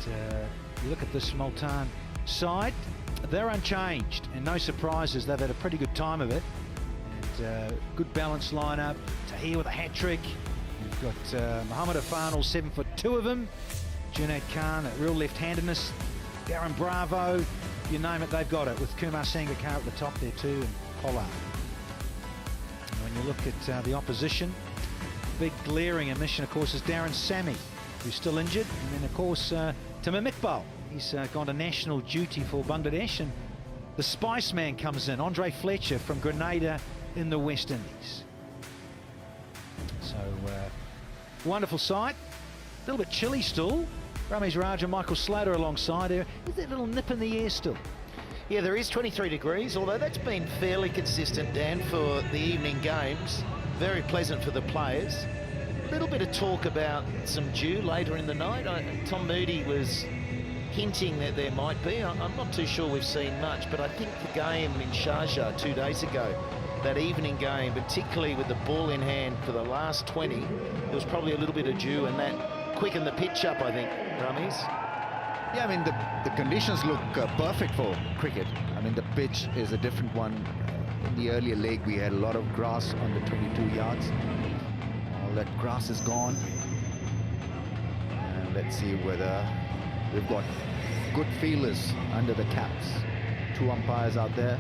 You look at this Multan side, they're unchanged, and no surprises. They've had a pretty good time of it, and good balanced lineup. Tahir with a hat-trick. You've got Mohammed Afan, all 7'2" of him. Junaid Khan, a real left-handedness. Darren Bravo, you name it, they've got it, with Kumar Sangakkar at the top there too, and Pollard. And when you look at the opposition, big glaring omission, of course, is Darren Sammy, who's still injured. And then, of course, Tamim Iqbal. He's gone to national duty for Bangladesh. And the Spice Man comes in, Andre Fletcher from Grenada in the West Indies. So, wonderful sight. A little bit chilly still. Ramesh Raj and Michael Slater alongside her. Is that little nip in the air still? Yeah, there is 23 degrees, although that's been fairly consistent, Dan, for the evening games. Very pleasant for the players. A little bit of talk about some dew later in the night. Tom Moody was hinting that there might be. I'm not too sure we've seen much, but I think the game in Sharjah 2 days ago, that evening game, particularly with the ball in hand for the last 20, there was probably a little bit of dew, and that quickened the pitch up, I think, Ramesh. Yeah, I mean, the conditions look perfect for cricket. I mean, the pitch is a different one. In the earlier leg, we had a lot of grass on the 22 yards. All that grass is gone. And let's see whether we've got good feelers under the caps. 2 umpires out there.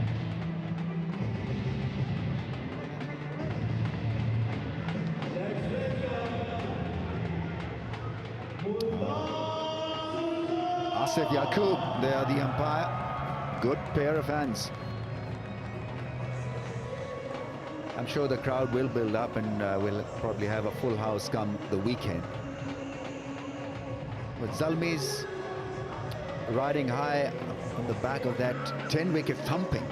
Asif Yaqub, they are the umpire. Good pair of hands. I'm sure the crowd will build up, and we'll probably have a full house come the weekend. But Zalmi's riding high on the back of that 10-wicket thumping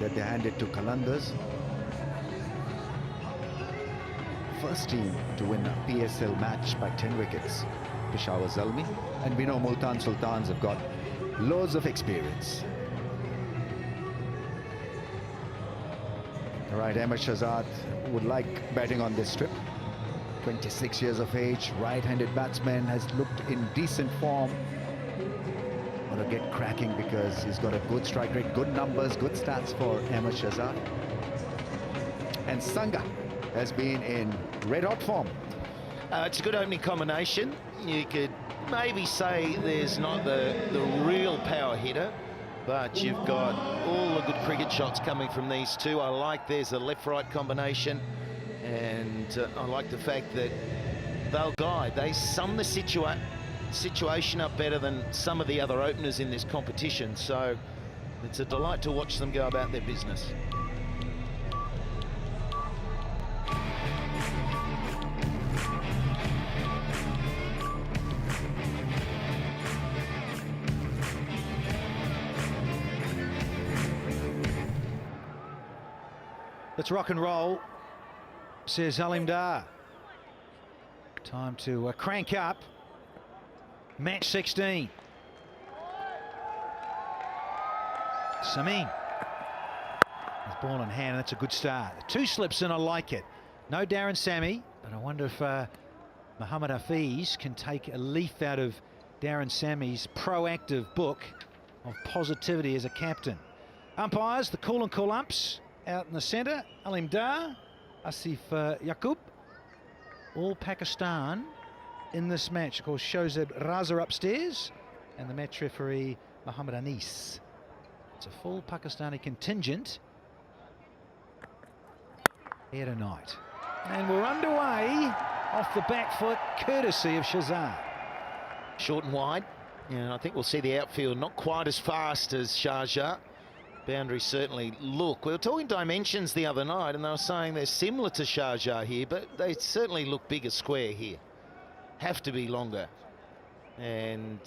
that they handed to Qalandars. First team to win a PSL match by 10 wickets. Peshawar Zalmi, and we know Multan Sultans have got loads of experience. All right, Ahmed Shahzad would like batting on this strip. 26 years of age, right-handed batsman, has looked in decent form. Want to get cracking because he's got a good strike rate, good numbers, good stats for Ahmed Shahzad. And Sangha has been in red-hot form. It's a good opening combination. You could maybe say there's not the real power hitter, but you've got all the good cricket shots coming from these two. I like there's a left-right combination, and I like the fact that they'll guide. They sum the situation up better than some of the other openers in this competition, so it's a delight to watch them go about their business. Let's rock and roll, says Alim Dar. Time to crank up. Match 16. Samin. With ball in hand, that's a good start. 2 slips and I like it. No Darren Sammy, but I wonder if Mohammed Hafiz can take a leaf out of Darren Sammy's proactive book of positivity as a captain. Umpires, the cool and cool umps. Out in the centre, Alim Dar, Asif Yaqub, all Pakistan in this match. Of course, Shozad Raza upstairs, and the match referee, Mohammed Anis. It's a full Pakistani contingent here tonight. And we're underway off the back foot, courtesy of Shahzad. Short and wide. Yeah, I think we'll see the outfield not quite as fast as Sharjah. Boundaries certainly look. We were talking dimensions the other night, and they were saying they're similar to Sharjah here, but they certainly look bigger square here. Have to be longer. And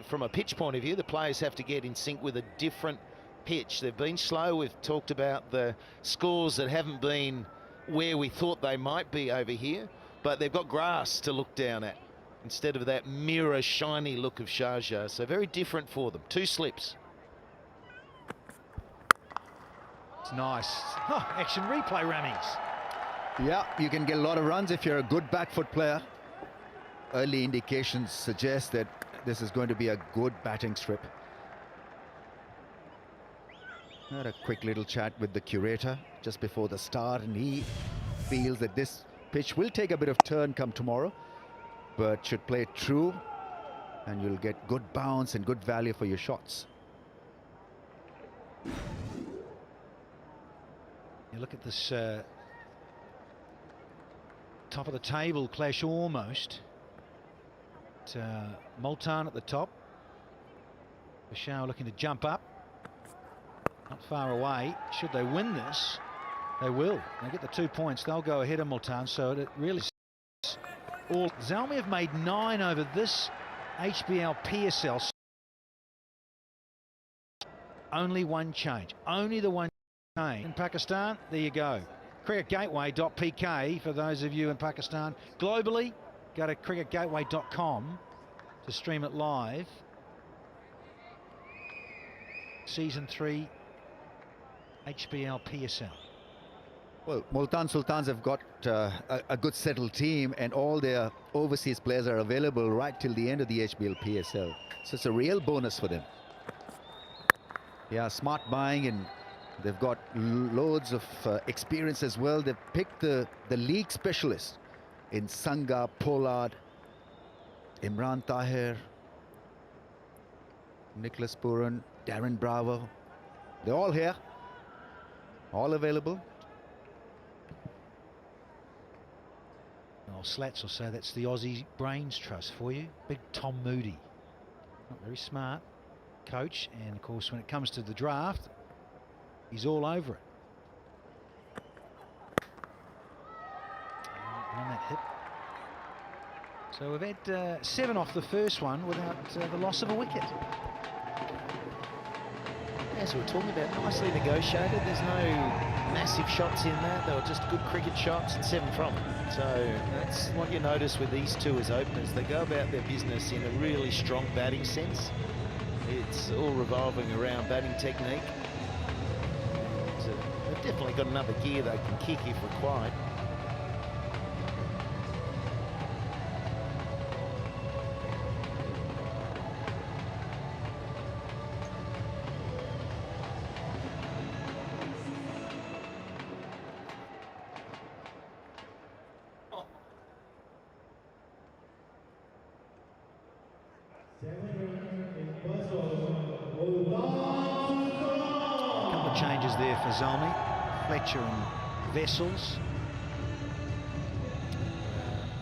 from a pitch point of view, the players have to get in sync with a different pitch. They've been slow. We've talked about the scores that haven't been where we thought they might be over here, but they've got grass to look down at instead of that mirror shiny look of Sharjah. So very different for them. 2 slips. It's nice. Oh, action replay, Ramesh. Yeah, you can get a lot of runs if you're a good back foot player. Early indications suggest that this is going to be a good batting strip. Had a quick little chat with the curator just before the start, and he feels that this pitch will take a bit of turn come tomorrow, but should play it true, and you'll get good bounce and good value for your shots. You look at this top of the table clash almost. Multan at the top. Peshawar looking to jump up. Not far away. Should they win this, they will. They get the 2 points. They'll go ahead of Multan. So it really all. Zalmi have made 9 over this HBL PSL. Only one change. Only the one change. In Pakistan, there you go. cricketgateway.pk for those of you in Pakistan. Globally, go to cricketgateway.com to stream it live. Season 3 HBL PSL. Well, Multan Sultans have got a good settled team, and all their overseas players are available right till the end of the HBL PSL. So it's a real bonus for them. Yeah, smart buying, and they've got loads of experience as well. They've picked the league specialists in Sangha, Pollard, Imran Tahir, Nicholas Puran, Darren Bravo. They're all here, all available. Well, Slats will say that's the Aussie Brains Trust for you. Big Tom Moody. Not very smart coach, and of course when it comes to the draft, he's all over it. And on that hit. So we've had 7 off the first one without the loss of a wicket. As we were talking about, nicely negotiated. There's no massive shots in that. They were just good cricket shots and 7 from it. So that's what you notice with these two as openers. They go about their business in a really strong batting sense. It's all revolving around batting technique. And, they've definitely got another gear they can kick if required. A couple of changes there for Zalmi. Fletcher and Vessels.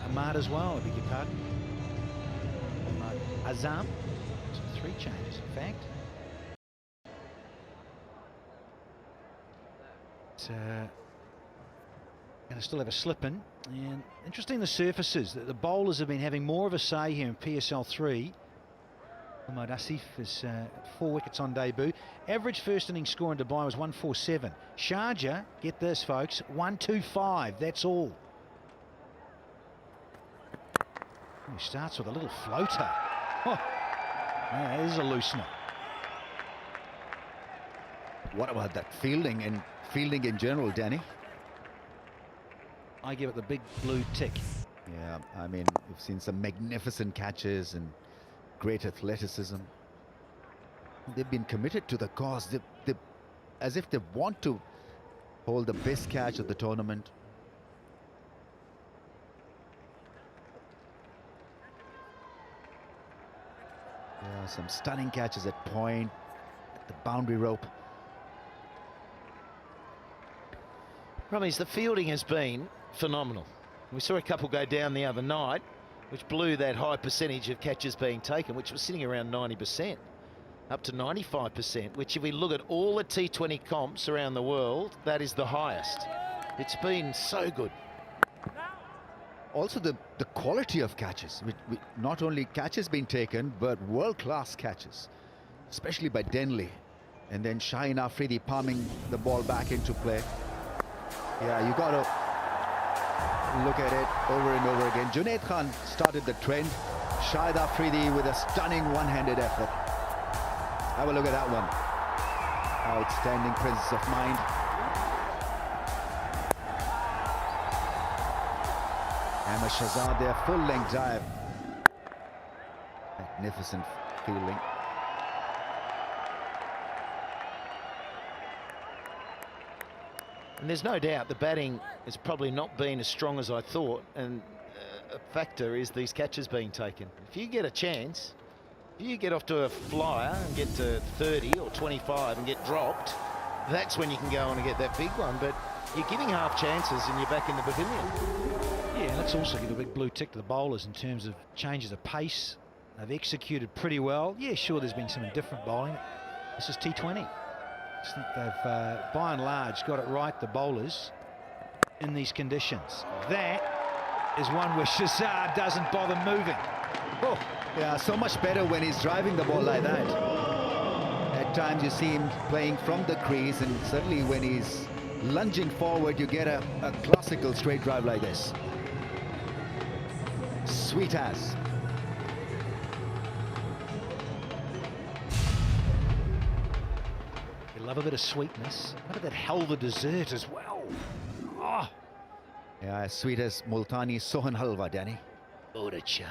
Ahmad as well, I beg your pardon. Ahmad Azam. So 3 changes, in fact. Going to still have a slip in. And interesting, the surfaces. The bowlers have been having more of a say here in PSL 3. Ahmad Asif is 4 wickets on debut. Average first innings score in Dubai was 147. Sharjah, get this folks, 125. That's all. He starts with a little floater. Oh, yeah, that is a loosener. What about that fielding and fielding in general, Danny? I give it the big blue tick. Yeah, I mean, we've seen some magnificent catches and great athleticism. They've been committed to the cause. They as if they want to hold the best catch of the tournament. Yeah, some stunning catches at point, at the boundary rope. Problem is, the fielding has been phenomenal. We saw a couple go down the other night, which blew that high percentage of catches being taken, which was sitting around 90%, up to 95%, which if we look at all the T20 comps around the world, that is the highest. It's been so good. Also the quality of catches. Not only catches being taken, but world-class catches, especially by Denley. And then Shaheen Afridi palming the ball back into play. Yeah, you got to look at it over and over again. Junaid Khan started the trend. Shaheen Afridi with a stunning one-handed effort. Have a look at that one. Outstanding presence of mind. Ahmed Shahzad there, full-length dive. Magnificent fielding. And there's no doubt the batting has probably not been as strong as I thought, and a factor is these catches being taken. If you get a chance, if you get off to a flyer and get to 30 or 25 and get dropped, that's when you can go on and get that big one. But you're giving half chances and you're back in the pavilion. Yeah, let's also give a big blue tick to the bowlers in terms of changes of pace. They've executed pretty well. Yeah, sure, there's been some indifferent bowling. This is T20. I just think they've, by and large, got it right, the bowlers, in these conditions. That is one where Shazad doesn't bother moving. Oh, yeah, so much better when he's driving the ball like that. At times you see him playing from the crease, and certainly when he's lunging forward, you get a classical straight drive like this. Sweet as. You love a bit of sweetness. What about that halva dessert as well? Oh. Yeah, as sweet as Multani Sohan Halwa, Danny. Odacha.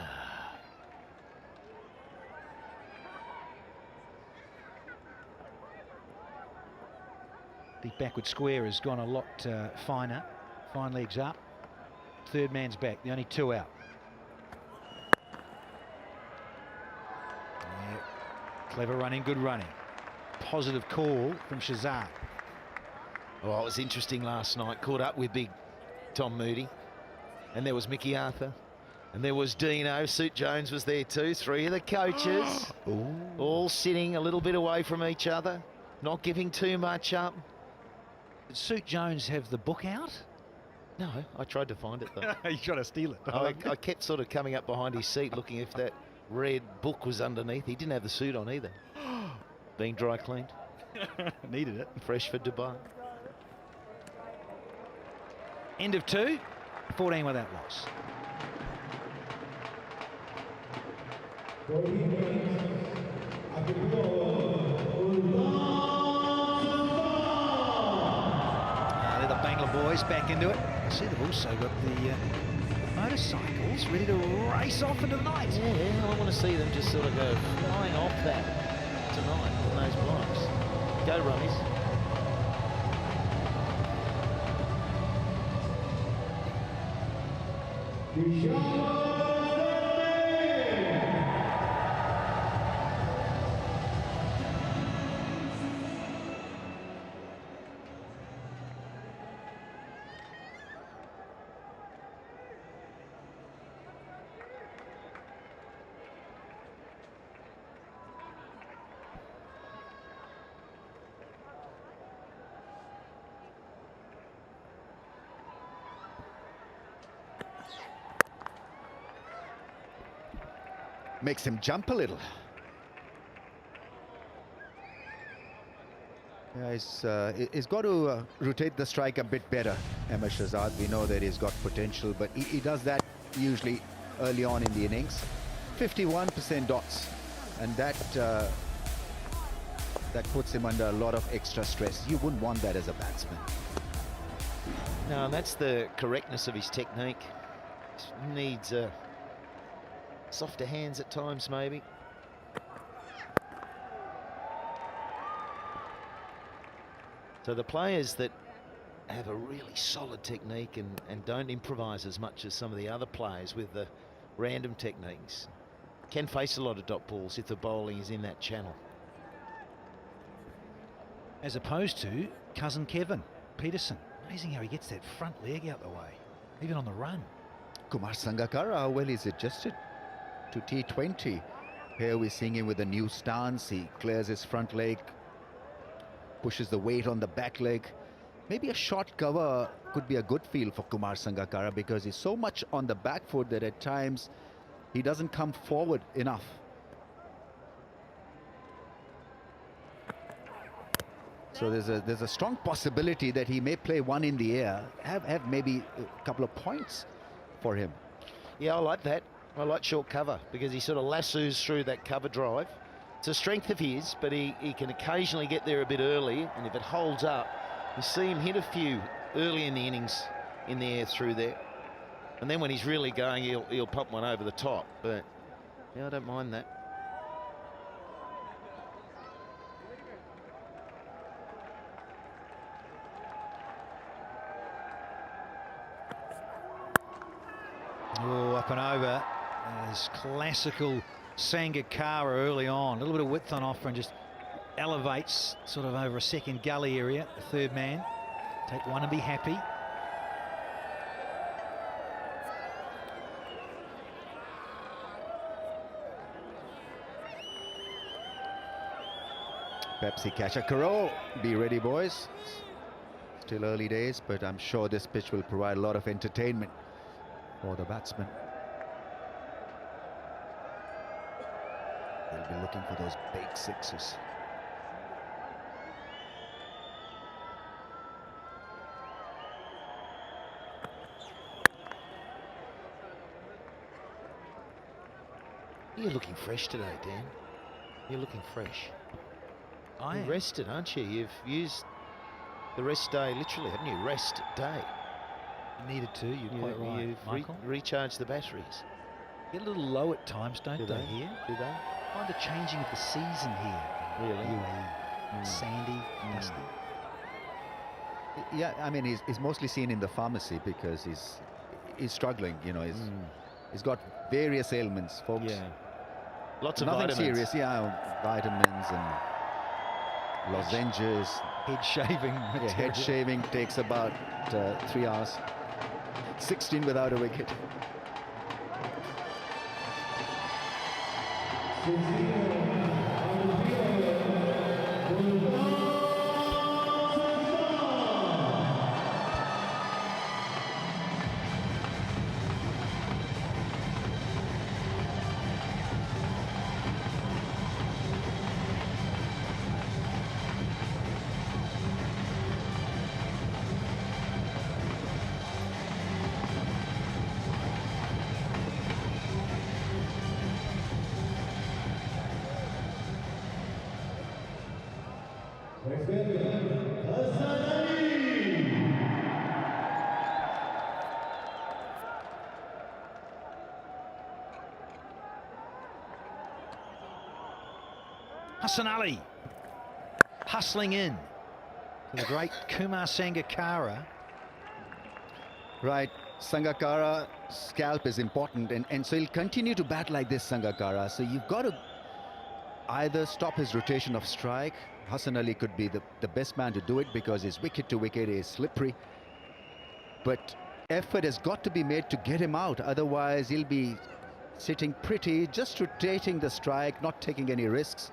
The backward square has gone a lot finer. Fine legs up. Third man's back. The only two out. Yeah. Clever running, good running. Positive call from Shazad. Oh, it was interesting last night. Caught up with big Tom Moody. And there was Mickey Arthur. And there was Dino. Suit Jones was there too. Three of the coaches. All sitting a little bit away from each other. Not giving too much up. Did Suit Jones have the book out? No, I tried to find it though. You tried to steal it. I kept sort of coming up behind his seat looking if that red book was underneath. He didn't have the suit on either. Being dry cleaned. Needed it. Fresh for Dubai. End of 2. 14 without loss. They're the Bangla boys back into it. I see they've also got the motorcycles ready to race off into the night. Yeah, I want to see them just sort of go flying off that tonight on those blocks. Go, Rummies. Makes him jump a little. Yeah, he's got to rotate the strike a bit better, Ahmed Shahzad. We know that he's got potential, but he does that usually early on in the innings. 51% dots, and that puts him under a lot of extra stress. You wouldn't want that as a batsman. No, that's the correctness of his technique. Just needs softer hands at times, maybe. So the players that have a really solid technique and don't improvise as much as some of the other players with the random techniques can face a lot of dot balls if the bowling is in that channel. As opposed to cousin Kevin Peterson. Amazing how he gets that front leg out the way, even on the run. Kumar Sangakkara, how well he's adjusted to T20. Here we're seeing him with a new stance. He clears his front leg, pushes the weight on the back leg. Maybe a short cover could be a good feel for Kumar Sangakkara because he's so much on the back foot that at times he doesn't come forward enough. So there's a strong possibility that he may play one in the air, have maybe a couple of points for him. Yeah, I like that. I like short cover because he sort of lassos through that cover drive. It's a strength of his, but he can occasionally get there a bit early, and if it holds up, you see him hit a few early in the innings in the air through there. And then when he's really going, he'll pump one over the top. But Yeah, I don't mind that. Oh, up and over. There's classical Sangakkara early on. A little bit of width on offer and just elevates sort of over a second gully area. The third man. Take one and be happy. Pepsi catcher Karo, be ready, boys. Still early days, but I'm sure this pitch will provide a lot of entertainment for the batsmen. They'll be looking for those big sixes. You're looking fresh today, Dan. You're looking fresh. I You're am. rested, aren't you? You've used the rest day, literally, haven't you? Rest day. You needed to. You're quite right, You've Michael. recharged the batteries. Get a little low at times, don't Do they, they? here? Do they? Find the changing of the season here. Really? UAE. Sandy, dusty. Yeah, I mean, he's mostly seen in the pharmacy because he's struggling. You know, he's got various ailments, folks. Yeah. Lots of Nothing vitamins. serious, yeah. Vitamins and lozenges. Head shaving. Yeah, head shaving takes about 3 hours. 16 without a wicket. Hassan Ali hustling in to the great Kumar Sangakkara. Right, Sangakkara scalp is important, and so he'll continue to bat like this, Sangakkara. So you've got to either stop his rotation of strike. Hassan Ali could be the best man to do it because his wicket to wicket is slippery. But effort has got to be made to get him out. Otherwise, he'll be sitting pretty, just rotating the strike, not taking any risks.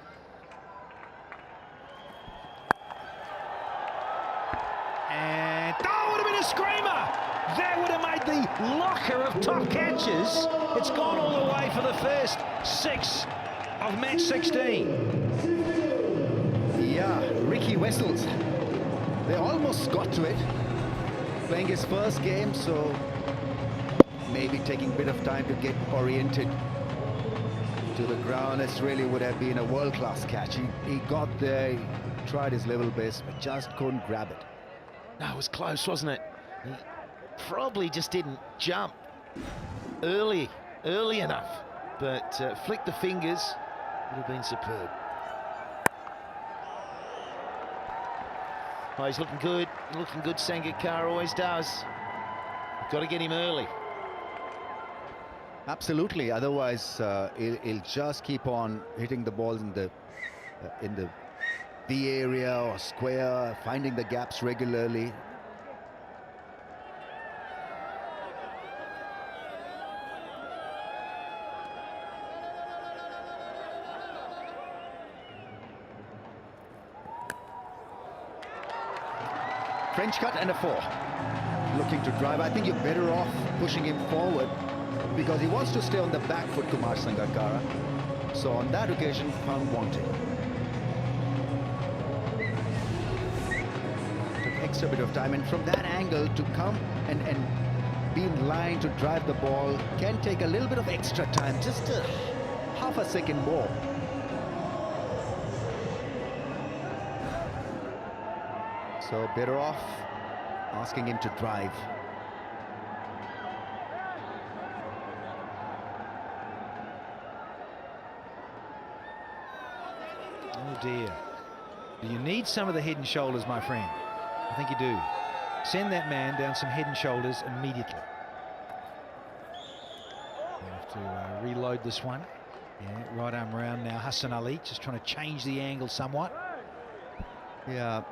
And oh, would have been a screamer! That would have made the locker of top catches. It's gone all the way for the first 6 of match 16. Yeah, Ricky Wessels. They almost got to it. Playing his first game, so maybe taking a bit of time to get oriented to the ground. This really would have been a world-class catch. He got there, he tried his level best, but just couldn't grab it. No, it was close, wasn't it? He probably just didn't jump early enough, but flick the fingers, would have been superb. Oh, he's looking good, Sangakkara always does. Got to get him early. Absolutely, otherwise he'll just keep on hitting the balls in the V area or square, finding the gaps regularly. French cut and a 4. Looking to drive. I think you're better off pushing him forward because he wants to stay on the back foot, Kumar Sangakkara. So on that occasion, found wanting. Took extra bit of time, and from that angle to come and be in line to drive the ball can take a little bit of extra time, just a half a second more. So better off asking him to drive. dear. You need some of the head and shoulders, my friend. I think you do. Send that man down some head and shoulders immediately. We have to reload this one. Yeah, right arm round now. Hassan Ali just trying to change the angle somewhat. Yeah.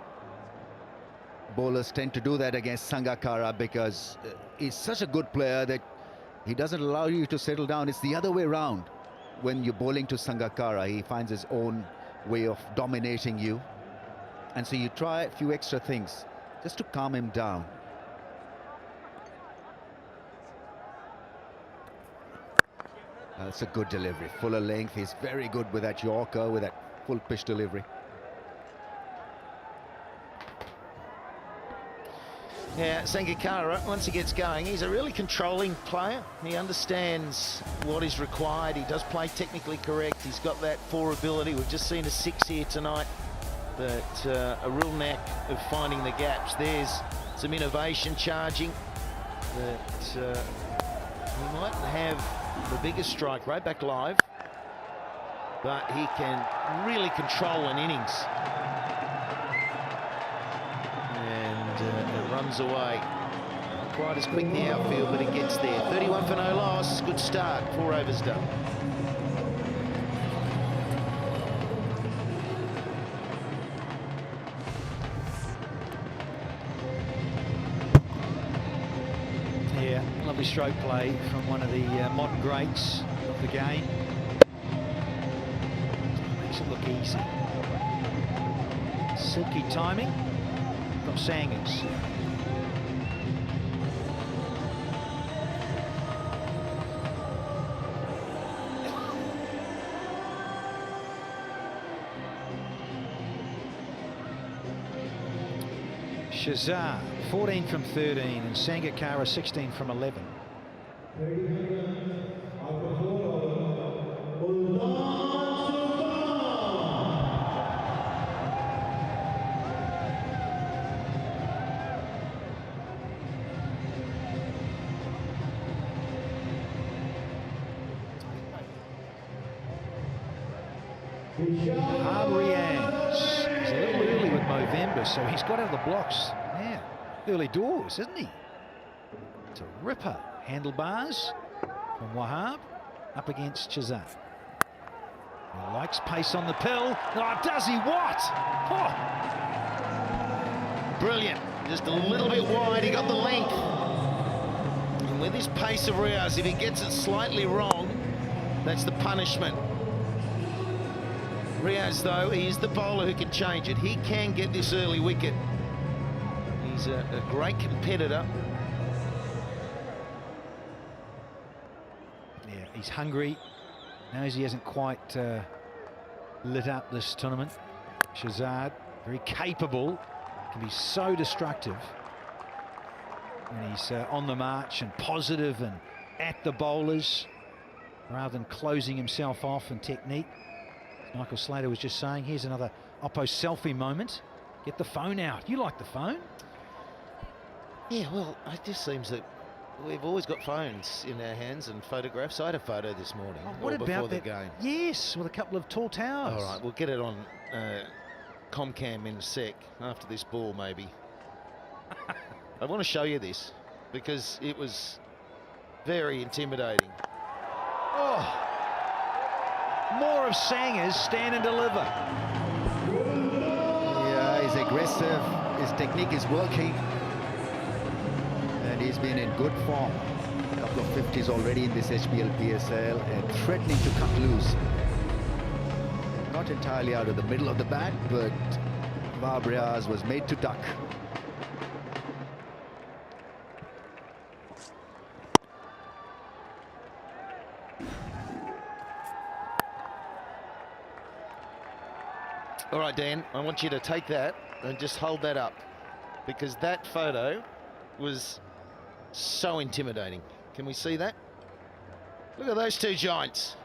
Bowlers tend to do that against Sangakkara because he's such a good player that he doesn't allow you to settle down. It's the other way around. When you're bowling to Sangakkara, he finds his own way of dominating you. And so you try a few extra things just to calm him down. That's a good delivery. Fuller length. He's very good with that Yorker, with that full pitch delivery. Yeah, Sangakkara, once he gets going, he's a really controlling player. He understands what is required. He does play technically correct. He's got that 4 ability. We've just seen a 6 here tonight. But a real knack of finding the gaps. There's some innovation charging that he mightn't have the biggest strike rate back live, but he can really control an innings. And it runs away. Not quite as quick in the outfield, but it gets there. 31 for no loss. Good start. 4 overs done. Yeah, lovely stroke play from one of the modern greats of the game. Makes it look easy. Silky timing from Sangers. Shazar 14 from 13 and Sangakkara 16 from 11. Harbrians is a little early with Movember, so he's got out of the blocks. Yeah, early doors, isn't he? It's a ripper. Handlebars from Wahab up against Shazar. He likes pace on the pill. Oh, does he what? Oh. Brilliant. Just a little bit wide. He got the length. And with his pace of Riaz, if he gets it slightly wrong, that's the punishment. Riaz, though, he is the bowler who can change it. He can get this early wicket. He's a great competitor. Yeah, he's hungry. Knows he hasn't quite lit up this tournament. Shazad, very capable, can be so destructive when he's on the march and positive and at the bowlers rather than closing himself off in technique. Michael Slater was just saying, here's another Oppo selfie moment. Get the phone out. You like the phone? Yeah, well, it just seems that we've always got phones in our hands and photographs. I had a photo this morning. Oh, what about before that? The game. Yes, with a couple of tall towers. All right, we'll get it on Comcam in a sec, after this ball maybe. I want to show you this because it was very intimidating. Oh, more of Sangers, stand and deliver. Yeah, he's aggressive. His technique is working. And he's been in good form. A couple of 50s already in this HBL PSL and threatening to cut loose. Not entirely out of the middle of the bat, but Riaz was made to duck. All right, Dan, I want you to take that and just hold that up because that photo was so intimidating. Can we see that? Look at those two giants.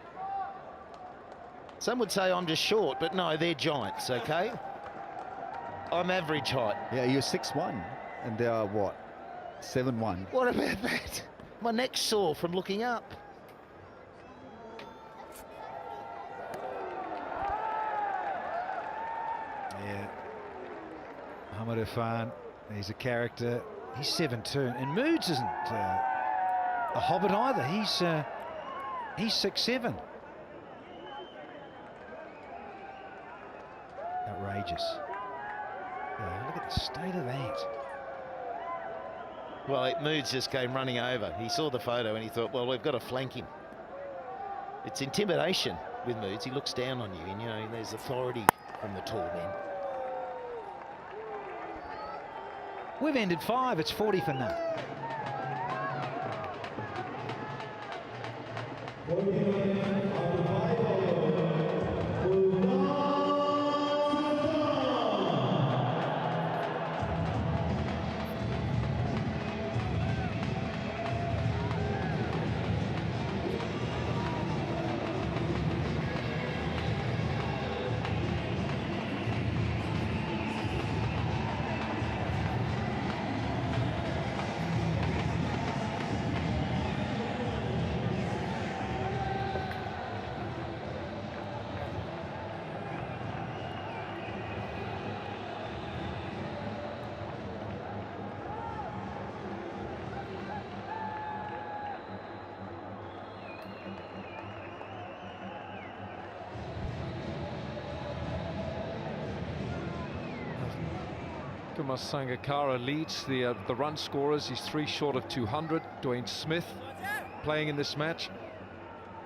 Some would say I'm just short, but no, they're giants, okay? I'm average height. Yeah, you're 6'1", and they are what? 7'1". What about that? My neck's sore from looking up. Yeah. M1F1, he's a character. He's 7'2", and Moods isn't a hobbit either. He's 6'7". Outrageous. Yeah, look at the state of that. Well, Moods just came running over. He saw the photo and he thought, well, we've got to flank him. It's intimidation with Moods. He looks down on you, and you know there's authority from the tall men. We've ended 5. It's 40 for none. Kumar Sangakkara leads the run scorers. He's 3 short of 200. Dwayne Smith playing in this match.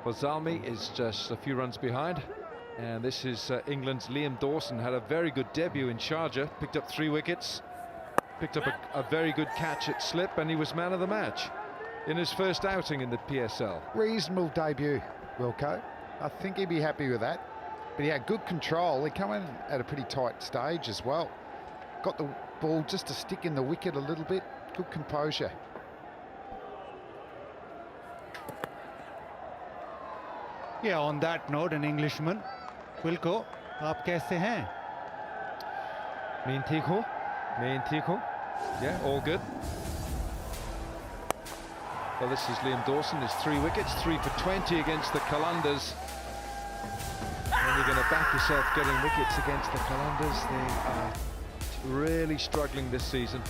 For Zalmi is just a few runs behind. And this is England's Liam Dawson. Had a very good debut in Sharjah. Picked up 3 wickets. Picked up a very good catch at slip, and he was man of the match in his first outing in the PSL. Reasonable debut, Wilco. I think he'd be happy with that. But he had good control. He come in at a pretty tight stage as well. Got the ball just to stick in the wicket a little bit. Good composure. Yeah, on that note, an Englishman. Wilco, आप कैसे हैं? Main ठीक हो? Main ठीक हो? Yeah, all good. Well, this is Liam Dawson. His 3 wickets, 3 for 20 against the Qalandars. And you're going to back yourself getting wickets against the Qalandars. They are really struggling this season.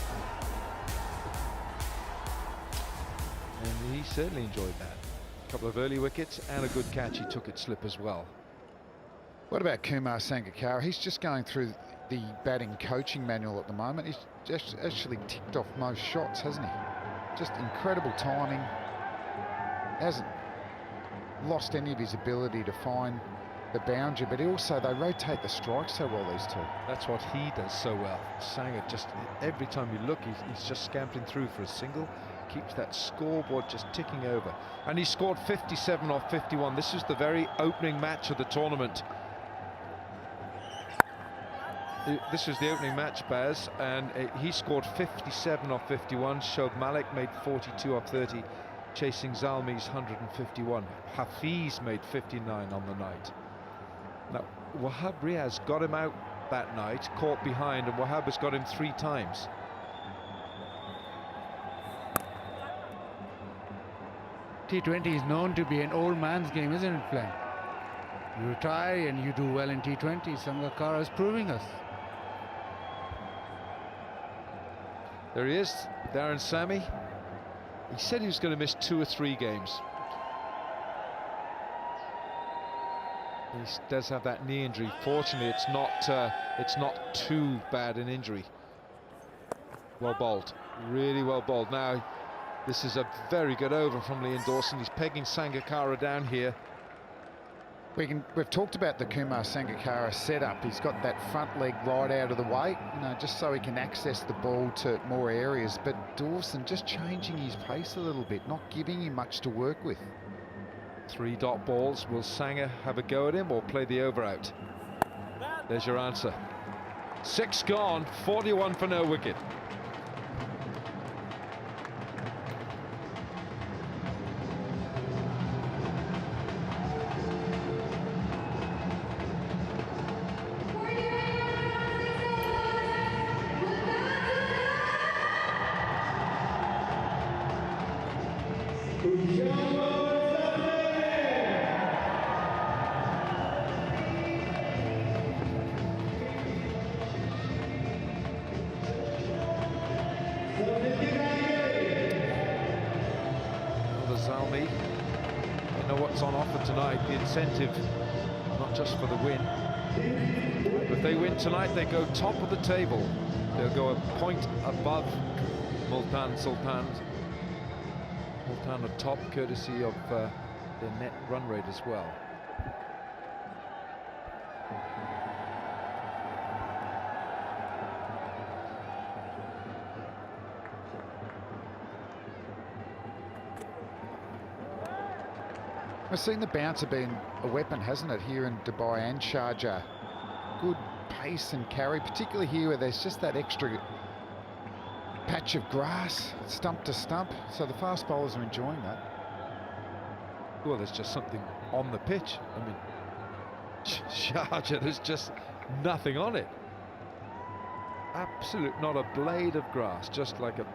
And he certainly enjoyed that. A couple of early wickets and a good catch he took at slip as well. What about Kumar Sangakkara? He's just going through the batting coaching manual at the moment. He's just actually ticked off most shots, hasn't he? Just incredible timing. Hasn't lost any of his ability to find the boundary, but also they rotate the strikes so well, these two. That's what he does so well. Sanger, just every time you look, he's just scampering through for a single. Keeps that scoreboard just ticking over. And he scored 57 off 51. This is the very opening match of the tournament. This is the opening match, Baz, and he scored 57 off 51. Shoaib Malik made 42 off 30, chasing Zalmi's 151. Hafiz made 59 on the night. Now, Wahab Riaz got him out that night, caught behind, and Wahab has got him 3 times. T20 is known to be an old man's game, isn't it, Glenn? You retire and you do well in T20. Sangakkara is proving us. There he is, Darren Sammy. He said he was going to miss 2 or 3 games. He does have that knee injury. Fortunately, it's not too bad an injury. Well bowled, really well bowled. Now, this is a very good over from Liam Dawson. He's pegging Sangakkara down here. We've talked about the Kumar Sangakkara setup. He's got that front leg right out of the way, you know, just so he can access the ball to more areas. But Dawson just changing his pace a little bit, not giving him much to work with. 3 dot balls. Will Sanger have a go at him or play the over out? There's your answer. 6 gone, 41 for no wicket. Zalmi. They know what's on offer tonight, the incentive, not just for the win. If they win tonight, they go top of the table. They'll go a point above Multan Sultans. Multan are top, courtesy of their net run rate as well. We've seen the bouncer being a weapon, hasn't it, here in Dubai and Sharjah. Good pace and carry, particularly here where there's just that extra patch of grass, stump to stump. So the fast bowlers are enjoying that. Well, there's just something on the pitch. I mean, Sharjah, there's just nothing on it. Absolute, not a blade of grass, just like a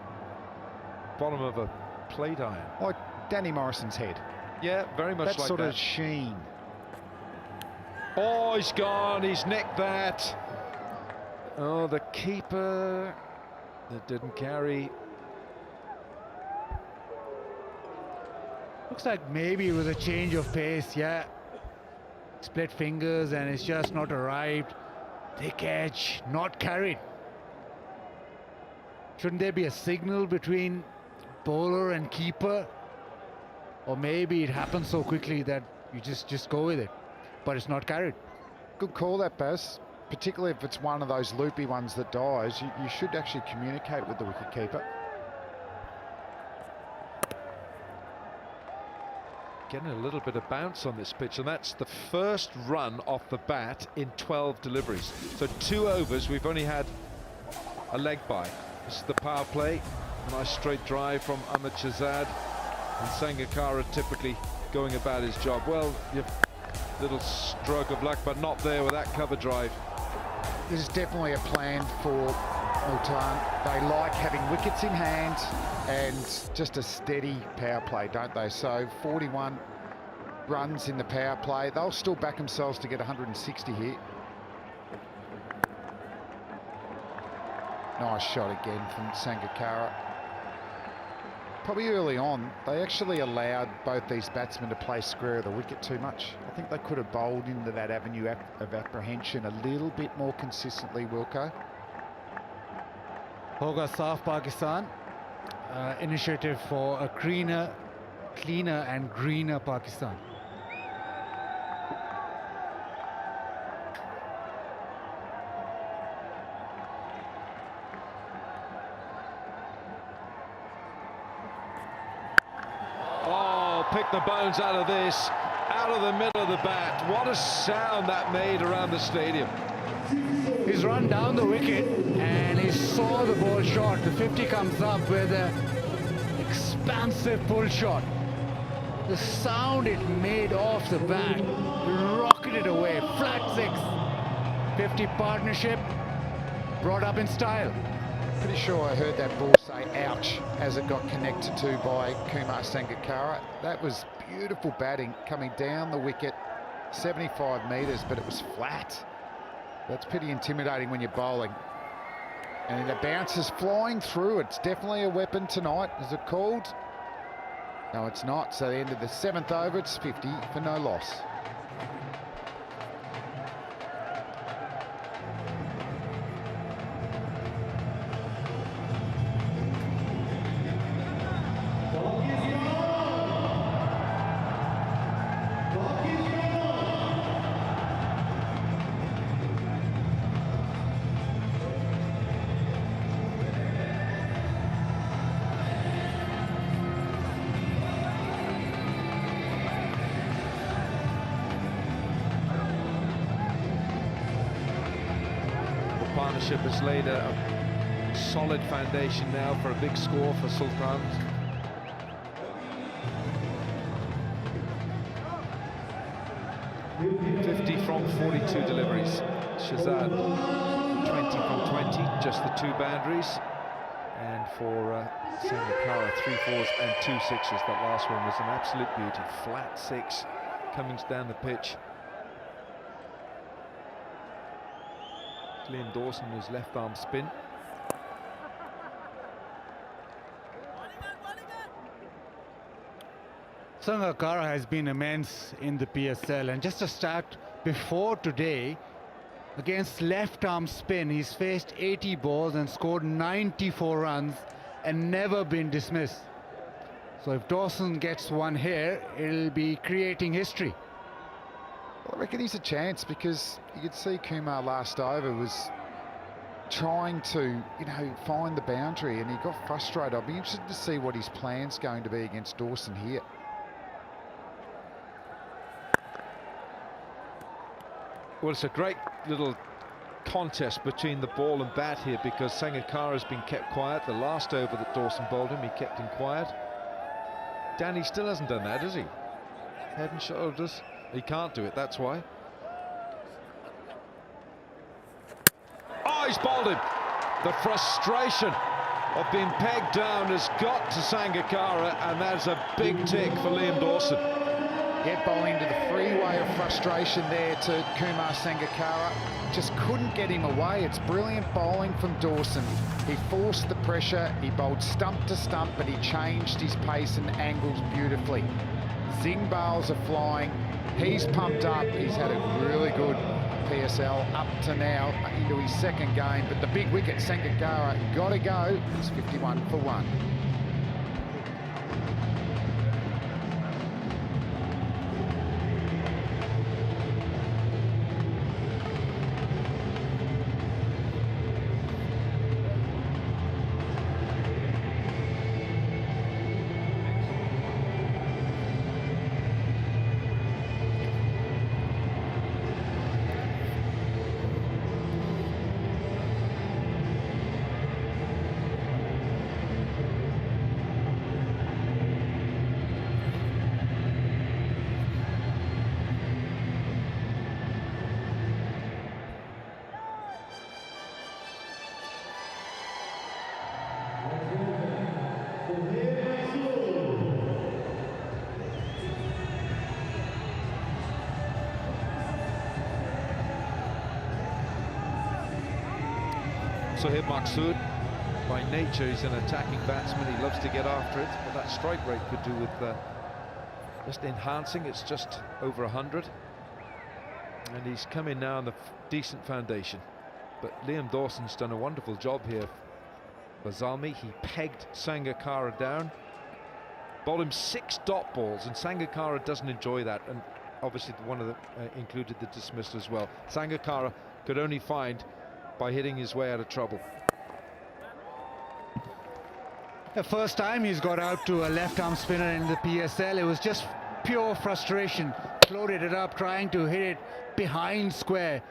bottom of a plate iron. Like Danny Morrison's head. Yeah, very much That like sort that. of sheen. Oh, he's gone. He's nicked that. Oh, the keeper that didn't carry. Looks like maybe it was a change of pace, yeah. Split fingers and it's just not arrived. Thick edge, not carried. Shouldn't there be a signal between bowler and keeper? Or maybe it happens so quickly that you just go with it, but it's not carried. Good call that, Baz. Particularly if it's one of those loopy ones that dies, you should actually communicate with the wicketkeeper. Getting a little bit of bounce on this pitch, and that's the first run off the bat in 12 deliveries. So 2 overs, we've only had a leg by. This is the power play. A nice straight drive from Ahmed Shahzad. And Sangakkara typically going about his job. Well, your little stroke of luck, but not there with that cover drive. This is definitely a plan for Multan. They like having wickets in hand and just a steady power play, don't they? So 41 runs in the power play. They'll still back themselves to get 160 here. Nice shot again from Sangakkara. Probably early on, they actually allowed both these batsmen to play square of the wicket too much. I think they could have bowled into that avenue of apprehension a little bit more consistently, Wilco. Hoga Saaf Pakistan, initiative for a cleaner and greener Pakistan. Pick the bones out of this, out of the middle of the bat. What a sound that made around the stadium. He's run down the wicket and he saw the ball shot. The 50 comes up with an expansive pull shot. The sound it made off the bat, rocketed away, flat 6. 50 partnership, brought up in style. Pretty sure I heard that ball say ouch as it got connected to by Kumar Sangakkara. That was beautiful batting coming down the wicket, 75 metres, but it was flat. That's pretty intimidating when you're bowling. And the bounce is flying through. It's definitely a weapon tonight. Is it called? No, it's not. So the end of the 7th over, it's 50 for no loss. Partnership has laid a solid foundation now for a big score for Sultans. .50 from 42 deliveries. Shahzad 20 from 20, just the 2 boundaries. And for Sangakkara, 3 4s and 2 6s. That last one was an absolute beauty. Flat 6 coming down the pitch. Liam Dawson, his left arm spin. Sangakkara has been immense in the PSL, and just a stat before today, against left arm spin, he's faced 80 balls and scored 94 runs and never been dismissed. So if Dawson gets one here, it'll be creating history. Well, I reckon he's a chance, because you could see Kumar last over was trying to, find the boundary, and he got frustrated. I'll be interested to see what his plan's going to be against Dawson here. Well, it's a great little contest between the ball and bat here, because Sangakkara has been kept quiet. The last over that Dawson bowled him, he kept him quiet. Danny still hasn't done that, has he? Head and shoulders. He can't do it, that's why. Oh, he's bowled him. The frustration of being pegged down has got to Sangakkara, and that's a big tick for Liam Dawson. Get bowling into the freeway of frustration there to Kumar Sangakkara. Just couldn't get him away. It's brilliant bowling from Dawson. He forced the pressure, he bowled stump to stump, but he changed his pace and angles beautifully. Zing bowls are flying. He's pumped up. He's had a really good PSL up to now into his second game, but the big wicket, Sangakkara, got to go. It's 51 for 1. So here Maqsood, by nature he's an attacking batsman, he loves to get after it, but that strike rate could do with just enhancing. It's just over 100, and he's come in now on the decent foundation. But Liam Dawson's done a wonderful job here for Zalmi. He pegged Sangakkara down, bowled him 6 dot balls, and Sangakkara doesn't enjoy that, and obviously one of the included the dismissal as well. Sangakkara could only find by hitting his way out of trouble. The first time he's got out to a left-arm spinner in the PSL, it was just pure frustration. Floated it up, trying to hit it behind square.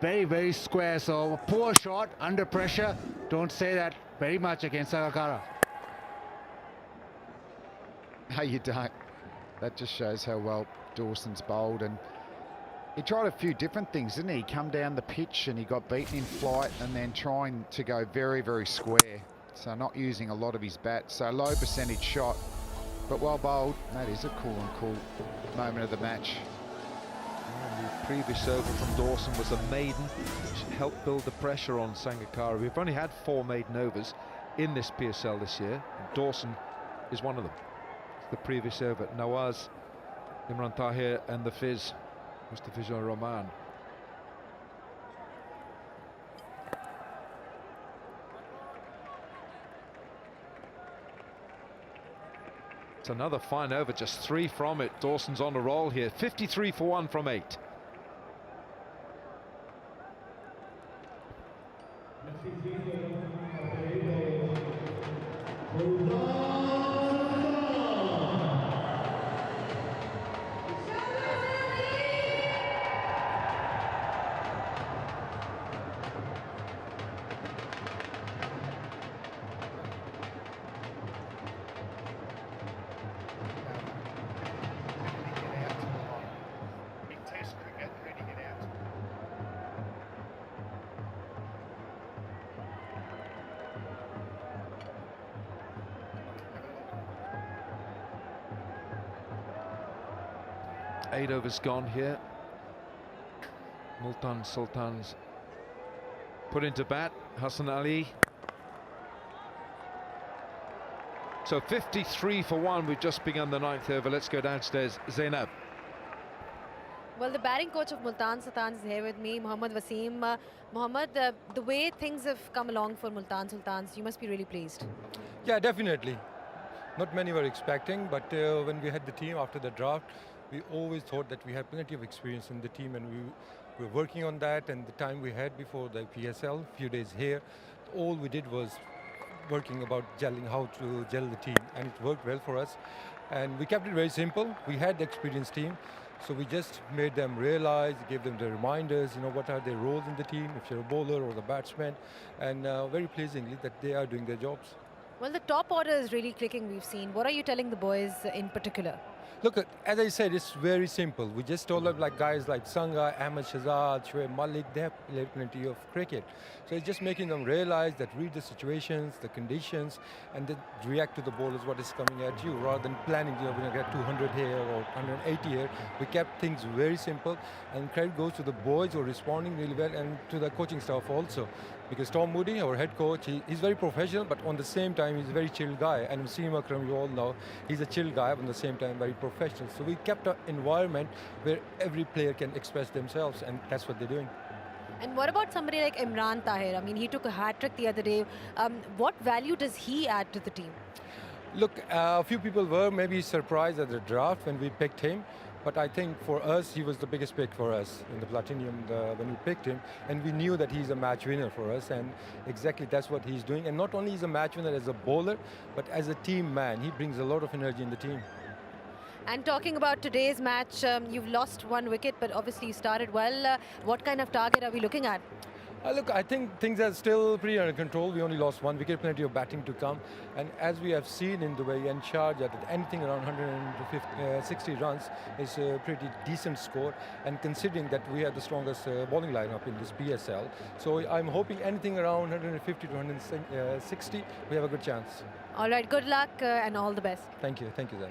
Very, very square. So a poor shot under pressure. Don't say that very much against Sangakkara. No, you don't. That just shows how well Dawson's bowled, and he tried a few different things, didn't he? Come down the pitch and he got beaten in flight, and then trying to go very, very square. So not using a lot of his bat. So low percentage shot, but well bowled. That is a cool moment of the match. And the previous over from Dawson was a maiden, which helped build the pressure on Sangakkara. We've only had 4 maiden overs in this PSL this year, and Dawson is one of them. The previous over, Nawaz, Imran Tahir and the Fizz, Mustafizur Rahman. It's another fine over, just 3 from it. Dawson's on a roll here, 53 for 1 from 8. Eight overs gone here. Multan Sultans put into bat. Hassan Ali So 53 for 1. We've just begun the 9th over. Let's go downstairs. Zainab. Well, the batting coach of Multan Sultans is here with me, Mohammad Wasim. Mohammad, the way things have come along for Multan Sultans, you must be really pleased. Yeah, definitely. Not many were expecting, but when we had the team after the draft, we always thought that we had plenty of experience in the team, and we were working on that. And the time we had before the PSL, few days here, all we did was working about gelling, how to gel the team, and it worked well for us. And we kept it very simple. We had the experienced team, so we just made them realize, gave them the reminders, you know, what are their roles in the team, if you're a bowler or the batsman, and very pleasingly that they are doing their jobs. Well, the top order is really clicking, we've seen. What are you telling the boys in particular? Look, as I said, it's very simple. We just told them, like guys like Sangha, Ahmed Shahzad, Shoaib Malik, they have played plenty of cricket. So it's just making them realize that read the situations, the conditions, and then react to the bowlers, what is coming at you, rather than planning, you know, we're going to get 200 here or 180 here. We kept things very simple, and credit goes to the boys who are responding really well, and to the coaching staff also. Because Tom Moody, our head coach, he's very professional, but on the same time, he's a very chill guy. And Wasim Akram, you all know, he's a chill guy, but on the same time, very professional. So we kept an environment where every player can express themselves, and that's what they're doing. And what about somebody like Imran Tahir? I mean, he took a hat-trick the other day. What value does he add to the team? Look, a few people were maybe surprised at the draft when we picked him. But I think for us, he was the biggest pick for us in the Platinum when we picked him. And we knew that he's a match winner for us. And exactly that's what he's doing. And not only is a match winner as a bowler, but as a team man. He brings a lot of energy in the team. And talking about today's match, you've lost 1 wicket, but obviously you started well. What kind of target are we looking at? Look, I think things are still pretty under control. We only lost 1 wicket, plenty of batting to come. And as we have seen in Dubai and Sharjah, that anything around 160 runs is a pretty decent score. And considering that we have the strongest bowling lineup in this PSL, so I'm hoping anything around 150 to 160, we have a good chance. All right, good luck and all the best. Thank you, Zainab.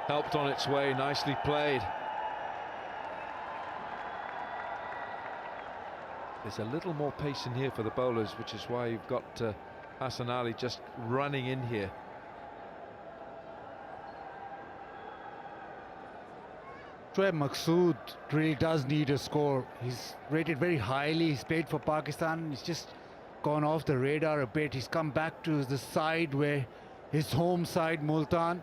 Helped on its way, nicely played. There's a little more pace in here for the bowlers, which is why you've got Hassan Ali just running in here. Shoaib Maqsood really does need a score. He's rated very highly. He's played for Pakistan. He's just gone off the radar a bit. He's come back to the side where his home side, Multan.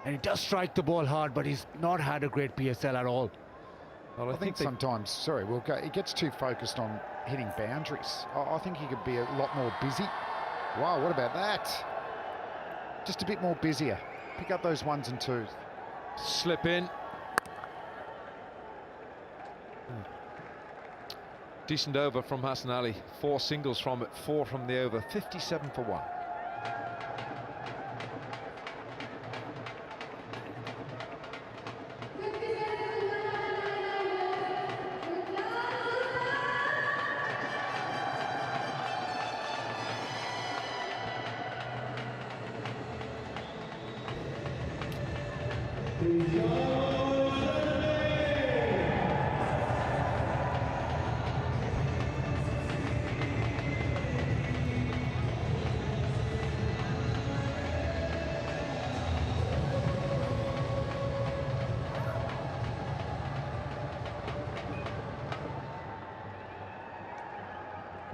And he does strike the ball hard, but he's not had a great PSL at all. Well, I think sometimes, sorry, he gets too focused on hitting boundaries. I think he could be a lot more busy. Wow, what about that? Just a bit more busier. Pick up those 1s and 2s. Slip in. Decent over from Hassan Ali. 4 singles from it, 4 from the over. 57 for 1.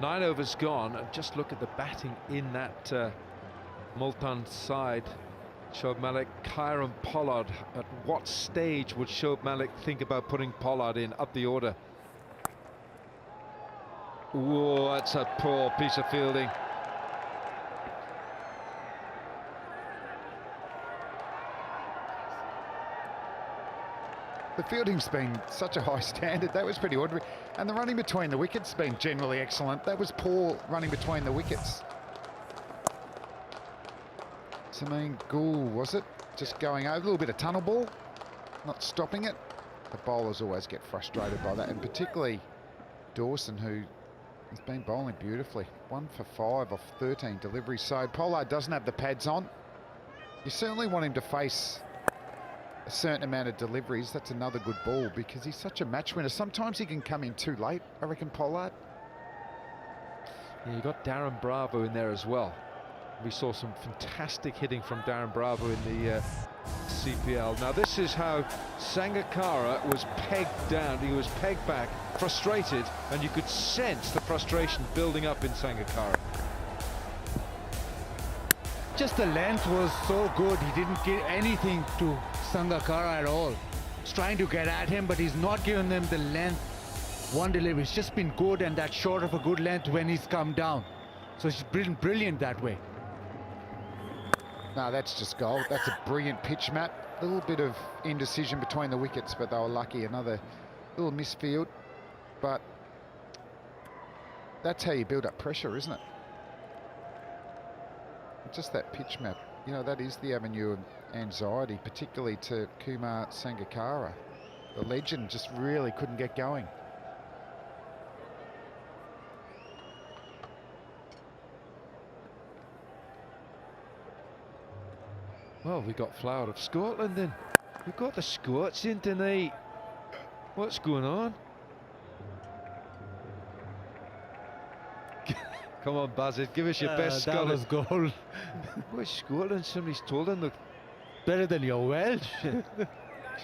Nine overs gone, and just look at the batting in that Multan side. Shoaib Malik, Kieran Pollard. At what stage would Shoaib Malik think about putting Pollard in up the order? Whoa, that's a poor piece of fielding. The fielding's been such a high standard. That was pretty ordinary. And the running between the wickets been generally excellent. That was poor running between the wickets. Sameen Gul, was it? Just going over, a little bit of tunnel ball, not stopping it. The bowlers always get frustrated by that, and particularly Dawson, who has been bowling beautifully. 1 for 5 off 13 deliveries. So Pollard doesn't have the pads on. You certainly want him to face a a certain amount of deliveries, that's another good ball because he's such a match winner. Sometimes he can come in too late, I reckon, Pollard. Yeah, you got Darren Bravo in there as well. We saw some fantastic hitting from Darren Bravo in the CPL. Now this is how Sangakkara was pegged down. He was pegged back, frustrated, and you could sense the frustration building up in Sangakkara. Just the length was so good. He didn't give anything to Sangakkara at all. He's trying to get at him, but he's not giving them the length. One delivery, it's just been good, and that's short of a good length when he's come down. So he's been brilliant that way. No, that's just gold. That's a brilliant pitch, Matt. A little bit of indecision between the wickets, but they were lucky. Another little misfield, but that's how you build up pressure, isn't it? Just that pitch map, you know, that is the avenue of anxiety, particularly to Kumar Sangakkara. The legend just really couldn't get going. Well, we got Flower of Scotland then. We've got the Scots in tonight. What's going on? Come on, Buzzard, give us your best that Scotland. was goal. What's Scotland? Somebody's told him. Look, Better than your Welsh.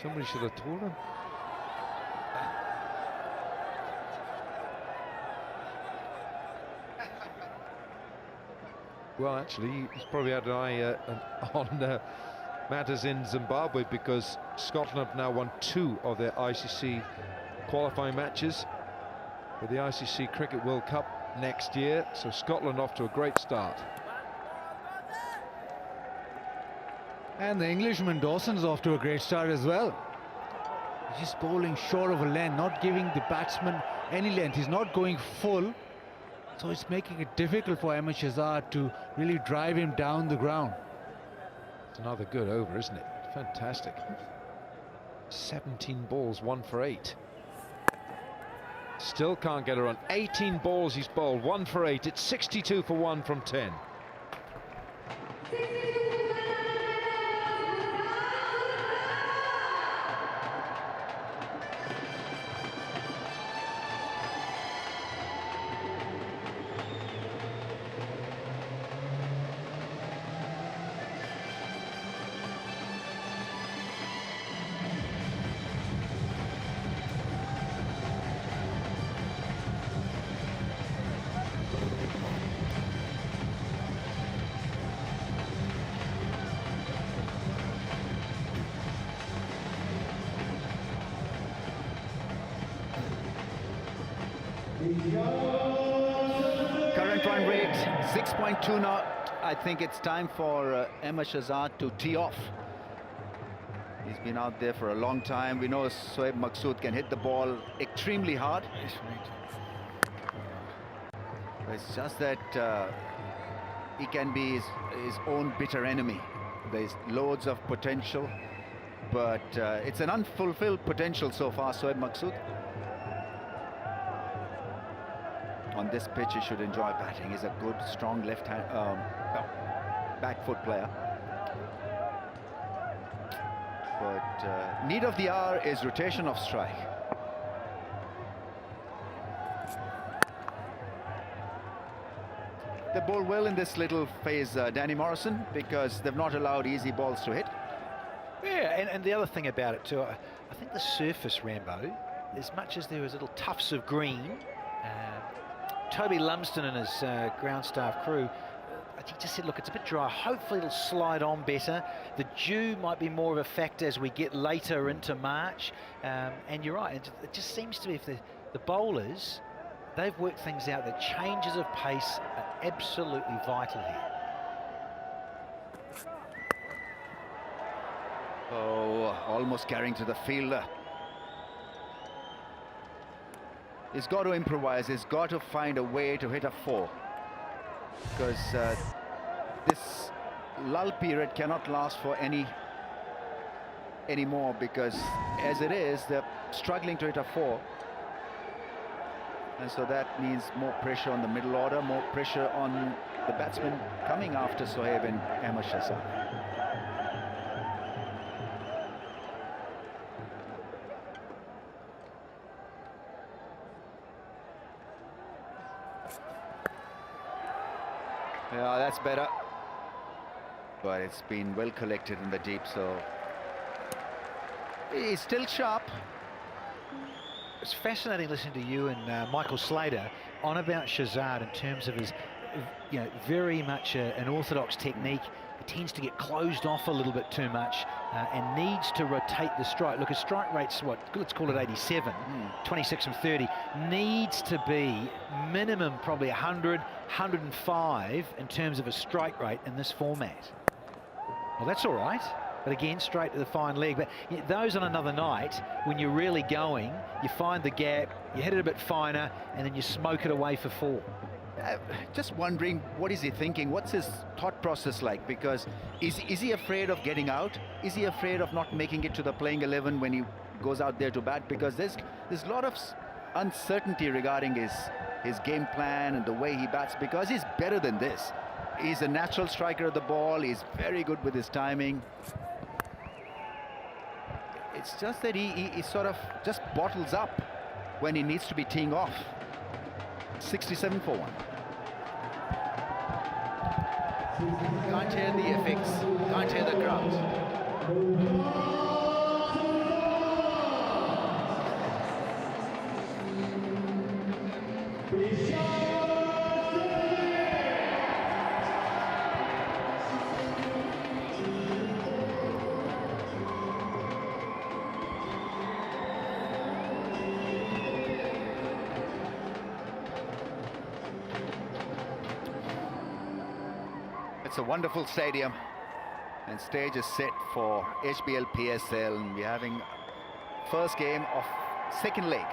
somebody should have told him. Well, actually, he's probably had an eye on matters in Zimbabwe, because Scotland have now won 2 of their ICC qualifying matches for the ICC Cricket World Cup next year. So Scotland off to a great start. And the Englishman Dawson's off to a great start as well. He's just bowling short of a length, not giving the batsman any length. He's not going full. So it's making it difficult for Ahmed Shahzad to really drive him down the ground. It's another good over, isn't it? Fantastic. 17 balls, 1 for 8. Still can't get her on. 18 balls he's bowled, 1 for 8. It's 62 for 1 from 10. Current run rate 6.2 now. I think it's time for Ahmed Shahzad to tee off. He's been out there for a long time. We know Shoaib Maqsood can hit the ball extremely hard. It's just that he can be his own bitter enemy. There's loads of potential, but it's an unfulfilled potential so far, Shoaib Maqsood. On this pitch, he should enjoy batting. He's a good, strong left-hand, back foot player. But need of the hour is rotation of strike. They bowl well in this little phase, Danny Morrison, because they've not allowed easy balls to hit. Yeah, and the other thing about it too, I think the surface, Rambo, as much as there was little tufts of green, Toby Lumsden and his ground staff crew, he just said, look, it's a bit dry. Hopefully it'll slide on better. The dew might be more of a factor as we get later into March. And you're right, it just seems to be if the bowlers, they've worked things out. The changes of pace are absolutely vital here. Oh, almost carrying to the fielder. He's got to improvise. He's got to find a way to hit a 4, because this lull period cannot last for any more, because as it is, they're struggling to hit a 4, and so that means more pressure on the middle order, more pressure on the batsmen coming after Shoaib and Ahmed Shahzad. Yeah, that's better. But it's been well collected in the deep, so he's still sharp. It's fascinating listening to you and Michael Slater on about Shahzad in terms of his, very much an orthodox technique. He tends to get closed off a little bit too much and needs to rotate the strike. Look, his strike rate's what, let's call it 87, 26 from 30. Needs to be minimum probably 100, 105 in terms of a strike rate in this format. Well, that's all right. But again, straight to the fine leg. But those on another night, when you're really going, you find the gap, you hit it a bit finer, and then you smoke it away for 4. Just wondering, what is he thinking? What's his thought process like? Because is he afraid of getting out? Is he afraid of not making it to the playing 11 when he goes out there to bat? Because there's a lot of uncertainty regarding his game plan and the way he bats, because he's better than this. He's a natural striker of the ball. He's very good with his timing. It's just that he sort of just bottles up when he needs to be teeing off. 67 for 1. Can't hear the effects, can't hear the crowd. It's a wonderful stadium, and stage is set for HBL PSL, and we're having first game of second leg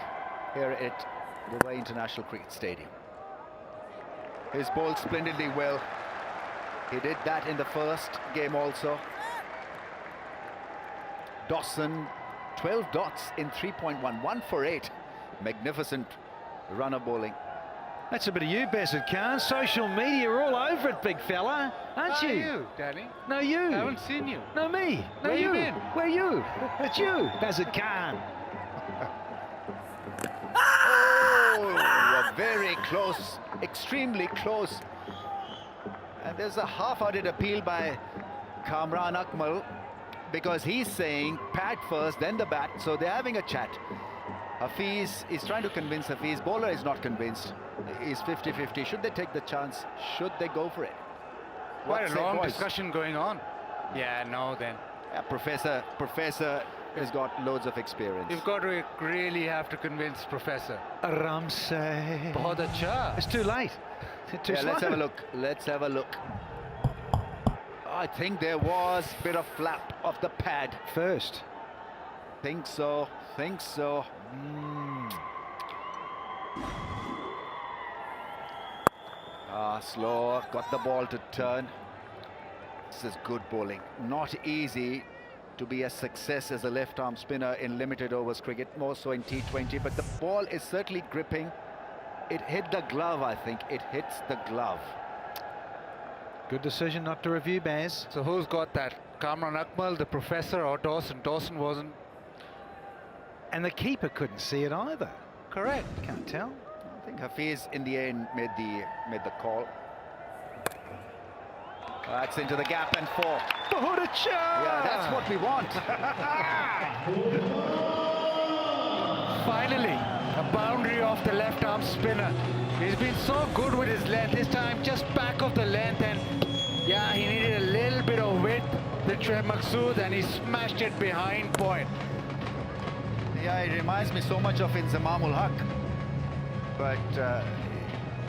here at Dubai International Cricket Stadium. He's bowled splendidly well. He did that in the first game also. Dawson, 12 dots in 3.1, 1 for 8. Magnificent runner bowling. That's a bit of you, Bassett Khan. Social media are all over it, big fella, aren't you? you, Danny? No, you. I haven't seen you. No, me. No, Where you. you been? Where you? It's you, Bassett Khan. Oh, very close, extremely close. And there's a half-hearted appeal by Kamran Akmal, because he's saying pad first, then the bat, so they're having a chat. Hafiz is trying to convince Hafiz. Bowler is not convinced. He's 50-50. Should they take the chance? Should they go for it? Quite What's a their long voice? discussion going on. Yeah, no then. Yeah, Professor has got loads of experience. You've got to really have to convince Professor. Ramsay. Bahut acha. It's too late. Too Yeah, slow. let's have a look. Let's have a look. I think there was a bit of flap of the pad. First. Think so. Think so. Slow. Got the ball to turn. This is good bowling. Not easy to be a success as a left-arm spinner in limited overs cricket, more so in T20, but the ball is certainly gripping. It hit the glove, I think. It hits the glove. Good decision not to review, Baz. So who's got that? Kamran Akmal, the Professor, or Dawson? Dawson wasn't. And the keeper couldn't see it either. Correct. Can't tell. I think Hafiz in the end made the call. That's into the gap and 4. Yeah, that's what we want. Finally, a boundary off the left arm spinner. He's been so good with his length. This time just back of the length, and yeah, he needed a little bit of width, the Trey Maqsood, and he smashed it behind point. Yeah, it reminds me so much of Inzamamul Haq, but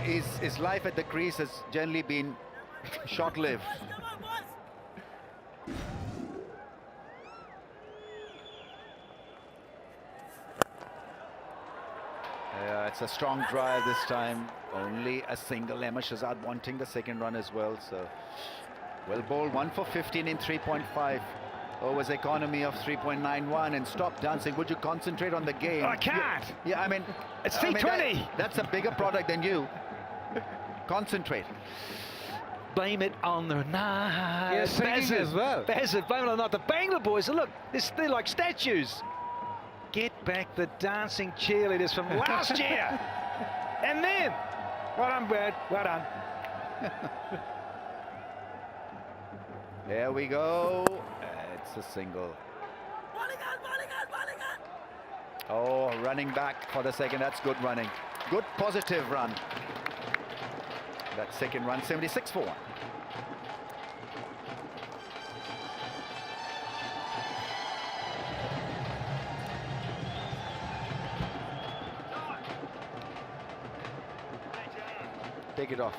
his life at the crease has generally been short-lived. Yeah, it's a strong drive this time. Only a single. Ahmed Shahzad wanting the second run as well. So well bowled. 1 for 15 in 3.5. Overs economy of 3.91. And stop dancing. Would you concentrate on the game? I can't. Yeah, I mean, It's I mean, T20. that's a bigger product than you. Concentrate. Blame it on the night. Yes, singing as well. Bassett, blame it on the Bangla boys. Look, they're like statues. Get back the dancing cheerleaders from last year. And then, well done, Brad. Well done. There we go. It's a single. Oh, running back for the second. That's good running. Good positive run. That second run, 76 for 1. Take it off.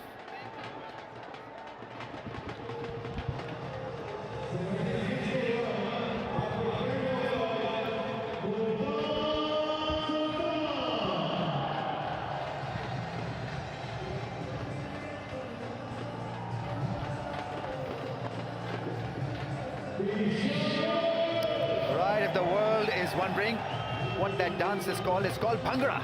Right, if the world is wondering what that dance is called, it's called Bhangra.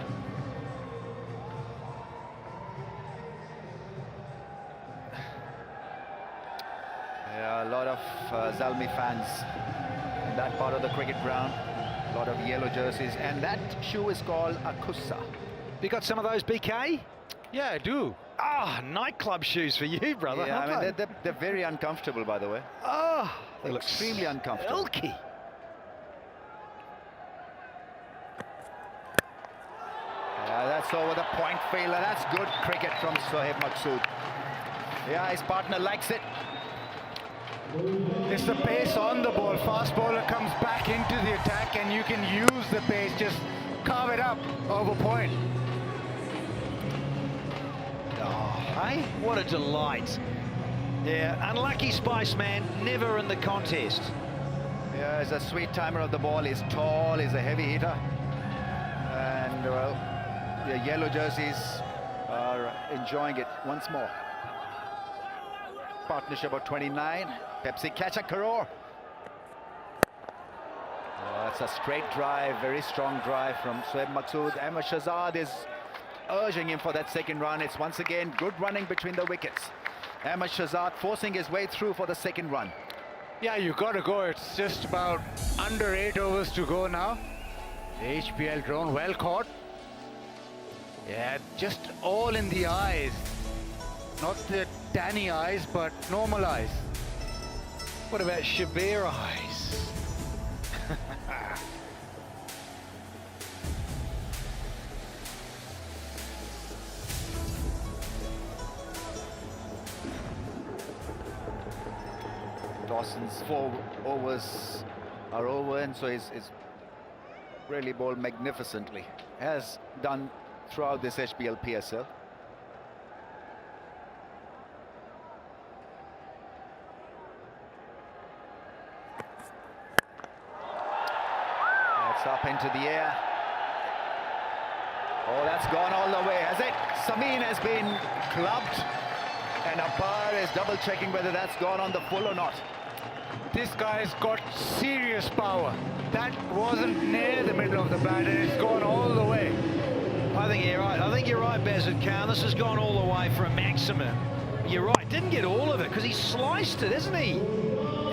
Yeah, a lot of Zalmi fans in that part of the cricket ground. A lot of yellow jerseys, and that shoe is called a kussa. You got some of those, BK? Yeah, I do. Ah, nightclub shoes for you, brother. Yeah, aren't I mean, they? they're very uncomfortable, by the way. Oh, They look extremely uncomfortable. silky. Yeah, that's over the point fielder. That's good cricket from Sohaib Maqsood. Yeah, his partner likes it. It's the pace on the ball. Fast bowler comes back into the attack and you can use the pace, just carve it up over point. Oh, hey, what a delight. Yeah, unlucky Spiceman, never in the contest. Yeah, he's a sweet timer of the ball. He's tall, he's a heavy hitter. And, well, the yellow jerseys are enjoying it once more. Partnership of 29. Pepsi catch a crore. Oh, that's a straight drive, very strong drive from Sohaib Maqsood. Ahmed Shahzad is urging him for that second run. It's once again good running between the wickets. Ahmed Shahzad forcing his way through for the second run. Yeah, you got to go. It's just about under 8 overs to go now. The HBL drone well caught. Yeah, just all in the eyes. Not the Danny eyes, but normal eyes. What about Shabir eyes? Dawson's 4 overs are over, and so he's really bowled magnificently. Has done throughout this HBL PSL. That's up into the air. Oh, that's gone all the way, has it? Sameen has been clubbed, and umpire is double checking whether that's gone on the full or not. This guy's got serious power. That wasn't near the middle of the bat, and it's gone all the way. I think you're right. I think you're right, Bazid Khan. This has gone all the way for a maximum. You're right. Didn't get all of it because he sliced it, hasn't he?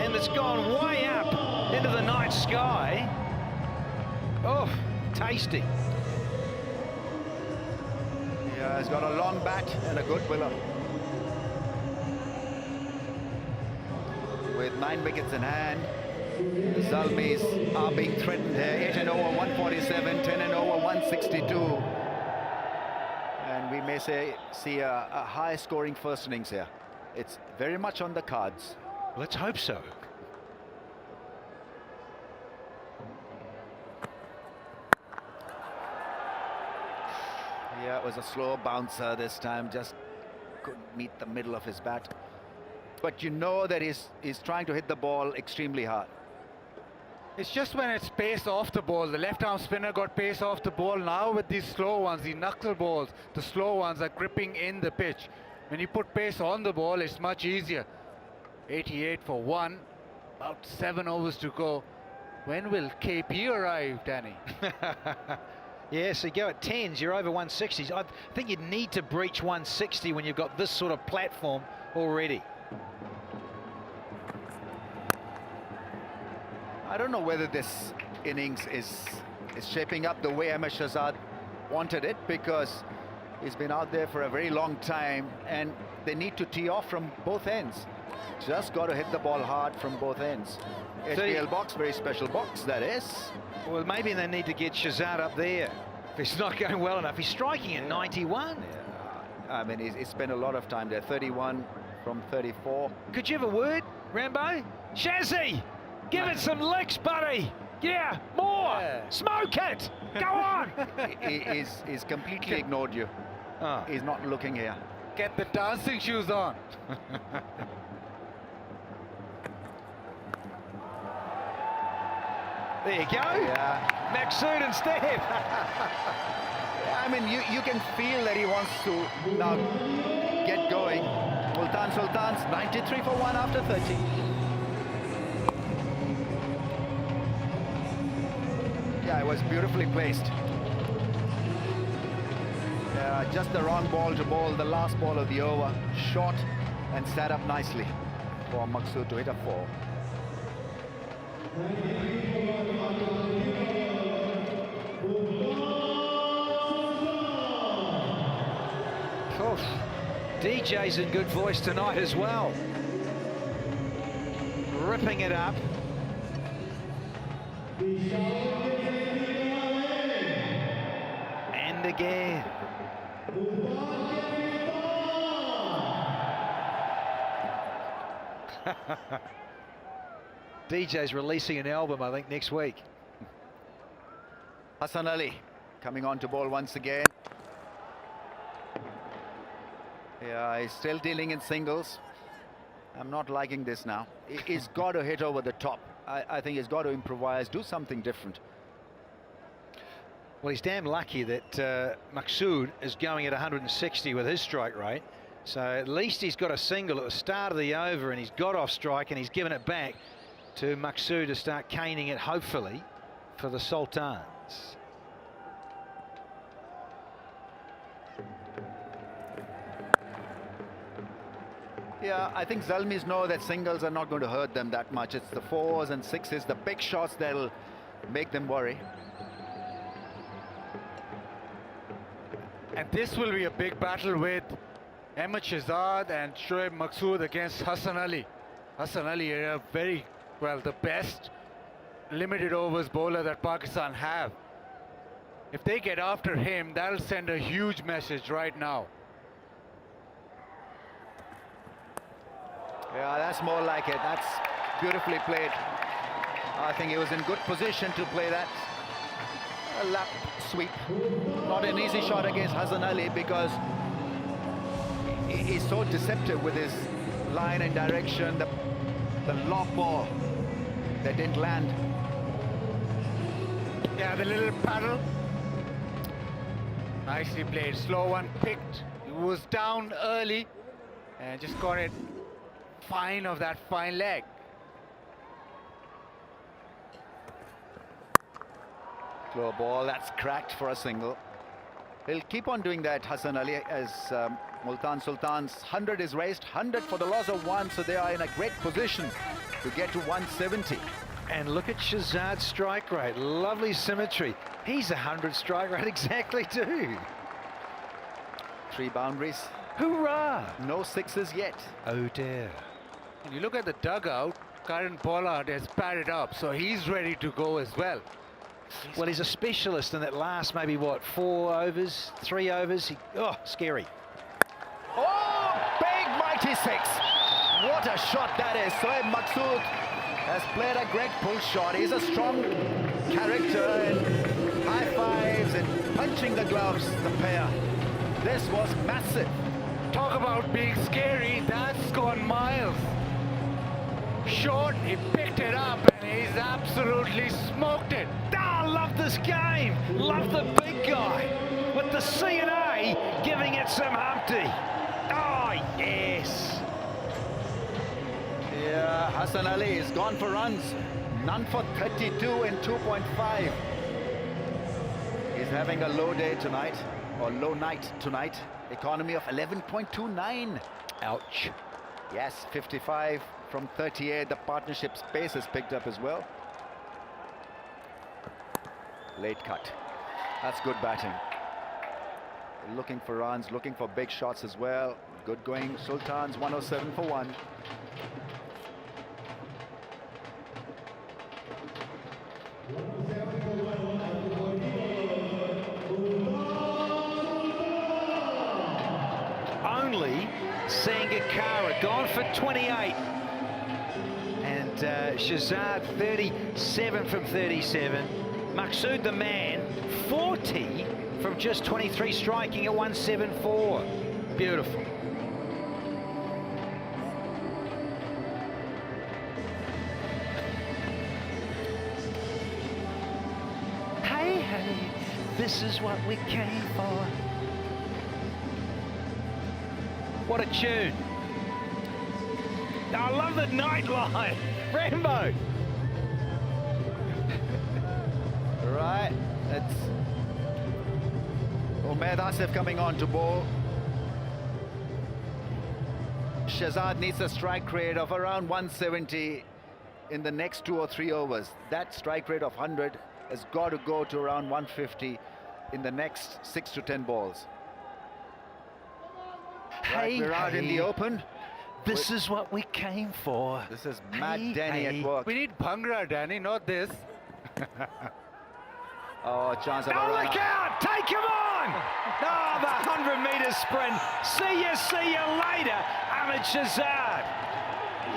And it's gone way up into the night sky. Oh, tasty. Yeah, he's got a long bat and a good willer. With 9 wickets in hand, the Zalmis are being threatened here. 8 and over 147, 10 and over 162. And we may see a high-scoring first innings here. It's very much on the cards. Let's hope so. Yeah, it was a slow bouncer this time, just couldn't meet the middle of his bat. But you know that he's trying to hit the ball extremely hard. It's just when it's pace off the ball. The left-arm spinner got pace off the ball. Now with these slow ones, the knuckle balls, the slow ones are gripping in the pitch. When you put pace on the ball, it's much easier. 88 for 1, about 7 overs to go. When will KP arrive, Danny? Yes, you go at 10s, you're over 160s. I think you'd need to breach 160 when you've got this sort of platform already. I don't know whether this innings is shaping up the way Ahmed Shahzad wanted it, because he's been out there for a very long time, and they need to tee off from both ends. Just got to hit the ball hard from both ends. HBL box, very special box, that is. Well, maybe they need to get Shahzad up there. If it's not going well enough, he's striking at 91. Yeah. I mean, he spent a lot of time there. 31 from 34. Could you have a word, Rambo? Shazzy, give it some licks, buddy. Yeah, more. Yeah. Smoke it. Go on. He's completely ignored you. Oh. He's not looking here. Get the dancing shoes on. There you go. Yeah. Maksud instead. I mean, you can feel that he wants to now get going. Multan Sultans, 93 for 1 after 30. Yeah, it was beautifully placed. Just the wrong ball to bowl, the last ball of the over. Short and set up nicely for Maksud to hit a 4. Oof. DJ's in good voice tonight as well. Ripping it up. And again. DJ's releasing an album, I think, next week. Hassan Ali coming on to bowl once again. Yeah, he's still dealing in singles. I'm not liking this now. He's got to hit over the top. I think he's got to improvise, do something different. Well, he's damn lucky that Maksud is going at 160 with his strike rate. So at least he's got a single at the start of the over and he's got off strike and he's given it back to Maksud to start caning it, hopefully, for the Sultans. Yeah, I think Zalmis know that singles are not going to hurt them that much. It's the 4s and 6s, the big shots that'll make them worry. And this will be a big battle with Ahmed Shahzad and Shoaib Maksud against Hassan Ali. Hassan Ali are a very, well, the best limited overs bowler that Pakistan have. If they get after him, that'll send a huge message right now. Yeah, that's more like it. That's beautifully played. I think he was in good position to play that. A lap sweep. Not an easy shot against Hassan Ali because he's so deceptive with his line and direction. The lob ball that didn't land. Yeah, the little paddle. Nicely played. Slow one picked. He was down early and just got it fine of that fine leg. Slow ball, that's cracked for a single. He'll keep on doing that, Hassan Ali, as Multan Sultans 100 is raised, 100 for the loss of 1, so they are in a great position to get to 170. And look at Shahzad's strike rate. Lovely symmetry. He's 100 strike rate exactly too. 3 boundaries. Hoorah! No 6s yet. Oh dear. And you look at the dugout, Karan Pollard has padded up, so he's ready to go as well. Well, he's a specialist in that last, maybe what, 4 overs, 3 overs. Oh, scary. Oh, big mighty 6. What a shot that is. Shoaib Maksud has played a great pull shot. He's a strong character and high fives and punching the gloves, the pair. This was massive. Talk about being scary, that's gone miles. Short, he picked it up and he's absolutely smoked it. Ah, love this game. Love the big guy with the C&A giving it some Humpty. Oh, yes. Yeah, Hassan Ali is gone for runs. None for 32 in 2.5. He's having a low day tonight, or low night tonight. Economy of 11.29. Ouch. Yes, 55 from 38. The partnership's pace has picked up as well. Late cut. That's good batting. Looking for runs, looking for big shots as well. Good going, Sultans, 107 for 1. Only Sangakkara gone for 28. And Shahzad 37 from 37. Maqsood the man 40 from just 23, striking at 174. Beautiful. Hey, hey, this is what we came for. What a tune. I love the nightline. Rambo. Right, that's Umaid Asif coming on to bowl. Shahzad needs a strike rate of around 170 in the next 2 or 3 overs. That strike rate of 100 has got to go to around 150 in the next 6 to 10 balls. Right, Hey, we're out in the open. This is what we came for. This is Matt Hey, Denny hey. at work. We need Bhangra, Danny, not this. Oh, chance of a Oh, run look out! Take him on! Oh, the 100-meter sprint. See you later, Ahmed Shahzad.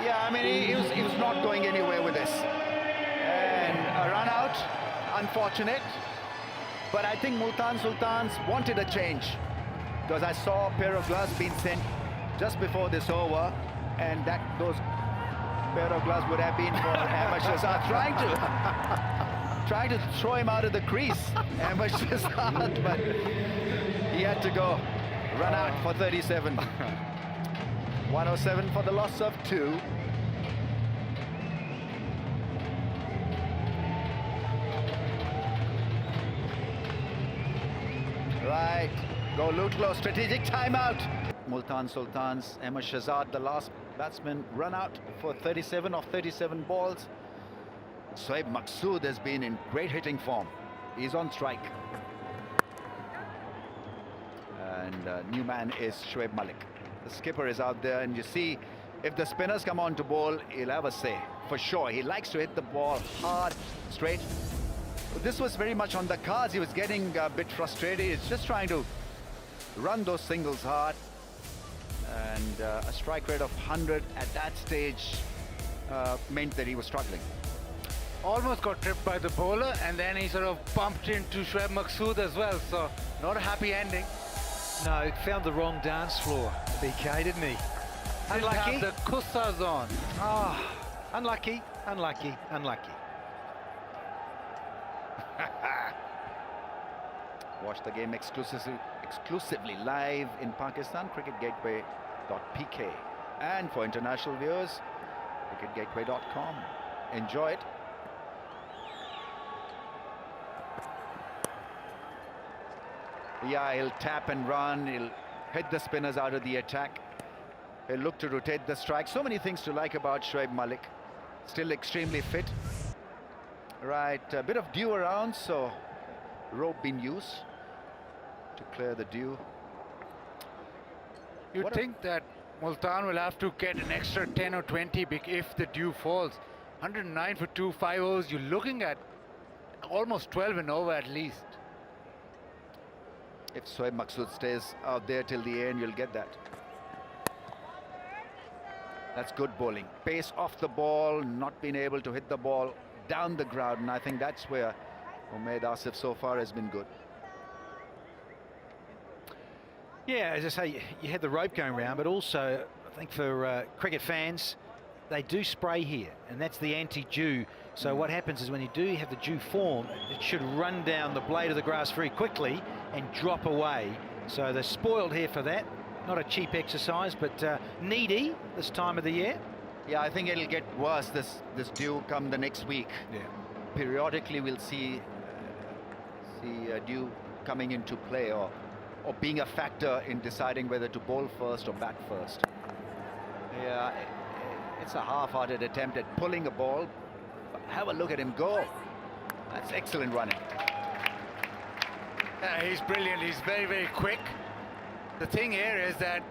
Yeah, I mean, he was not going anywhere with this. And a run out, unfortunate. But I think Multan Sultans wanted a change, because I saw a pair of gloves being sent just before this over, and those pair of gloves would have been for Ahmed Shahzad trying to throw him out of the crease. Ahmed Shahzad, but he had to go. Run out for 37. 107 for the loss of 2. Right, go Lutlow, strategic timeout. Multan Sultans, Ahmed Shahzad, the last batsman, run out for 37 of 37 balls. Shoaib Maqsood has been in great hitting form. He's on strike. And new man is Shoaib Malik. The skipper is out there, and you see, if the spinners come on to bowl, he'll have a say, for sure. He likes to hit the ball hard, straight. But this was very much on the cards. He was getting a bit frustrated. He's just trying to run those singles hard. And a strike rate of 100 at that stage meant that he was struggling. Almost got tripped by the bowler, and then he sort of bumped into Shoaib Maqsood as well, so not a happy ending. No, found the wrong dance floor, BK, didn't he? Didn't Unlucky. have the kussas on. Oh, unlucky, unlucky, unlucky. Watch the game exclusively live in Pakistan, cricketgateway.pk. And for international viewers, cricketgateway.com. Enjoy it. Yeah, he'll tap and run. He'll hit the spinners out of the attack. He'll look to rotate the strike. So many things to like about Shoaib Malik. Still extremely fit. Right, a bit of dew around, so rope being used to clear the dew. You'd think that Multan will have to get an extra 10 or 20 if the dew falls. 109 for 2, 5 overs. You're looking at almost 12 and over at least. If Shoaib Maqsood stays out there till the end, you'll get that. That's good bowling. Pace off the ball, not being able to hit the ball down the ground, and I think that's where Umaid Asif so far has been good. Yeah, as I say, you had the rope going round, but also, I think for cricket fans, they do spray here, and that's the anti-dew. So what happens is when you do have the dew form, it should run down the blade of the grass very quickly and drop away. So they're spoiled here for that. Not a cheap exercise, but needy this time of the year. Yeah, I think it'll get worse this dew come the next week. Yeah. Periodically we'll see dew coming into play or being a factor in deciding whether to bowl first or bat first. Yeah, it's a half-hearted attempt at pulling a ball. But have a look at him go. That's excellent running. He's brilliant. He's very, very quick. The thing here is that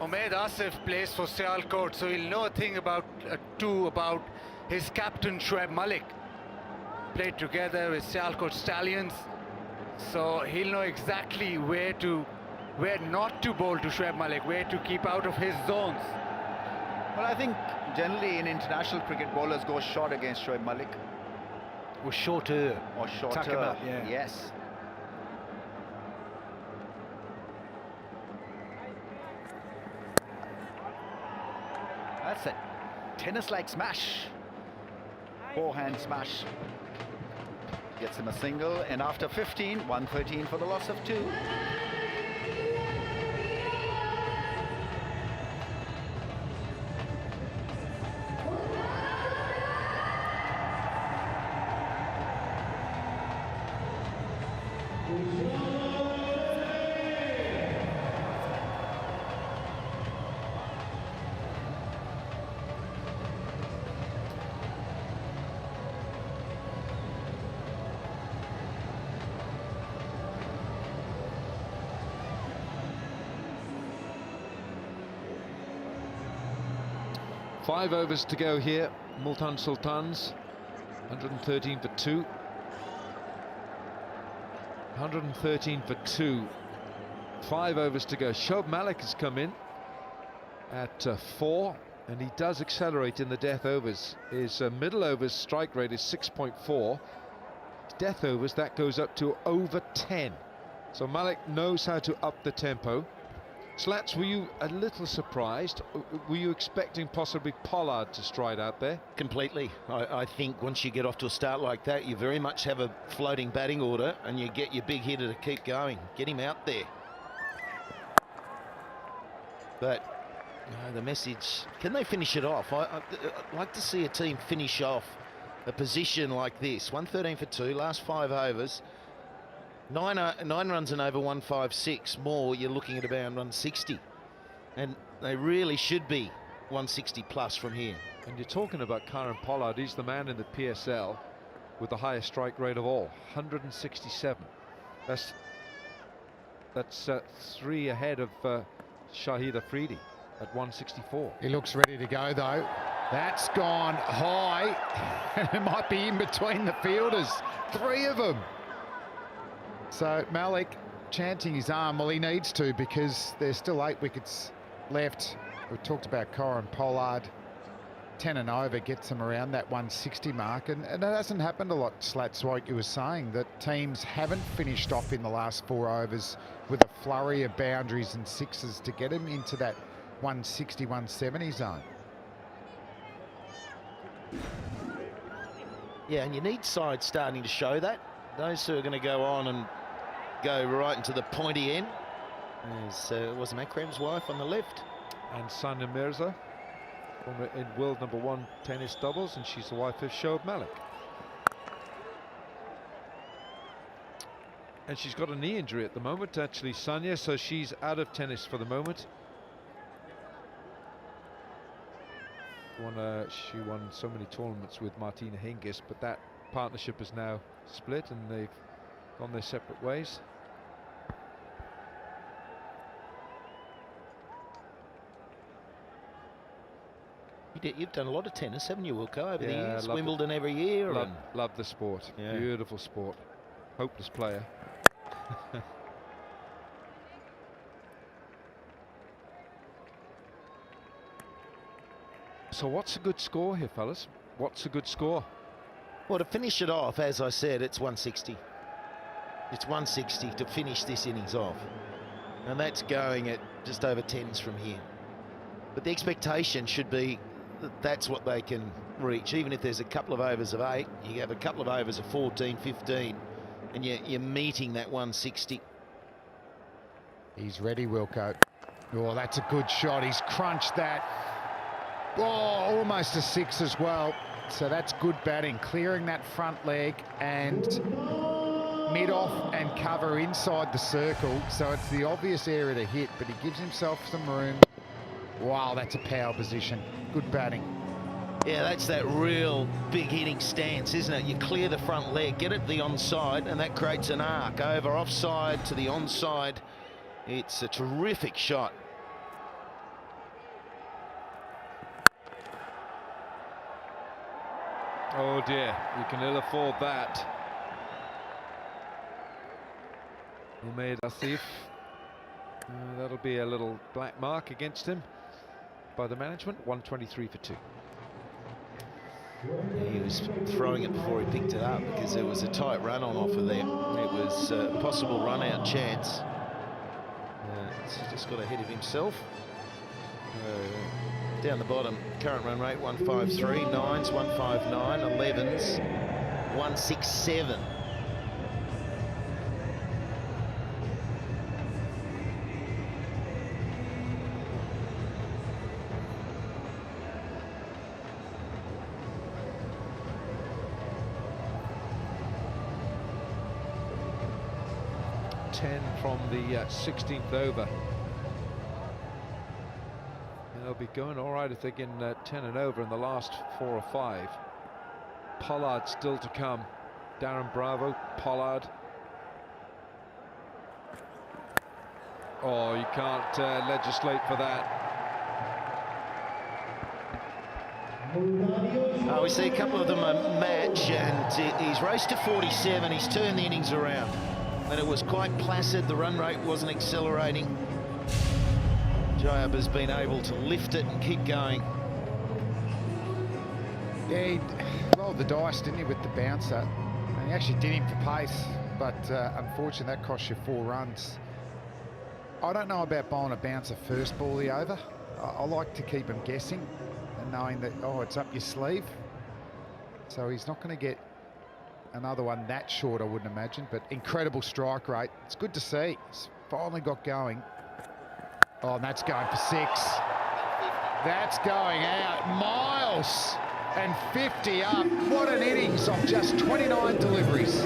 Umaid Asif plays for Sialkot, so he'll know a thing about about his captain Shoaib Malik. Played together with Sialkot Stallions, so he'll know exactly where not to bowl to Shoaib Malik, where to keep out of his zones. Well, I think generally in international cricket, bowlers go short against Shoaib Malik. Or shorter. Or shorter. Tuck him up, yeah. Yes. That's a tennis-like smash. Forehand smash. Gets him a single, and after 15, 113 for the loss of 2. Five overs to go here. Multan Sultans, 113 for 2. 113 for 2. 5 overs to go. Shoaib Malik has come in at 4, and he does accelerate in the death overs. His middle overs strike rate is 6.4. Death overs, that goes up to over 10. So Malik knows how to up the tempo. Slats, were you a little surprised? Were you expecting possibly Pollard to stride out there? Completely. I think once you get off to a start like that, you very much have a floating batting order, and you get your big hitter to keep going. Get him out there. But the message, can they finish it off? I'd like to see a team finish off a position like this. 113 for 2, last 5 overs. 9 runs and over 156 more, you're looking at about 160, and they really should be 160 plus from here. And you're talking about Kieron Pollard. He's the man in the PSL with the highest strike rate of all, 167. That's 3 ahead of Shahid Afridi at 164. He looks ready to go though. That's gone high, and it might be in between the fielders, 3 of them. So Malik chanting his arm. Well, he needs to, because there's still 8 wickets left. We talked about Kieron Pollard. 10 and over gets them around that 160 mark, and it hasn't happened a lot. Slats, like you were saying, that teams haven't finished off in the last 4 overs with a flurry of boundaries and sixes to get them into that 160, 170 zone. Yeah, and you need sides starting to show that. Those who are going to go on and go right into the pointy end. There's was Akram's wife on the left. And Sania Mirza, in world #1 tennis doubles, and she's the wife of Shoaib Malik. And she's got a knee injury at the moment, actually, Sania, so she's out of tennis for the moment. She won so many tournaments with Martina Hingis, but that partnership is now split and they've gone their separate ways. You've done a lot of tennis, haven't you, Wilco, over the years? Love Wimbledon every year. Love the sport. Yeah. Beautiful sport. Hopeless player. So what's a good score here, fellas? What's a good score? Well, to finish it off, as I said, it's 160. It's 160 to finish this innings off. And that's going at just over 10s from here. But the expectation should be that that's what they can reach. Even if there's a couple of overs of 8, you have a couple of overs of 14, 15, and you're meeting that 160. He's ready, Wilco. Oh, that's a good shot. He's crunched that. Oh, almost a 6 as well. So that's good batting, clearing that front leg and mid-off and cover inside the circle. So it's the obvious area to hit, but he gives himself some room. Wow, that's a power position. Good batting. Yeah, that's that real big hitting stance, isn't it? You clear the front leg, get it to the onside, and that creates an arc over offside to the onside. It's a terrific shot. Oh dear, you can ill afford that. Umaid Asif. That'll be a little black mark against him by the management. 123 for 2. He was throwing it before he picked it up because there was a tight run on offer there. It was a possible run out chance. He's just got ahead of himself. Down the bottom, current run rate 153, 9s 159, 11s 167. From the 16th over. And they'll be going all right if they get 10 and over in the last 4 or 5. Pollard still to come. Darren Bravo, Pollard. Oh, you can't legislate for that. We see a couple of them match, and he's raced to 47. He's turned the innings around. And it was quite placid, the run rate wasn't accelerating. Joab has been able to lift it and keep going. Yeah, he rolled the dice, didn't he, with the bouncer? And he actually did him for pace, but unfortunately that cost you 4 runs. I don't know about bowling a bouncer first ball of the over. I like to keep him guessing and knowing that, oh, it's up your sleeve. So he's not going to get another one that short, I wouldn't imagine, but incredible strike rate. It's good to see. He's finally got going. Oh, and that's going for 6. That's going out. Miles and 50 up. What an innings of just 29 deliveries.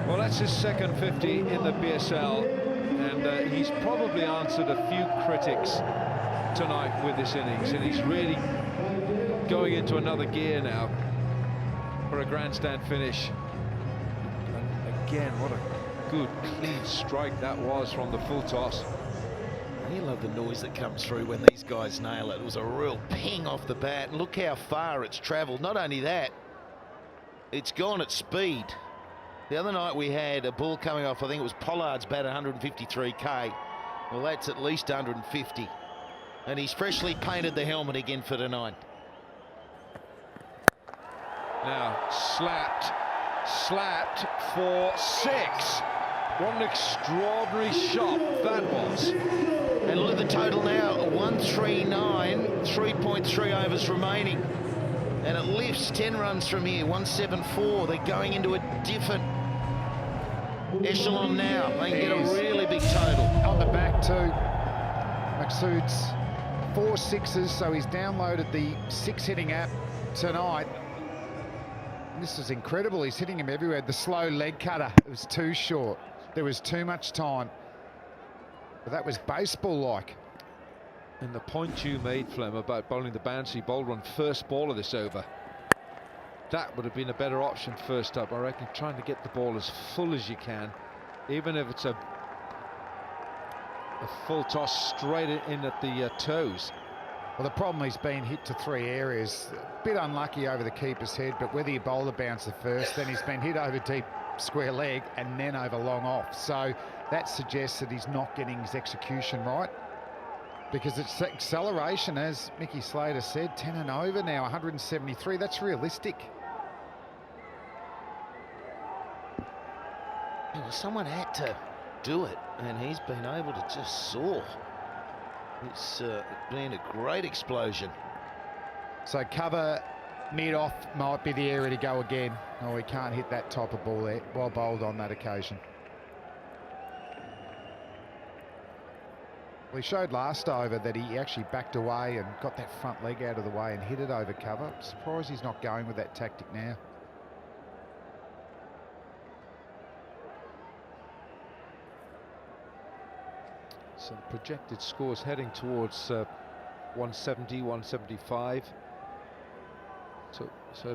Well, that's his second 50 in the PSL, and he's probably answered a few critics tonight with this innings, and he's really going into another gear now for a grandstand finish. And again, what a good clean strike that was from the full toss. You love the noise that comes through when these guys nail it. It was a real ping off the bat, and look how far it's travelled. Not only that, it's gone at speed. The other night we had a ball coming off, I think it was Pollard's bat, 153k. Well, that's at least 150. And he's freshly painted the helmet again for tonight. Now, slapped for 6. What an extraordinary shot that was. And look at the total now, 139, 3.3 overs remaining. And it lifts 10 runs from here, 174. They're going into a different echelon now. They can get a really big total. On the back too, Maqsood's 4 6s, so he's downloaded the 6-hitting app tonight. This is incredible. He's hitting him everywhere. The slow leg cutter, it was too short. There was too much time. But that was baseball-like. And the point you made, Flem, about bowling the bouncy, he bowled on first ball of this over. That would have been a better option first up, I reckon, trying to get the ball as full as you can, even if it's a full toss straight in at the toes. Well, the problem, he's been hit to 3 areas. A bit unlucky over the keeper's head, but whether you bowl the bouncer first, then he's been hit over deep square leg and then over long off. So that suggests that he's not getting his execution right, because it's acceleration, as Mickey Slater said, 10 and over now, 173. That's realistic. Yeah, well, someone had to do it, and he's been able to just soar. It's been a great explosion. So cover mid-off might be the area to go again. Oh, he can't hit that type of ball there. Well bowled on that occasion. Well, he showed last over that he actually backed away and got that front leg out of the way and hit it over cover. I'm surprised he's not going with that tactic now. Some projected scores heading towards 170, 175. So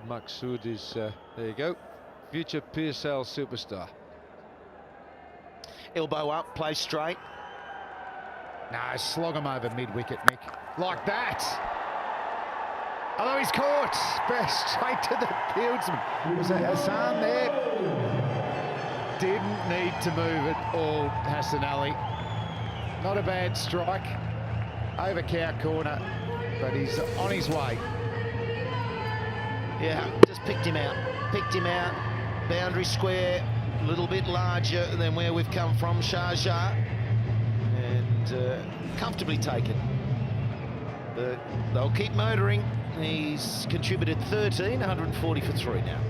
Maqsood is, there you go, future PSL superstar. Elbow up, play straight. No, slog him over mid-wicket, Mick. Like that. Although he's caught. Straight to the fieldsman. Was it Hassan there? Didn't need to move at all, Hassan Ali. Not a bad strike. Over cow corner, but he's on his way. Yeah, just picked him out. Picked him out. Boundary square, a little bit larger than where we've come from, Sharjah. And comfortably taken. But they'll keep motoring. He's contributed 13, 140 for 3 now.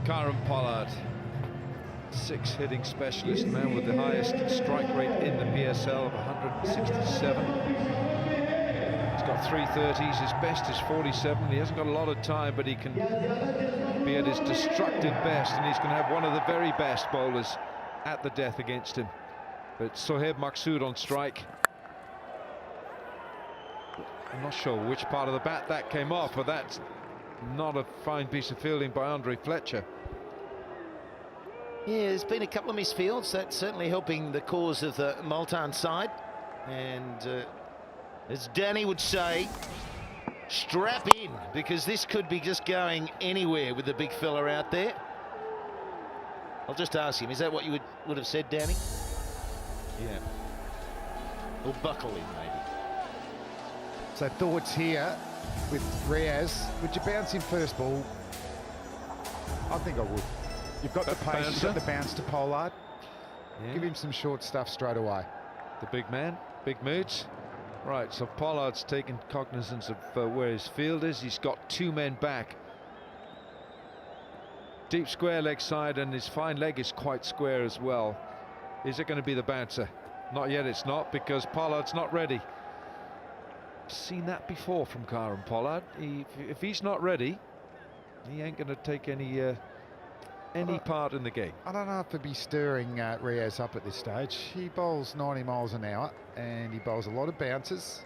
Karen Pollard, 6 hitting specialist, man with the highest strike rate in the PSL of 167. He's got 330s, his best is 47. He hasn't got a lot of time, but he can be at his destructive best, and he's going to have one of the very best bowlers at the death against him. But Sohaib Maqsood on strike. I'm not sure which part of the bat that came off, but that's not a fine piece of fielding by Andre Fletcher. Yeah, there's been a couple of misfields. That's certainly helping the cause of the Multan side. And as Danny would say, strap in, because this could be just going anywhere with the big fella out there. I'll just ask him, is that what you would have said, Danny? Yeah. Or buckle in, maybe. So thoughts here with Riaz. Would you bounce him first ball? I think I would. You've got the pace, you've got the bounce to Pollard. Yeah. Give him some short stuff straight away. The big man, big moods. Right, so Pollard's taken cognizance of where his field is. He's got 2 men back. Deep square leg side, and his fine leg is quite square as well. Is it going to be the bouncer? Not yet, it's not, because Pollard's not ready. Seen that before from Karen Pollard. If he's not ready, he ain't going to take any part in the game. I don't know if he'd be stirring Riaz up at this stage. He bowls 90 miles an hour and he bowls a lot of bounces.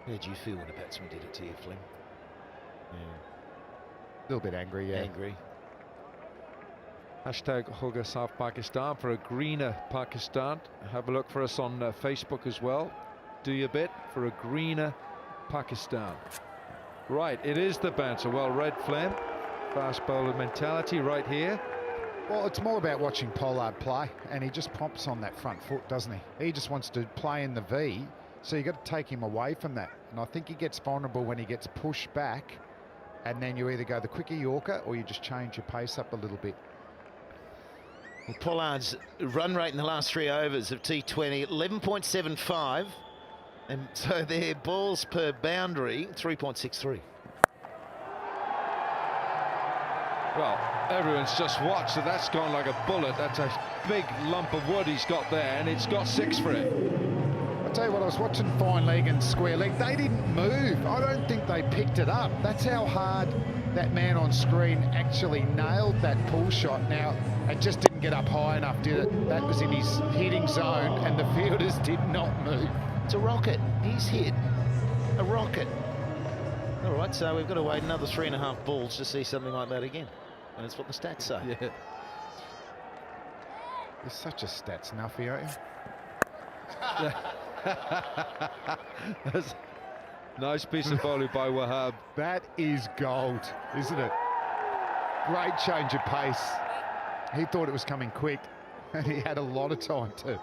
How did you feel when the batsman did it to you, Flynn? Yeah. A little bit angry, yeah. Angry. Hashtag Hoga South Pakistan for a greener Pakistan. Have a look for us on Facebook as well. Do your bit for a greener Pakistan. Right, it is the bouncer. Well read, Flem. Fast bowler mentality right here. Well, it's more about watching Pollard play, and he just pomps on that front foot, doesn't he? He just wants to play in the V, so you've got to take him away from that. And I think he gets vulnerable when he gets pushed back, and then you either go the quicker Yorker or you just change your pace up a little bit. Well, Pollard's run rate in the last 3 overs of T20, 11.75. And so their balls per boundary, 3.63. Well, everyone's just watched, so that's gone like a bullet. That's a big lump of wood he's got there, and it's got 6 for it. I'll tell you what, I was watching fine leg and square leg. They didn't move. I don't think they picked it up. That's how hard that man on screen actually nailed that pull shot. Now, it just didn't get up high enough, did it? That was in his hitting zone, and the fielders did not move. It's a rocket. He's hit a rocket. All right, so we've got to wait another 3.5 balls to see something like that again. And that's what the stats say. Yeah. You're such a stats nuffy, aren't you? That's a nice piece of bowling by Wahab. That is gold, isn't it? Great change of pace. He thought it was coming quick. And he had a lot of time to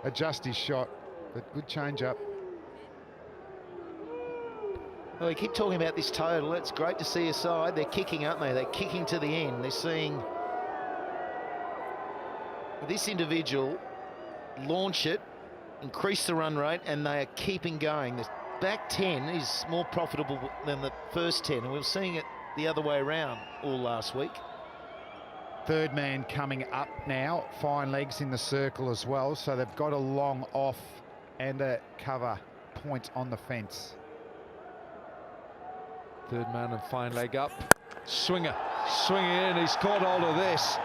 adjust his shot, but good change up. Well, we keep talking about this total. It's great to see a side. They're kicking, aren't they? They're kicking to the end. They're seeing this individual launch it, increase the run rate, and they are keeping going. The back 10 is more profitable than the first 10, and we were seeing it the other way around all last week. Third man coming up now. Fine legs in the circle as well, so they've got a long off and a cover point on the fence. Third man and fine leg up. Swinger, swinging in. He's caught hold of this.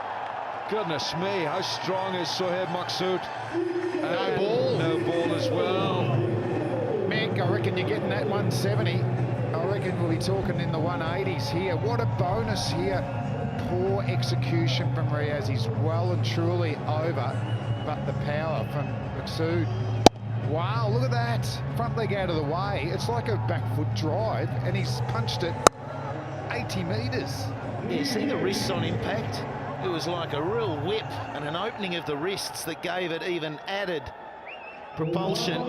Goodness me, how strong is Sohaib Maqsood? No ball. No ball as well. Mick, I reckon you're getting that 170. I reckon we'll be talking in the 180s here. What a bonus here. Poor execution from Riaz. He's well and truly over, but the power from Maqsood. Wow, look at that. Front leg out of the way. It's like a back foot drive, and he's punched it 80 metres. You see the wrists on impact? It was like a real whip and an opening of the wrists that gave it even added propulsion.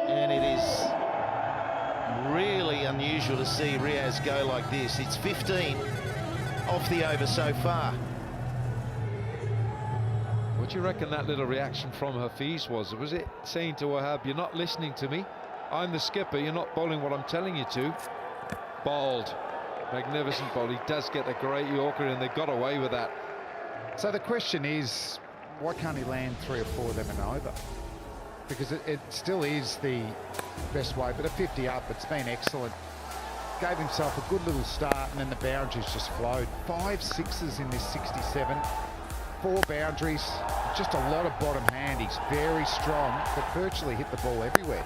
And it is really unusual to see Riaz go like this. It's 15 off the over so far. What do you reckon that little reaction from Hafiz was? Was it saying to Wahab, you're not listening to me? I'm the skipper, you're not bowling what I'm telling you to. Bowled. Magnificent bowl. He does get a great Yorker, and they got away with that. So the question is, why can't he land 3 or 4 of them and over? Because it still is the best way, but at 50 up, it's been excellent. Gave himself a good little start, and then the boundaries just flowed. 5 sixes in this 67. 4 boundaries, just a lot of bottom hand. He's very strong, but virtually hit the ball everywhere.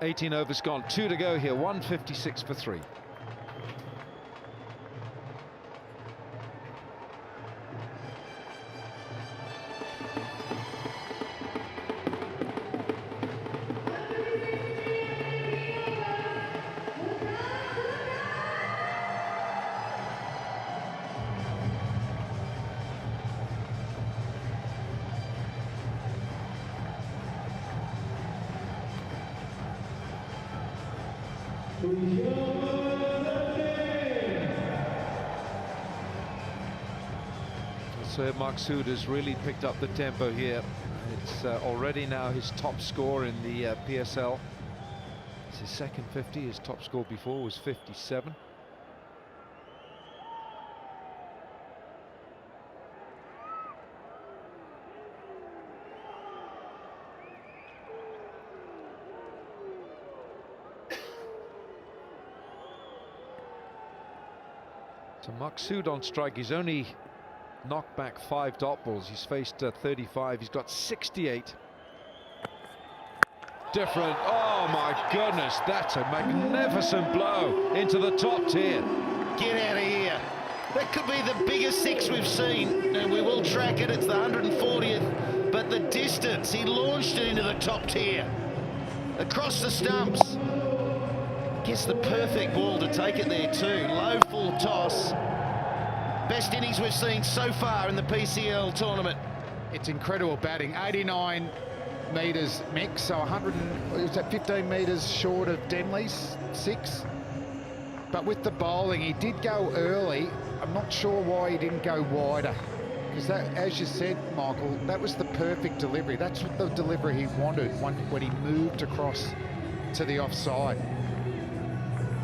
$18 overs gone, 2 to go here, 156 for 3. So Maqsood has really picked up the tempo here. It's already now his top score in the PSL. It's his second 50. His top score before was 57. So Maqsood on strike. He's only knocked back 5 dot balls. He's faced 35. He's got 68. Different. Oh my goodness, that's a magnificent blow into the top tier. Get out of here. That could be the biggest 6 we've seen, and we will track it. It's the 140th, but the distance, he launched it into the top tier. Across the stumps. Gets the perfect ball to take it there too. Low full toss. Best innings we've seen so far in the PCL tournament. It's incredible batting. 89 metres mix, so 15 metres short of Denley's 6. But with the bowling, he did go early. I'm not sure why he didn't go wider. Because that, as you said, Michael, that was the perfect delivery. That's what the delivery he wanted when he moved across to the offside.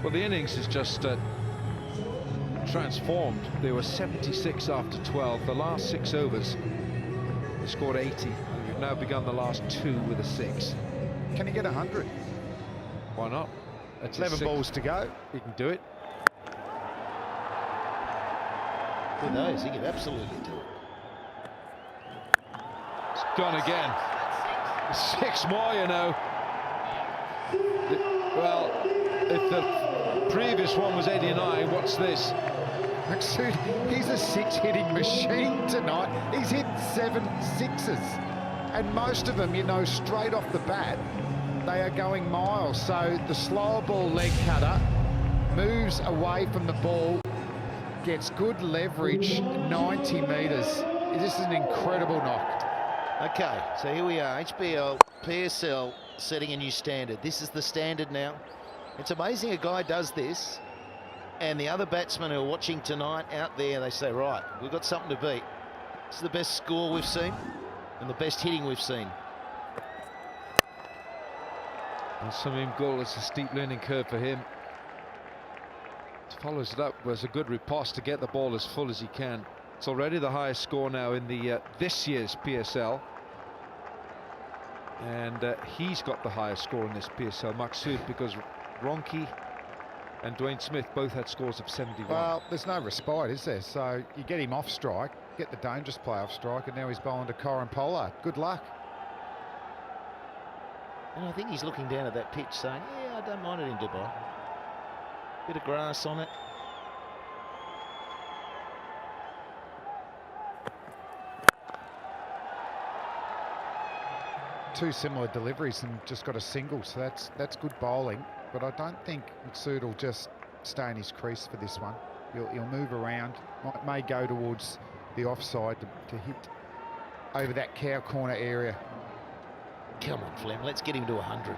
Well, the innings is just transformed. They were 76 after 12. The last 6 overs, they scored 80. We've now begun the last 2 with a 6. Can he get 100? Why not? That's 11 balls to go. He can do it. Who knows? He could absolutely do it. It's gone again. 6 more, you know. Well, if the previous one was 89, what's this? Maqsood, he's a 6 hitting machine tonight. He's hit 7 sixes. And most of them, you know, straight off the bat, they are going miles. So the slower ball leg cutter moves away from the ball, gets good leverage, 90 metres. This is an incredible knock. Okay, so here we are, HBL PSL setting a new standard. This is the standard now. It's amazing a guy does this, and the other batsmen who are watching tonight out there, they say, right, we've got something to beat. This is the best score we've seen and the best hitting we've seen. And Samim Gul, is a steep learning curve for him. Follows it up with a good riposte to get the ball as full as he can. It's already the highest score now in the this year's PSL. And he's got the highest score in this PSL, Maqsood, because Ronke and Dwayne Smith both had scores of 71. Well, there's no respite, is there? So you get him off strike, get the dangerous play off strike, and now he's bowling to Corin Pollard. Good luck. And I think he's looking down at that pitch saying, yeah, I don't mind it in Dubai. Bit of grass on it. Two similar deliveries and just got a single, so that's good bowling. But I don't think Maqsood will just stay in his crease for this one. He'll move around, may go towards the offside to hit over that cow corner area. Come on, Flem, let's get him to 100.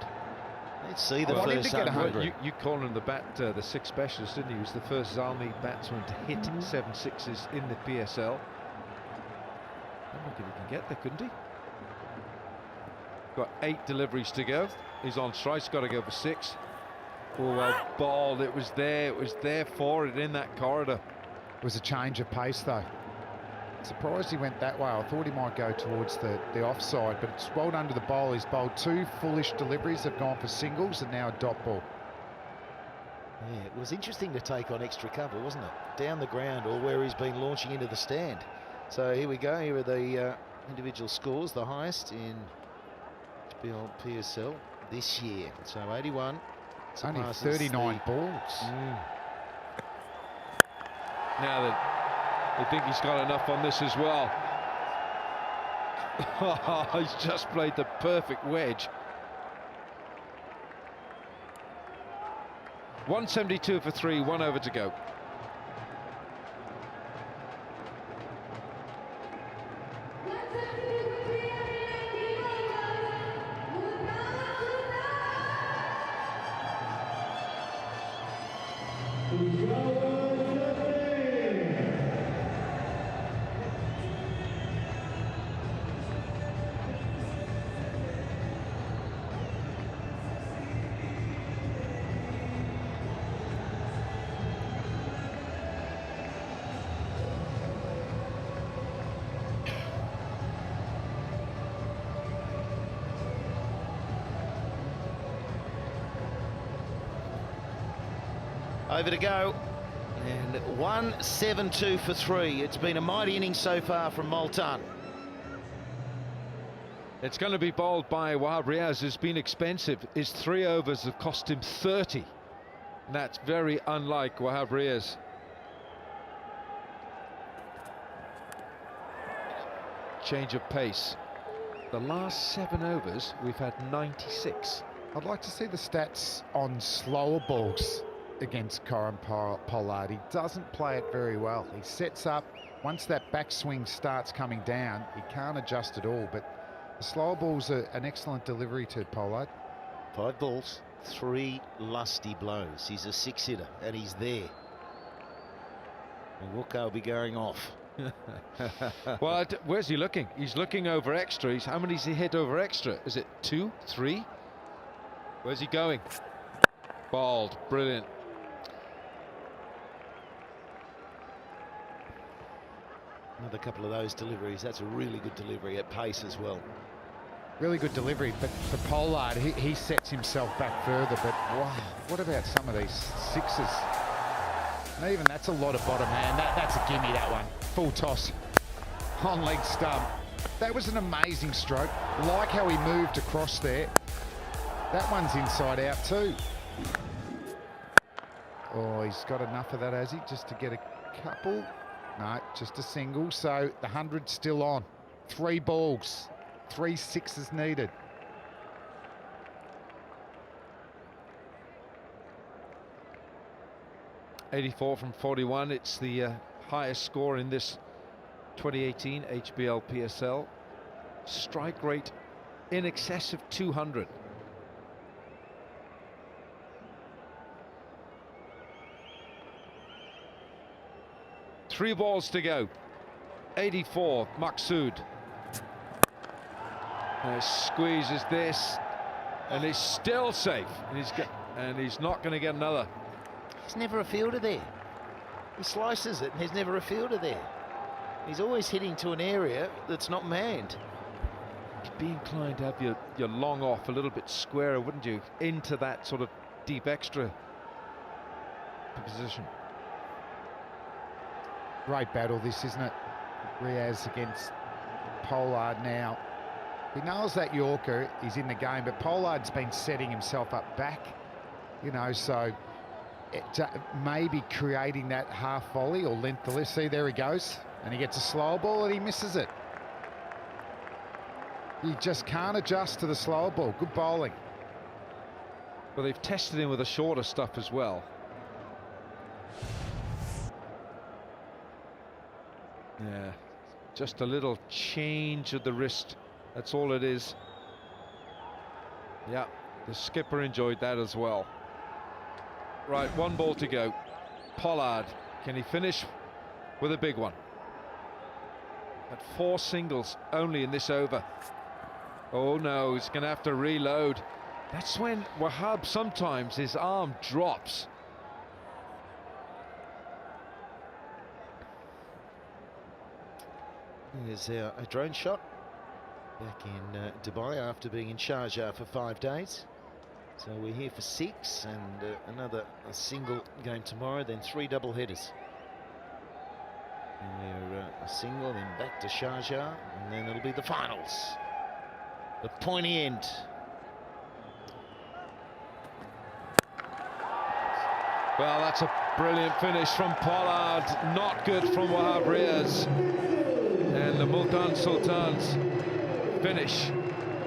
Let's see the I want him first to get 100. 100. You called him the six specialist, didn't you? He was the first Zalmi batsman to hit 7 sixes in the PSL. I don't think he can get there, couldn't he? Got 8 deliveries to go. He's on strike, he's got to go for 6. Oh, well balled. It was there for it in that corridor. It was a change of pace though. Surprised he went that way. I thought he might go towards the offside, but it's well done to the bowler. He's bowled 2 foolish deliveries, they've gone for singles and now a dot ball. Yeah, it was interesting to take on extra cover, wasn't it? Down the ground or where he's been launching into the stand. So here we go, here are the individual scores, the highest in HBL PSL this year. So 81. It's only surpasses 39 the- balls. Now that I think he's got enough on this as well. He's just played the perfect wedge. 172 for 3, 1 over to go. Over to go, and 172 for 3. It's been a mighty innings so far from Multan. It's going to be bowled by Wahab Riaz, who's been expensive. His 3 overs have cost him 30. And that's very unlike Wahab Riaz. Change of pace. The last 7 overs, we've had 96. I'd like to see the stats on slower balls against Corin Pollard. He doesn't play it very well. He sets up, once that backswing starts coming down, he can't adjust at all. But the slower balls are an excellent delivery to Pollard. 5 balls, 3 lusty blows. He's a 6-hitter, and he's there. And Wooka will be going off. Well, where's he looking? He's looking over extra. How many's he hit over extra? Is it 2, 3? Where's he going? Balled, brilliant. Another couple of those deliveries. That's a really good delivery at pace as well. Really good delivery, but for Pollard, he sets himself back further. But wow, what about some of these 6s? And even that's a lot of bottom hand. That's a gimme, that one. Full toss on leg stump. That was an amazing stroke. Like how he moved across there. That one's inside out too. Oh, he's got enough of that, has he? Just to get a couple. No, just a single. So the 100's still on. 3 balls. 3 sixes needed. '84 from 41. It's the highest score in this 2018 HBL PSL. Strike rate in excess of 200. Three balls to go. 84, Maqsood. Squeezes this, and it's still safe. And he's not going to get another. He's never a fielder there. He slices it, and there's never a fielder there. He's always hitting to an area that's not manned. You'd be inclined to have your long off a little bit squarer, wouldn't you? Into that sort of deep extra position. Great battle this, isn't it? Riaz against Pollard now. He knows that Yorker is in the game, but Pollard's been setting himself up back, you know, so maybe creating that half volley or length to left. See, there he goes, and he gets a slower ball and he misses it. He just can't adjust to the slower ball. Good bowling. Well, they've tested him with the shorter stuff as well. Yeah, just a little change of the wrist. That's all it is. Yeah, the skipper enjoyed that as well. Right, one ball to go. Pollard, can he finish with a big one? At 4 singles only in this over. Oh no, he's going to have to reload. That's when Wahab sometimes his arm drops. There's a drone shot back in Dubai after being in Sharjah for 5 days. So we're here for 6 and another single game tomorrow, then 3 double headers. And we're a single, then back to Sharjah, and then it'll be the finals. The pointy end. Well, that's a brilliant finish from Pollard. Not good from Wahab Riaz. And the Multan Sultans finish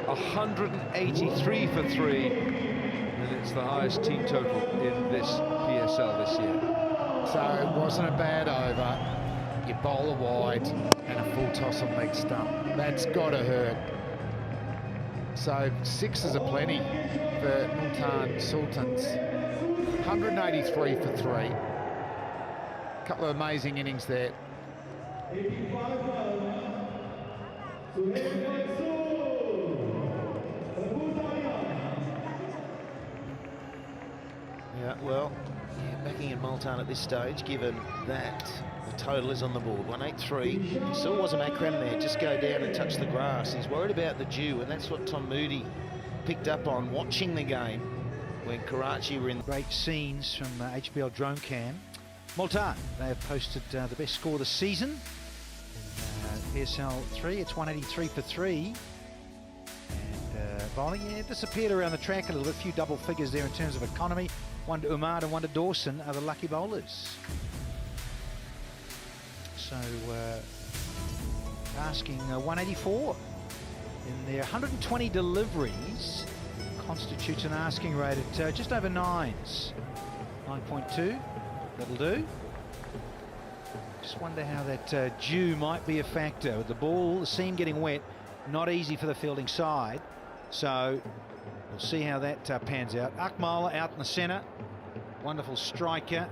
183 for 3. And it's the highest team total in this PSL this year. So it wasn't a bad over. You bowl a wide and a full toss on leg stump. That's got to hurt. So 6s are plenty for Multan Sultans. 183 for 3. Couple of amazing innings there. Yeah, well, backing in Multan at this stage, given that the total is on the board, 183. You saw Wasam Akram there just go down and touch the grass. He's worried about the dew, and that's what Tom Moody picked up on watching the game when Karachi were in. Great scenes from HBL drone cam. Multan, they have posted the best score of the season in PSL 3. It's 183 for 3. And bowling, yeah, disappeared around the track a little bit. A few double figures there in terms of economy. One to Umar and one to Dawson are the lucky bowlers. So asking 184 in their 120 deliveries constitutes an asking rate at just over 9s. 9.2, that'll do. Just wonder how that dew might be a factor. With the ball, the seam getting wet, not easy for the fielding side. So we'll see how that pans out. Akmal out in the centre. Wonderful striker.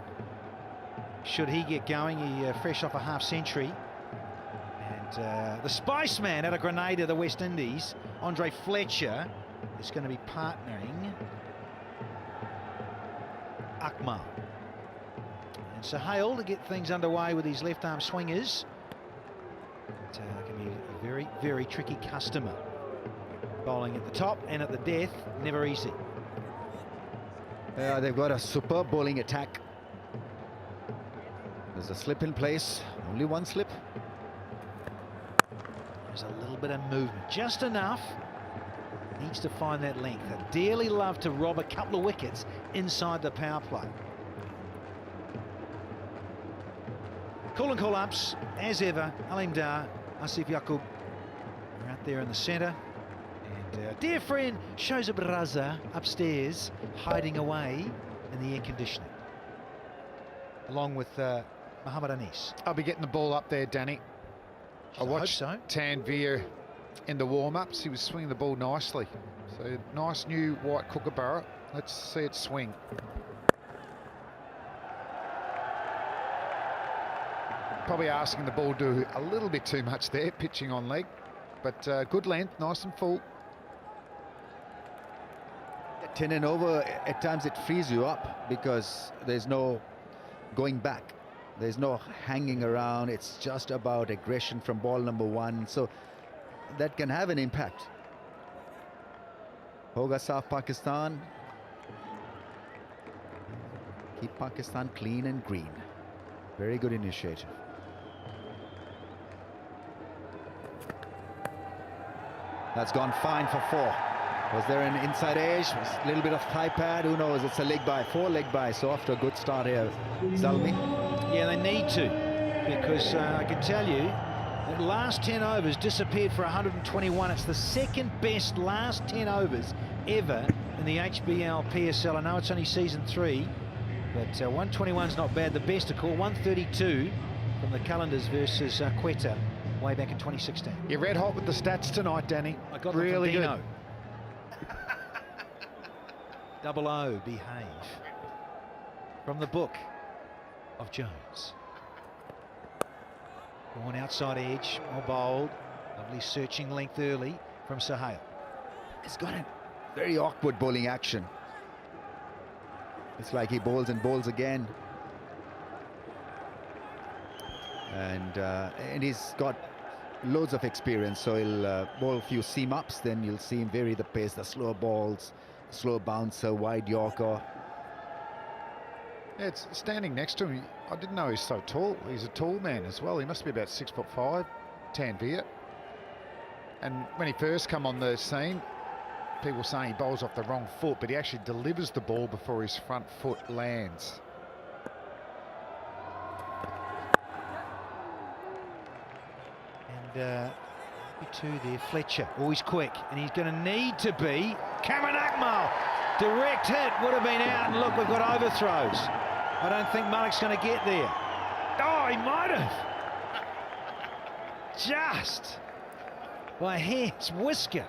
Should he get going, he fresh off a half century. And the Spice Man out of Grenada, the West Indies, Andre Fletcher, is going to be partnering Akmal. And Sahel to get things underway with his left arm swingers. It can be a very, very tricky customer. Bowling at the top and at the death, never easy. They've got a superb bowling attack. There's a slip in place, only one slip. There's a little bit of movement, just enough. Needs to find that length. I'd dearly love to rob a couple of wickets inside the power play. Call and call-ups, as ever. Alim Dar, Asif Yaqub are out there in the centre. And dear friend Shoza Braza upstairs, hiding away in the air conditioning, along with Mohamed Anis. I'll be getting the ball up there, Danny. I watched so. Tanvir in the warm-ups. He was swinging the ball nicely. So nice new white kookaburra. Let's see it swing. Probably asking the ball to do a little bit too much there, pitching on leg. But good length, nice and full. 10 and over, at times it frees you up because there's no going back. There's no hanging around. It's just about aggression from ball number 1. So that can have an impact. Hoga Saaf Pakistan. Keep Pakistan clean and green. Very good initiative. That's gone fine for 4. Was there an inside edge? A little bit of thigh pad? Who knows? It's a leg by, 4 leg by. So off to a good start here, Zalmi. Yeah, they need to, because I can tell you that last 10 overs disappeared for 121. It's the second best last 10 overs ever in the HBL PSL. I know it's only season 3, but 121's not bad. The best, of course, 132 from the Calendars versus Quetta way back in 2016. You're red hot with the stats tonight, Danny. I got really them good. from Dino. Double O, behave. From the book of Jones. One outside edge, more bold. Lovely searching length early from Sohail. He's got a very awkward bowling action. It's like he bowls and bowls again. And he's got loads of experience, so he'll bowl a few seam ups, then you'll see him vary the pace, the slower balls, slow bouncer, wide Yorker. Yeah, it's standing next to him. I didn't know he's so tall. He's a tall man as well. He must be about 6'5", Tanvir. And when he first come on the scene, people were saying he bowls off the wrong foot, but he actually delivers the ball before his front foot lands. And two there, Fletcher, always quick, and he's going to need to be. Cameron Akmal, direct hit, would have been out, and look, we've got overthrows. I don't think Malik's going to get there. Oh, he might have. Just by a hair's whisker.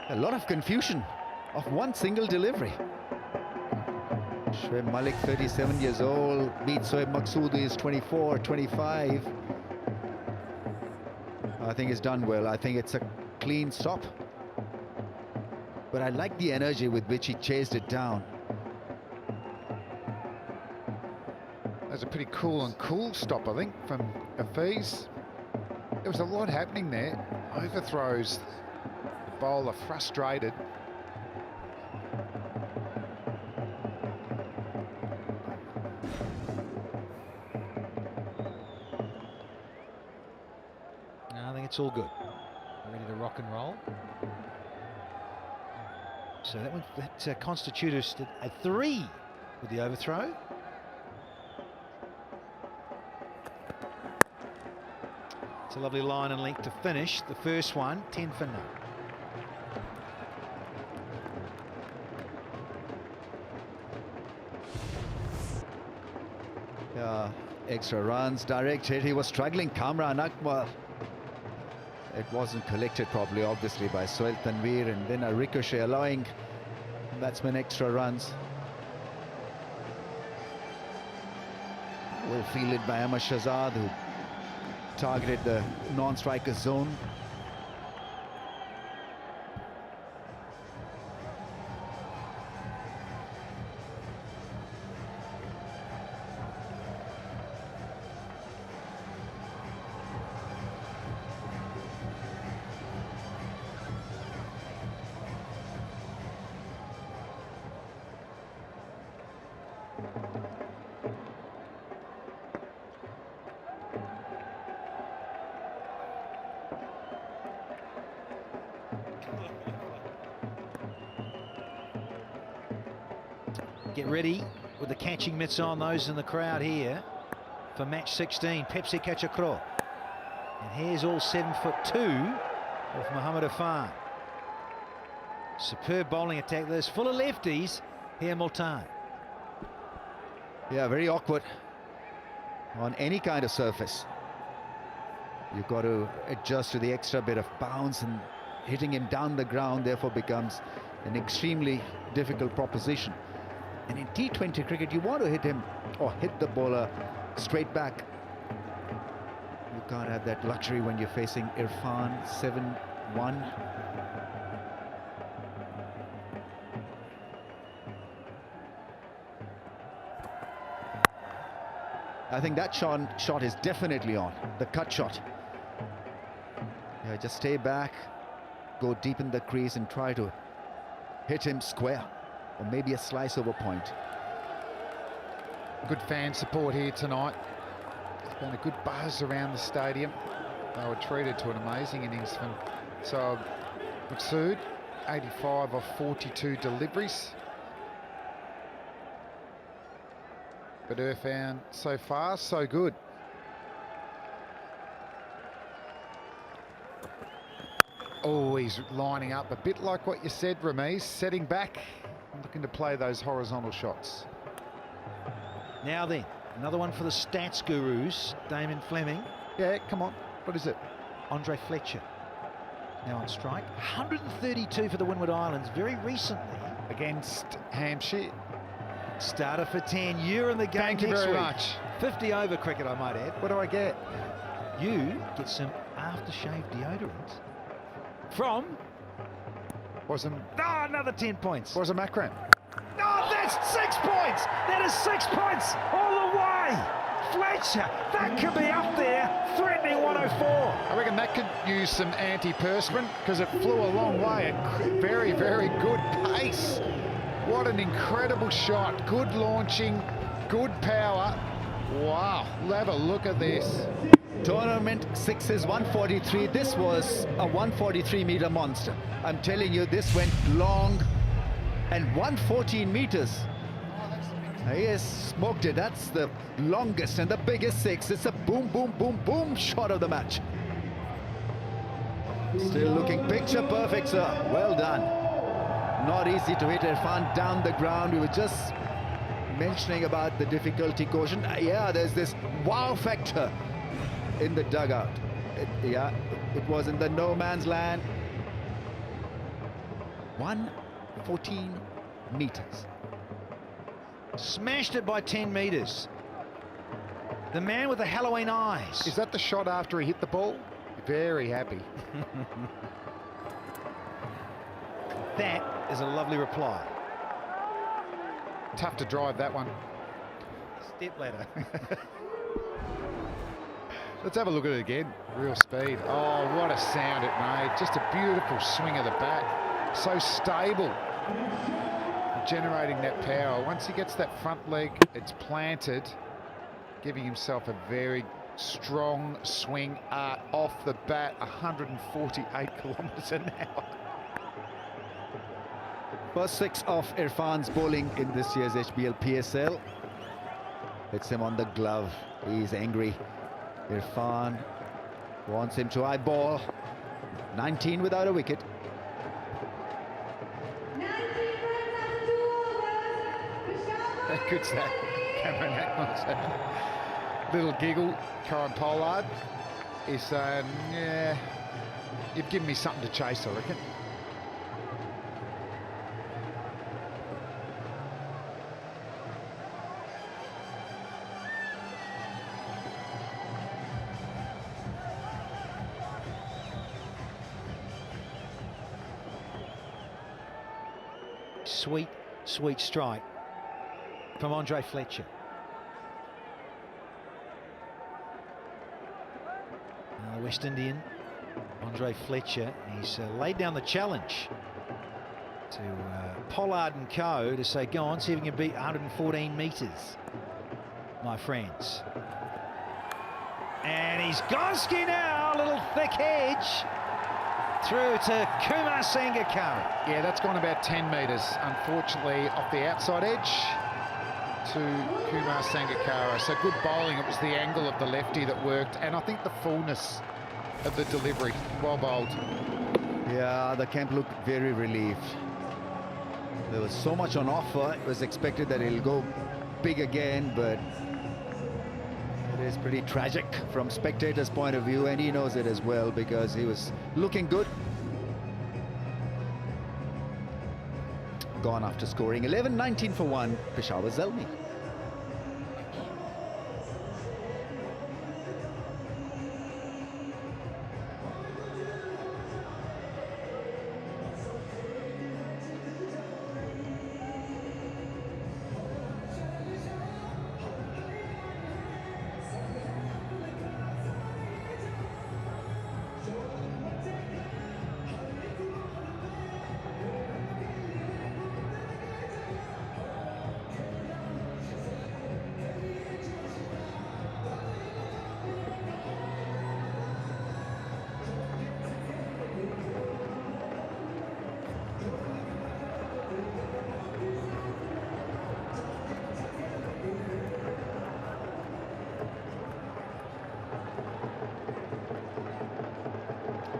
A lot of confusion of one single delivery. Shoaib Malik, 37 years old, beat Shoaib Maqsood, is 24, 25. I think he's done well. I think it's a clean stop. But I like the energy with which he chased it down. That's a pretty cool stop, I think, from Hafiz. There was a lot happening there. Overthrows, the bowler frustrated. I think it's all good. Ready to rock and roll. So that constituted us a 3 with the overthrow. It's a lovely line and length to finish the first one, 10 for none. Extra runs, direct hit. He was struggling. Kamran Akmal. It wasn't collected properly, obviously, by Sohail Tanvir, and then a ricochet allowing batsmen extra runs. Well fielded by Ahmad Shahzad, who targeted the non-striker zone. Get ready with the catching mitts on, those in the crowd here for match 16. Pepsi Kachakro. here's all 7'2" of Mohammad Irfan. Superb bowling attack. There's full of lefties here, Multan. Yeah, very awkward on any kind of surface. You've got to adjust to the extra bit of bounce, and hitting him down the ground therefore becomes an extremely difficult proposition. And in T20 cricket, you want to hit him or hit the bowler straight back. You can't have that luxury when you're facing Irfan. 7-1. I think that shot is definitely on, the cut shot. Yeah, just stay back, go deep in the crease and try to hit him square, or maybe a slice over point. Good fan support here tonight. There's been a good buzz around the stadium. They were treated to an amazing innings from Masood, 85 of 42 deliveries. But Irfan, so far, so good. Oh, he's lining up a bit like what you said, Ramiz, setting back, looking to play those horizontal shots. Now then, another one for the stats gurus, Damon Fleming. Yeah, come on, what is it? Andre Fletcher now on strike. 132 for the Windward Islands very recently. Against Hampshire. Starter for 10. You're in the game. Thank you next very week. much. 50 over cricket, I might add. What do I get? You get some aftershave deodorant from... another 10 points. Was a Macron. Oh, that's 6 points. That is 6 points all the way. Fletcher, that could be up there, threatening 104. I reckon that could use some antiperspirant because it flew a long way at very, very good pace. What an incredible shot. Good launching, good power. Wow, have a look at this. Tournament 6 is 143. This was a 143-meter monster. I'm telling you, this went long, and 114 meters. He has smoked it. That's the longest and the biggest 6. It's a boom, boom, boom, boom shot of the match. Still looking picture perfect, sir. Well done. Not easy to hit Irfan down the ground. We were just mentioning about the difficulty quotient. Yeah, there's this wow factor in the dugout. It was in the no man's land. 114 meters. Smashed it by 10 meters. The man with the Halloween eyes. Is that the shot after he hit the ball? Very happy. That is a lovely reply. Tough to drive that one. Step ladder. Let's have a look at it again. Real speed. Oh, what a sound it made. Just a beautiful swing of the bat. So stable. Generating that power. Once he gets that front leg, it's planted, giving himself a very strong swing off the bat. 148 kilometres an hour. First 6 of Irfan's bowling in this year's HBL PSL. Hits him on the glove. He's angry. Irfan wants him to eyeball. 19 without a wicket. How good's that? Cameron Atman's little giggle. Karen Pollard is saying, yeah, you've given me something to chase, I reckon. Sweet, sweet strike from Andre Fletcher. The West Indian, Andre Fletcher, he's laid down the challenge to Pollard and co. to say, go on, see if you can beat 114 metres, my friends. And he's Gonski now, a little thick hedge. Through to Kumar Sangakkara. Yeah, that's gone about 10 metres, unfortunately, off the outside edge to Kumar Sangakkara. So good bowling. It was the angle of the lefty that worked, and I think the fullness of the delivery. Well bowled. Yeah, the camp looked very relieved. There was so much on offer. It was expected that it'll go big again, but it is pretty tragic from spectators' point of view, and he knows it as well because he was looking good. Gone after scoring 11-19 for 1, Peshawar Zalmi.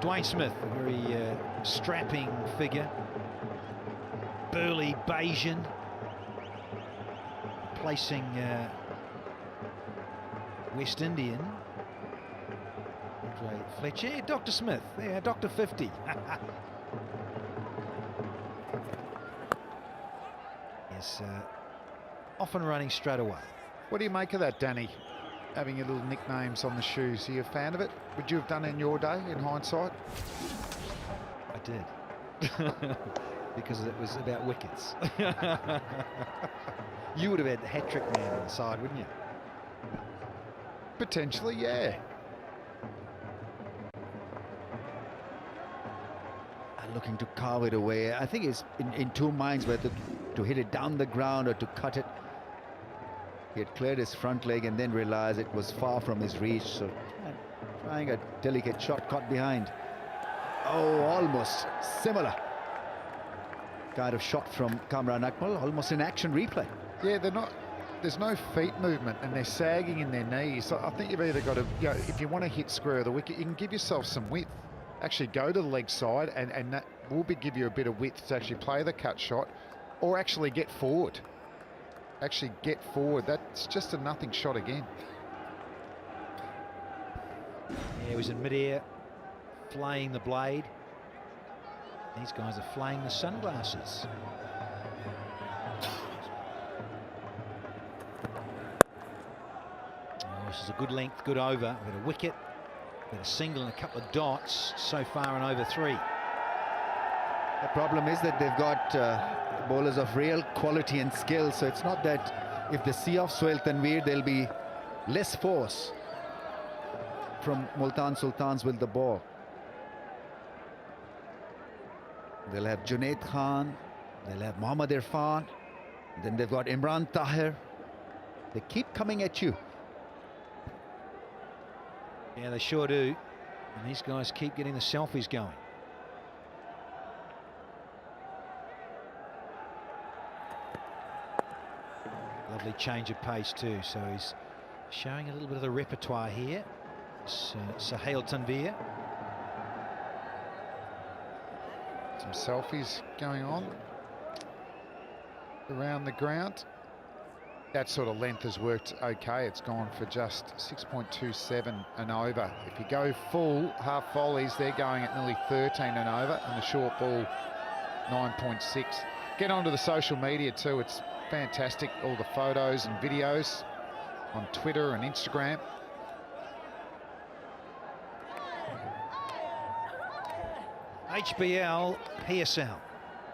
Dwayne Smith, a very strapping figure, burly Bayesian, placing West Indian. Andre Fletcher, yeah, Dr. Smith, yeah, Dr. 50. Yes, often running straight away. What do you make of that, Danny? Having your little nicknames on the shoes. Are you a fan of it? Would you have done it in your day, in hindsight? I did. Because it was about wickets. You would have had the hat-trick man on the side, wouldn't you? Potentially, yeah. Looking to carve it away. I think he's in two minds whether to hit it down the ground or to cut it. He had cleared his front leg and then realized it was far from his reach, so trying a delicate shot caught behind. Oh, almost similar kind of shot from Kamran Akmal, almost an action replay. Yeah, they're not. There's no feet movement and they're sagging in their knees. So I think you've either got to, if you want to hit square of the wicket, you can give yourself some width. Actually go to the leg side and that will give you a bit of width to actually play the cut shot, or actually get forward. Actually get forward. That's just a nothing shot again. Yeah, he was in midair, flaying the blade. These guys are flaying the sunglasses. Oh, this is a good length, good over. We've got a wicket, we've got a single and a couple of dots so far in over 3. The problem is that they've got bowlers of real quality and skill, so it's not that if they see off Sohail Tanveer, there'll be less force from Multan Sultans with the ball. They'll have Junaid Khan, they'll have Mohammad Irfan, then they've got Imran Tahir. They keep coming at you. Yeah, they sure do. And these guys keep getting the selfies going. Lovely change of pace too, so he's showing a little bit of the repertoire here. Sohail Tanveer. Some selfies going on around the ground. That sort of length has worked okay. It's gone for just 6.27 and over. If you go full half volleys, they're going at nearly 13 and over, and the short ball 9.6. Get onto the social media too. It's fantastic, all the photos and videos on Twitter and Instagram. HBL PSL.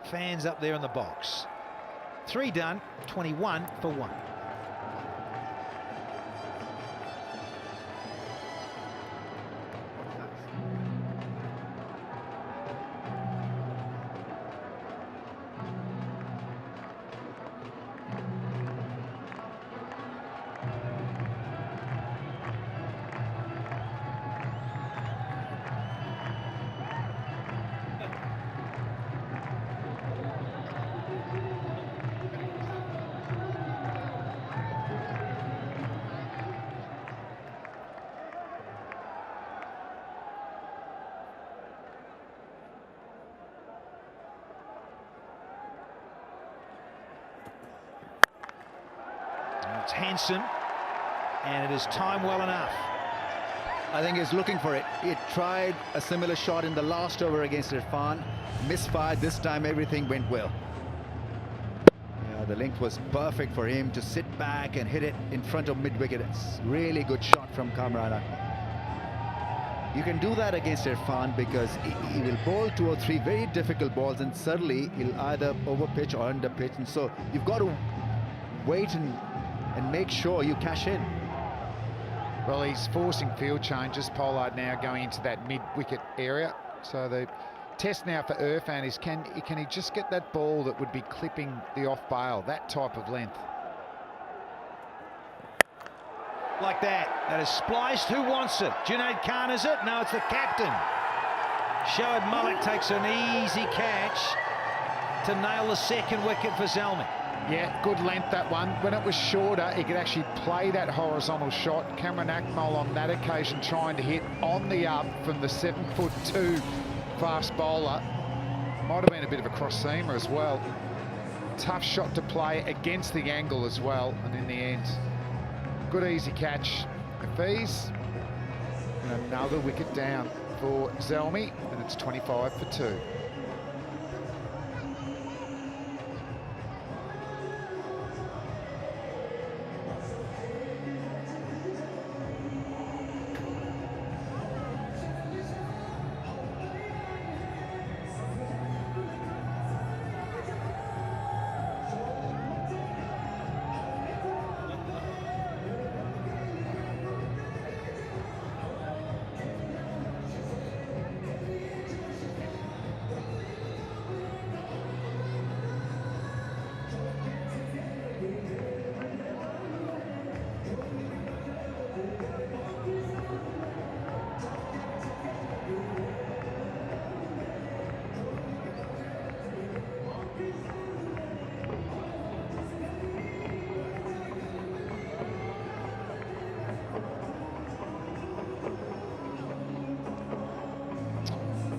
Fans up there in the box. 3 done, 21 for 1. It's handsome, and it is timed well enough. I think he's looking for it. He tried a similar shot in the last over against Irfan. Misfired. This time everything went well. Yeah, the length was perfect for him to sit back and hit it in front of mid-wicket. It's really good shot from Kamran Akmal. You can do that against Irfan because he will bowl 2 or 3 very difficult balls, and suddenly he'll either overpitch or underpitch, and so you've got to wait and make sure you cash in. Well, he's forcing field changes. Pollard now going into that mid-wicket area. So the test now for Irfan is can he just get that ball that would be clipping the off bail, that type of length. Like that. That is spliced. Who wants it? Junaid Khan, is it? No, it's the captain. Shoaib Malik takes an easy catch to nail the second wicket for Zalmi. Yeah, good length, that one. When it was shorter, he could actually play that horizontal shot. Kamran Akmal on that occasion trying to hit on the up from the 7'2" fast bowler. Might have been a bit of a cross-seamer as well. Tough shot to play against the angle as well, and in the end, good easy catch. Hafiz, and another wicket down for Zalmi, and it's 25 for 2.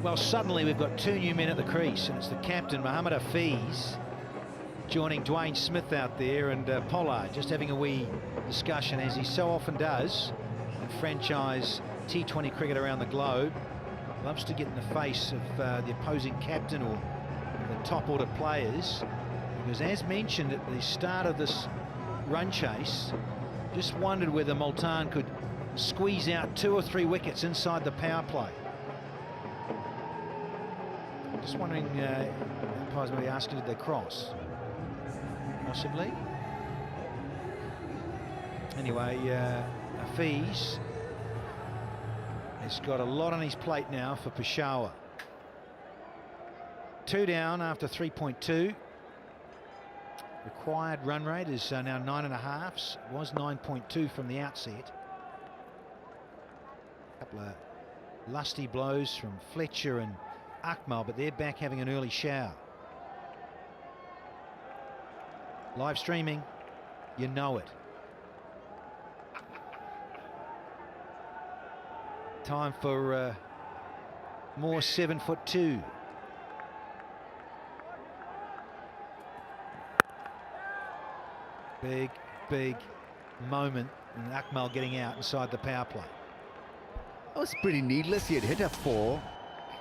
Well, suddenly we've got 2 new men at the crease, and it's the captain, Mohammad Hafiz, joining Dwayne Smith out there, and Pollard just having a wee discussion, as he so often does in franchise T20 cricket around the globe. Loves to get in the face of the opposing captain or the top order players, because as mentioned at the start of this run chase, just wondered whether Multan could squeeze out 2 or 3 wickets inside the power play. Just wondering, umpires may be asking, did they cross? Possibly. Anyway, Hafiz has got a lot on his plate now for Peshawar. 2 down after 3.2. Required run rate is now 9.5. It was 9.2 from the outset. A couple of lusty blows from Fletcher and Akmal, but they're back having an early shower. Live streaming, you know it. Time for more 7'2". Big moment, and Akmal getting out inside the power play. That was pretty needless. He had hit a 4,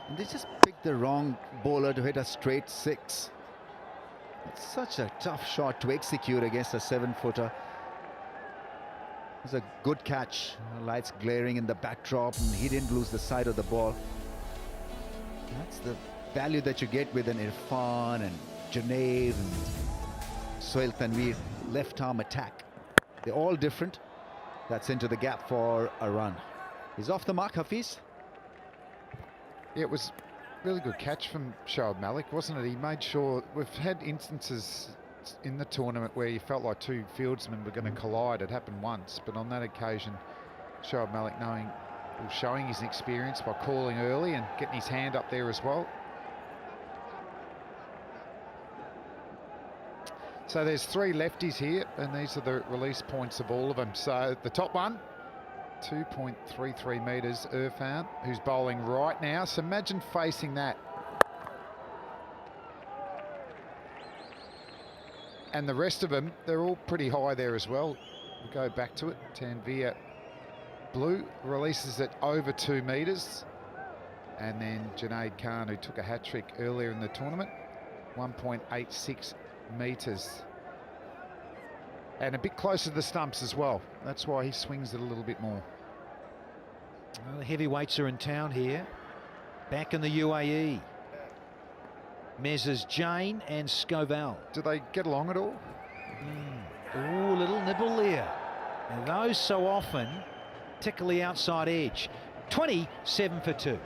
and they just picked the wrong bowler to hit a straight 6. It's such a tough shot to execute against a 7-footer. It was a good catch. The lights glaring in the backdrop, and he didn't lose the side of the ball. That's the value that you get with an Irfan and Junaid and Sohail Tanveer left arm attack. They're all different. That's into the gap for a run. He's off the mark, Hafiz. Yeah, it was really good catch from Shoaib Malik, wasn't it? He made sure. We've had instances in the tournament where you felt like 2 fieldsmen were going to collide. It happened once, but on that occasion, Shoaib Malik showing his experience by calling early and getting his hand up there as well. So there's 3 lefties here, and these are the release points of all of them. So the top one, 2.33 metres, Irfan, who's bowling right now. So imagine facing that. And the rest of them, they're all pretty high there as well. We'll go back to it. Tanvir Blue releases it over 2 metres. And then Junaid Khan, who took a hat-trick earlier in the tournament, 1.86 metres. And a bit closer to the stumps as well. That's why he swings it a little bit more. Well, the heavyweights are in town here. Back in the UAE. Measures Jane and Scovell. Do they get along at all? Oh, little nibble there. And those so often tickle the outside edge. 27 for 2.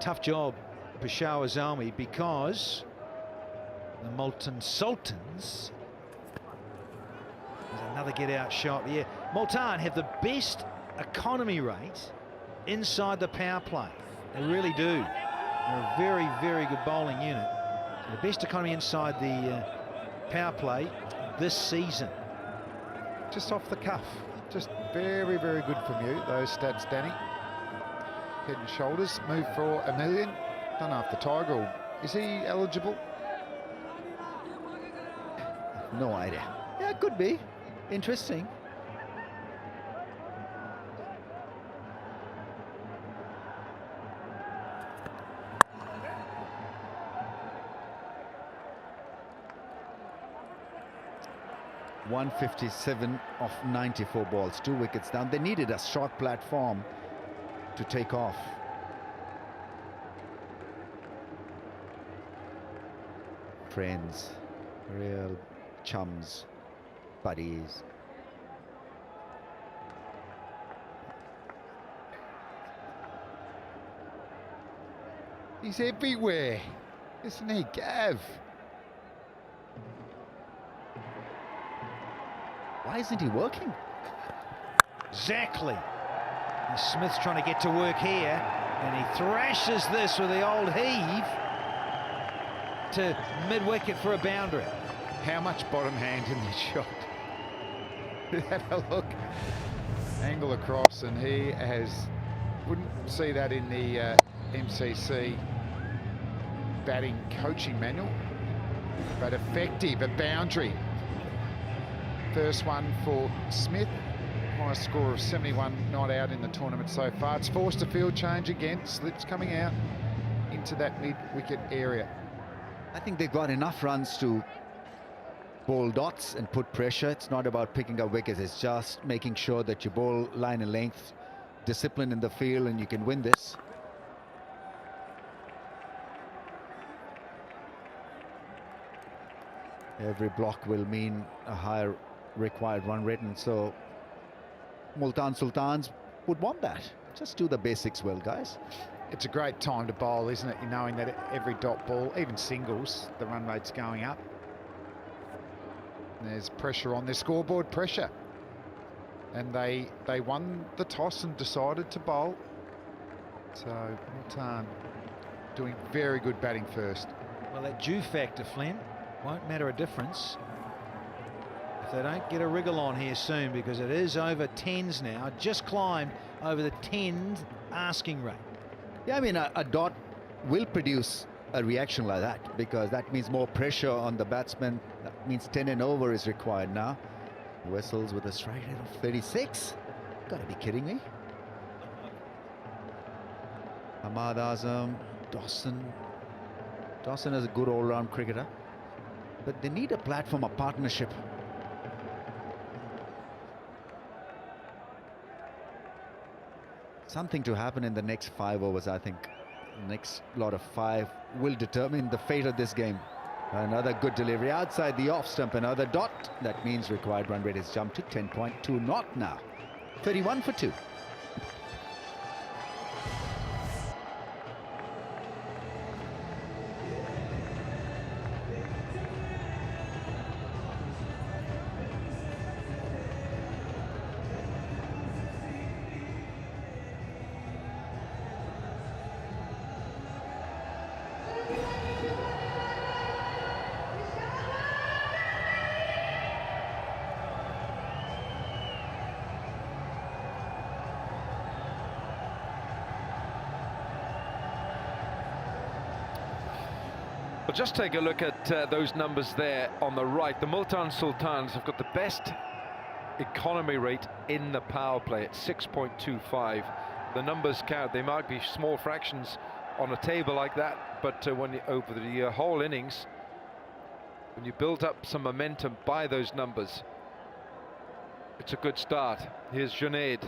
Tough job, Peshawar Zalmi, because the Multan Sultans. There's another get-out shot here. Multan have the best economy rate inside the power play. They really do. They're a very, very good bowling unit. The best economy inside the power play this season. Just off the cuff. Just very, very good from you, those stats, Danny. Head and shoulders, move for $1 million. Don't know if the Tiger, is he eligible? No idea. Yeah, it could be. Interesting. .157 of 94 balls, 2 wickets down. They needed a short platform to take off. Friends, real chums, buddies. He's everywhere, isn't he, Gav? Why isn't he working? Exactly. And Smith's trying to get to work here, and he thrashes this with the old heave to mid-wicket for a boundary. How much bottom hand in this shot? Have a look. Angle across, and he wouldn't see that in the MCC batting coaching manual, but effective, a boundary. First one for Smith. Highest score of 71 not out in the tournament so far. It's forced a field change again. Slips coming out into that mid-wicket area. I think they've got enough runs to bowl dots and put pressure. It's not about picking up wickets. It's just making sure that you bowl line and length, discipline in the field, and you can win this. Every block will mean a higher required run rate, and so Multan Sultans would want that. Just do the basics well, guys. It's a great time to bowl, isn't it? Knowing that every dot ball, even singles, the run rate's going up. And there's pressure on their scoreboard, pressure. And they won the toss and decided to bowl. So Multan doing very good batting first. Well, that dew factor, Flynn, won't matter a difference if they don't get a wriggle on here soon, because it is over 10s now, just climbed over the 10s asking rate. Yeah, I mean, a dot will produce a reaction like that, because that means more pressure on the batsman. That means 10 and over is required now. Whistles with a strike rate of 36. Gotta be kidding me. Ahmad Azam, Dawson. Dawson is a good all-round cricketer, but they need a platform, a partnership. Something to happen in the next 5 overs, I think. The next lot of 5 will determine the fate of this game. Another good delivery outside the off stump, another dot. That means required run rate has jumped to 10.2 not now. 31 for 2. But just take a look at those numbers there on the right. The Multan Sultans have got the best economy rate in the power play at 6.25. The numbers count. They might be small fractions on a table like that, but when you over the whole innings, when you build up some momentum by those numbers, it's a good start. Here's Junaid.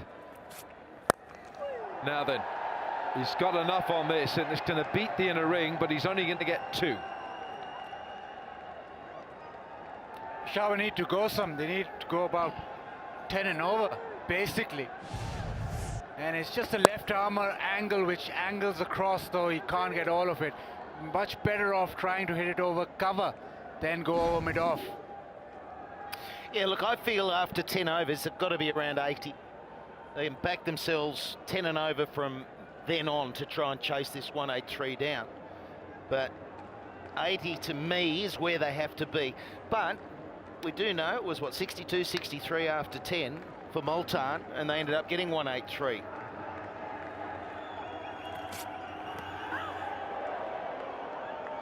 Now then, he's got enough on this, and it's going to beat the inner ring, but he's only going to get 2. Peshawar need to go some. They need to go about 10 and over, basically. And it's just a left armour angle which angles across, though he can't get all of it. Much better off trying to hit it over cover than go over mid-off. Yeah, look, I feel after 10 overs, it's got to be around 80. They can back themselves 10 and over from then on to try and chase this 183 down. But 80 to me is where they have to be. But we do know it was, what, 62, 63 after 10 for Multan, and they ended up getting 183.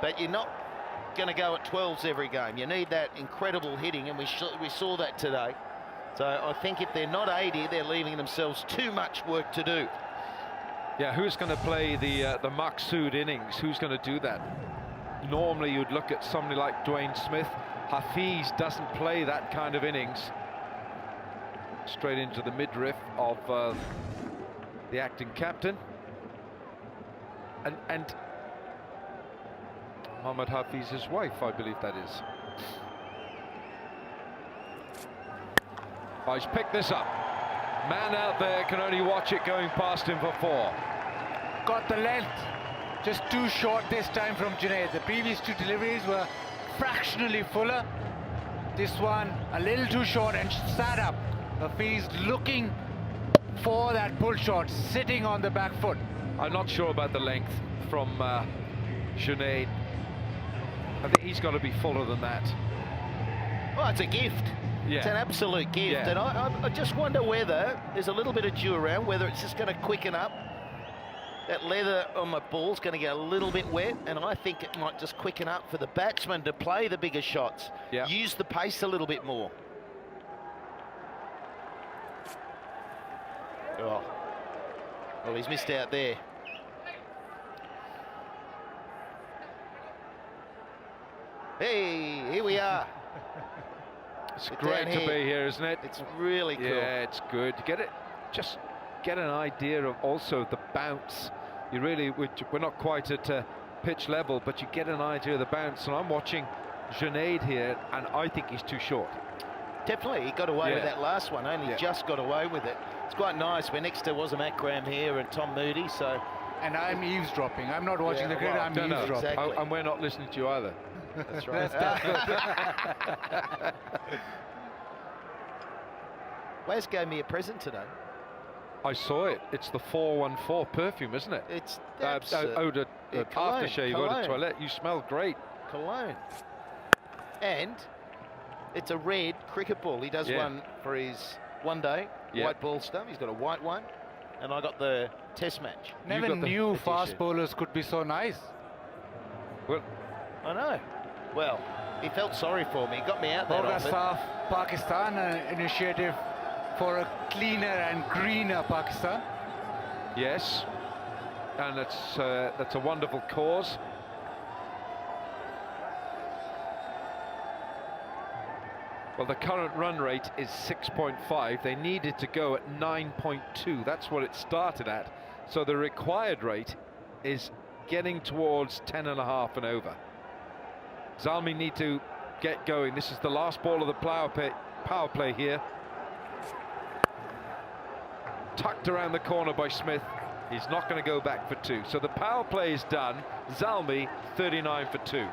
But you're not going to go at 12s every game. You need that incredible hitting, and we saw that today. So I think if they're not 80, they're leaving themselves too much work to do. Yeah, who's going to play the Maqsood innings? Who's going to do that? Normally you'd look at somebody like Dwayne Smith. Hafiz doesn't play that kind of innings. Straight into the midriff of the acting captain. And Mohammad Hafiz's wife, I believe that is. Oh, he's picked this up. Man out there can only watch it going past him for 4. Got the length, just too short this time from Junaid. The previous 2 deliveries were fractionally fuller. This one a little too short and sat up. Hafiz looking for that pull shot, sitting on the back foot. I'm not sure about the length from Junaid. I think he's got to be fuller than that. Well, it's a gift. Yeah. It's an absolute gift. Yeah. And I just wonder whether there's a little bit of dew around, whether it's just going to quicken up. That leather on my ball's going to get a little bit wet, and I think it might just quicken up for the batsman to play the bigger shots. Yeah. Use the pace a little bit more. Oh. Well, he's missed out there. Hey, here we are. It's great to be here, isn't it? It's really cool. Yeah, it's good. Get it, just get an idea of also the bounce. You really, we're not quite at pitch level, but you get an idea of the bounce. And I'm watching Junaid here, and I think he's too short. Definitely, he got away with that last one. Only just got away with it. It's quite nice. We're next to Wasam Akram here and Tom Moody, so. And I'm eavesdropping. I'm not watching the cricket. I'm eavesdropping. Exactly. And we're not listening to you either. That's right. Wes gave me a present today. I saw it. It's the 414 perfume, isn't it? It's odor, cologne, aftershave, eau de toilette. You smell great. Cologne. And it's a red cricket ball. He does one for his one day, white ball stuff. He's got a white one. And I got the test match. Never knew fast bowlers could be so nice. Well, I know. Well, he felt sorry for me. He got me out there. Hoga Saaf Pakistan, an initiative for a cleaner and greener Pakistan. yes, and that's a wonderful cause. Well, the current run rate is 6.5. They needed to go at 9.2. That's what it started at. So the required rate is getting towards 10.5 and over. Zalmi need to get going. This is the last ball of the power play here. Tucked around the corner by Smith. He's not going to go back for 2. So the power play is done. Zalmi 39 for 2.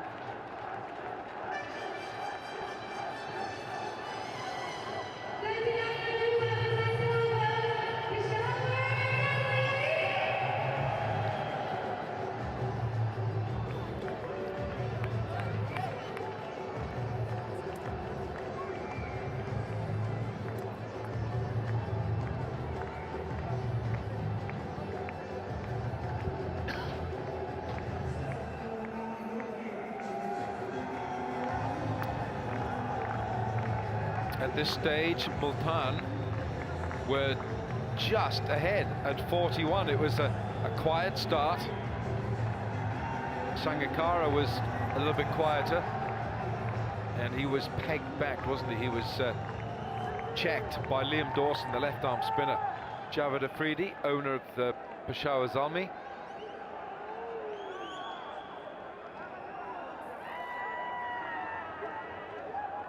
At this stage, Multan were just ahead at 41. It was a quiet start. Sangakkara was a little bit quieter, and he was pegged back, wasn't he? He was checked by Liam Dawson, the left-arm spinner. Javed Afridi, owner of the Peshawar Zalmi.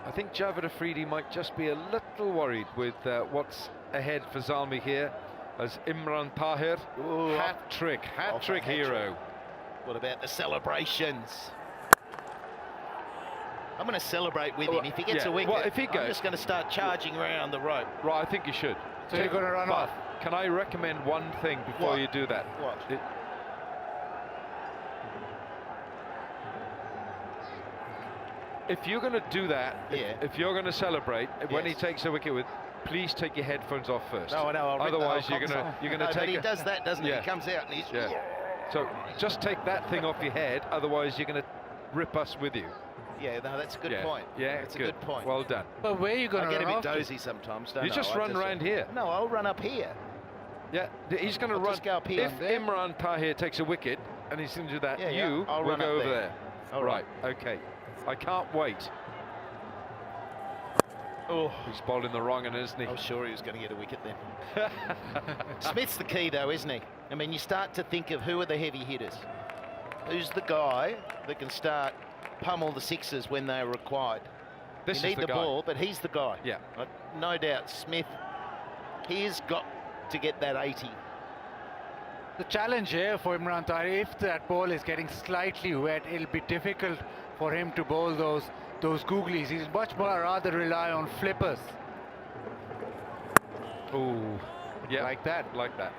I think Javed Afridi might just be a little worried with what's ahead for Zalmi here, as Imran Tahir, hat-trick hero. What about the celebrations? I'm going to celebrate with him. If he gets a wicket, well, if he goes, I'm just going to start charging around the rope. Right, I think you should. So you're going to run off? Can I recommend one thing before you do that? What? If you're going to do that, if you're going to celebrate when he Yes. takes a wicket with, please take your headphones off first. No, I'll rip the otherwise whole you're going concert. to No, take. but he does that, doesn't he? Yeah. He comes out and he's. Yeah. So just take that thing off your head, otherwise you're going to rip us with you. Yeah, no, that's a good point. Yeah, that's good. a good point. Well done. But where are you going I to get run a off bit to? dozy sometimes, don't You I? just I run around here. No, I'll run up here. Yeah, he's going to I'll run. just go up here. If Imran Tahir takes a wicket and he's going to do that, I'll will run go up over there. there. All right. Okay. I can't wait. Oh, He's bowling the wrong one, isn't he? I was sure he was going to get a wicket then. Smith's the key, though, isn't he? I mean, you start to think of who are the heavy hitters. Who's the guy that can start pummel the sixes when they're required? This you is need the guy. ball, but he's the guy. Yeah. No doubt, Smith, he's got to get that 80. The challenge here for Imran Tahir, if that ball is getting slightly wet, it'll be difficult for him to bowl those googlies. He's much more rather rely on flippers. Oh, yeah. Like that. Like that.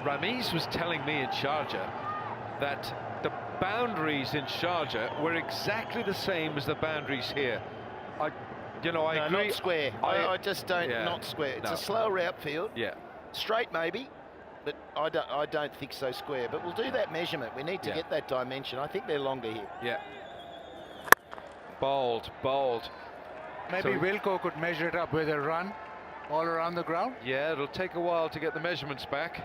Ramiz was telling me in Sharjah that the boundaries in Sharjah were exactly the same as the boundaries here. I No, agree. not square. I just don't, not square. It's no. a slower outfield. Yeah. Straight maybe, but I don't think so square. But we'll do that measurement. We need to get that dimension. I think they're longer here. Yeah. Bold. Maybe So- Wilco could measure it up with a run all around the ground. Yeah, it'll take a while to get the measurements back.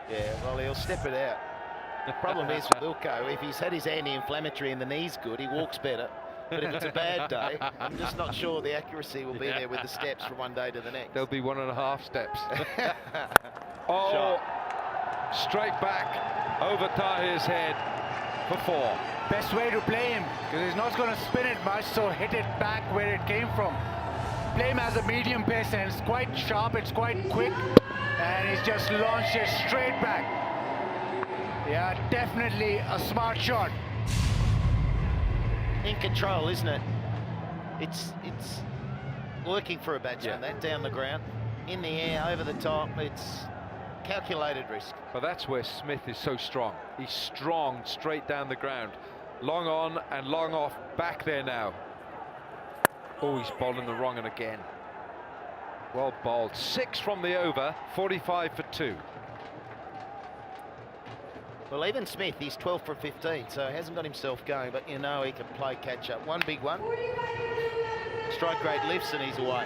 Yeah, well, he'll step it out. The problem is with Wilco, if he's had his anti-inflammatory and the knee's good, he walks better. But if it's a bad day, I'm just not sure the accuracy will be there with the steps from one day to the next. There'll be 1.5 steps. Oh, straight back over Tahir's head for 4. Best way to play him, because he's not going to spin it much, so hit it back where it came from. Play him as a medium pace, and it's quite sharp, it's quite quick, and he's just launched it straight back. Yeah, definitely a smart shot. In control, isn't it? It's working for a batsman. That down the ground, in the air, over the top. It's calculated risk. But that's where Smith is so strong. He's strong straight down the ground. Long on and long off, back there now. Oh, he's bowling the wrong one again. Well bowled. 6 from the over, 45 for 2. Well, even Smith, he's 12 for 15, so he hasn't got himself going, but you know he can play catch up. One big one. Strike rate lifts and he's away.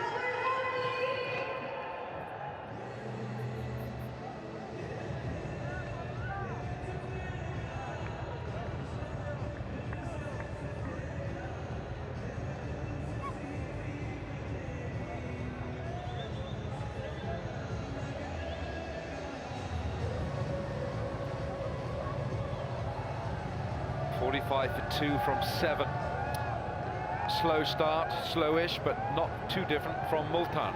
45 for 2 from 7. Slow start, slowish, but not too different from Multan.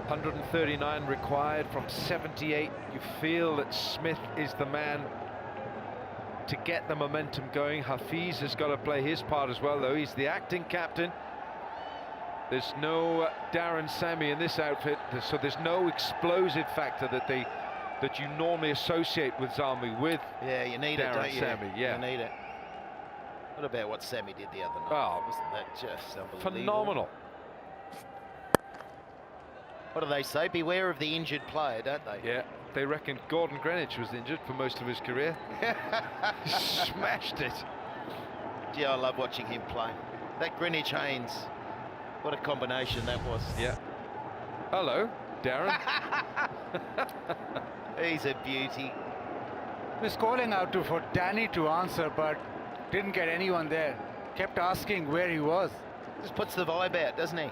139 required from 78. You feel that Smith is the man to get the momentum going. Hafiz has got to play his part as well, though. He's the acting captain. There's no Darren Sammy in this outfit, so there's no explosive factor that you normally associate with Zalmi with. Yeah, you need Darren it, don't you? Sammy, yeah. You need it. What about what Sammy did the other night? Oh, wasn't that just unbelievable? Phenomenal. What do they say? Beware of the injured player, don't they? Yeah, they reckon Gordon Greenwich was injured for most of his career. Smashed it. Gee, I love watching him play. That Greenwich Haynes, what a combination that was. Yeah. Hello, Darren. He's a beauty. Was calling out for Danny to answer, but didn't get anyone there. Kept asking where he was. Just puts the vibe out, doesn't he?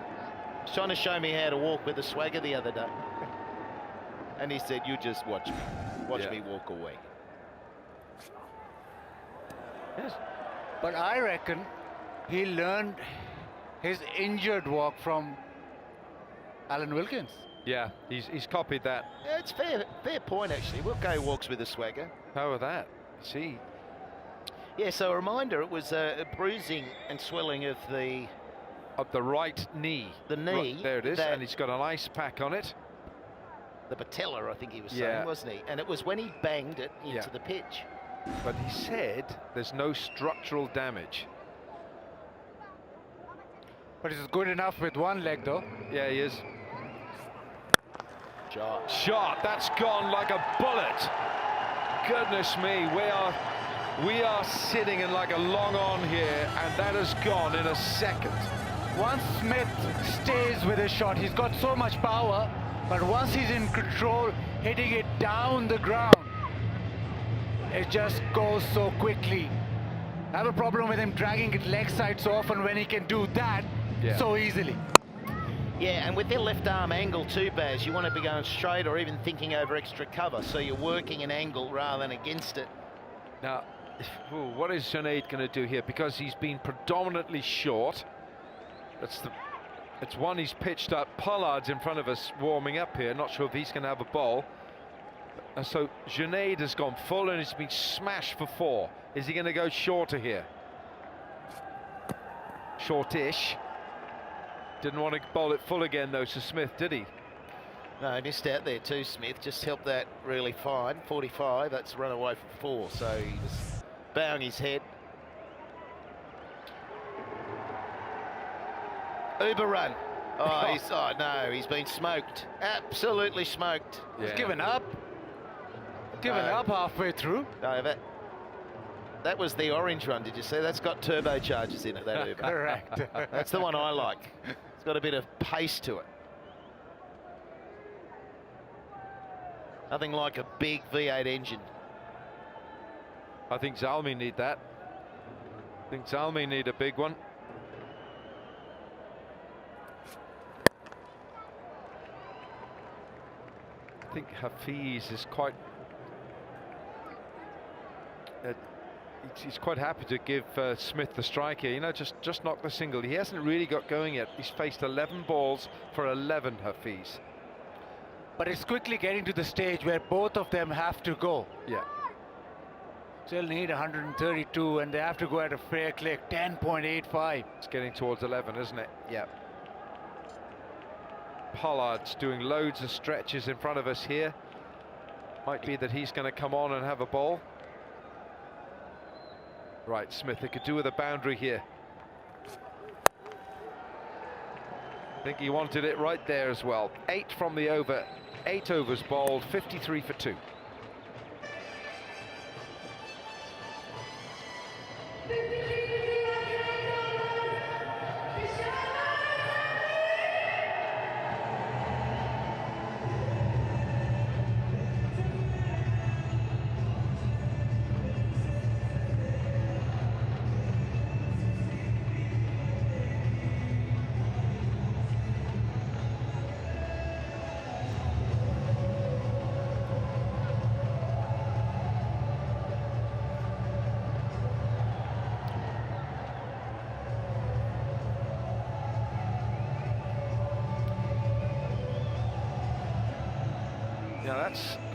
He's trying to show me how to walk with a swagger the other day. And he said, you just watch me. Watch me walk away. Yes. But I reckon he learned his injured walk from Alan Wilkins. Yeah, he's copied that. Yeah, it's fair point, actually. Wilco walks with a swagger. How about that? See. Yeah, so a reminder, it was a bruising and swelling of the right knee. The knee. Right, there it is, and he's got an ice pack on it. The patella, I think he was saying, wasn't he? And it was when he banged it into the pitch. But he said there's no structural damage. But he's good enough with one leg, though. Yeah, he is. Shot. That's gone like a bullet. Goodness me, we are sitting in like a long on here, and that has gone in a second. Once Smith stays with his shot, he's got so much power, but once he's in control, hitting it down the ground, it just goes so quickly. I have a problem with him dragging it leg side so often when he can do that so easily. Yeah, and with their left arm angle too, Baz, you want to be going straight or even thinking over extra cover, so you're working an angle rather than against it. Now, what is Junaid going to do here? Because he's been predominantly short. It's one he's pitched up. Pollard's in front of us warming up here. Not sure if he's going to have a ball. And so Junaid has gone full and he's been smashed for 4. Is he going to go shorter here? Shortish. Didn't want to bowl it full again though to Smith, did he? No, he missed out there too, Smith. Just helped that really fine. 45, that's run away from 4, so he was bowing his head. Uber run. Oh, no, he's been smoked. Absolutely smoked. He's given up. Given up halfway through. No, that was the orange run, did you see? That's got turbochargers in it, that Uber. Correct. That's the one I like. It's got a bit of pace to it. Nothing like a big V8 engine. I think Zalmi need that. I think Zalmi need a big one. I think Hafiz is quite... he's quite happy to give Smith the strike here. You know, just knock the single. He hasn't really got going yet. He's faced 11 balls for 11, Hafiz. But it's quickly getting to the stage where both of them have to go. Yeah. Still need 132, and they have to go at a fair click. 10.85. It's getting towards 11, isn't it? Yeah. Pollard's doing loads of stretches in front of us here. Might be that he's going to come on and have a ball. Right, Smith, they could do with a boundary here. I think he wanted it right there as well. 8 from the over, 8 overs bowled, 53 for 2. Now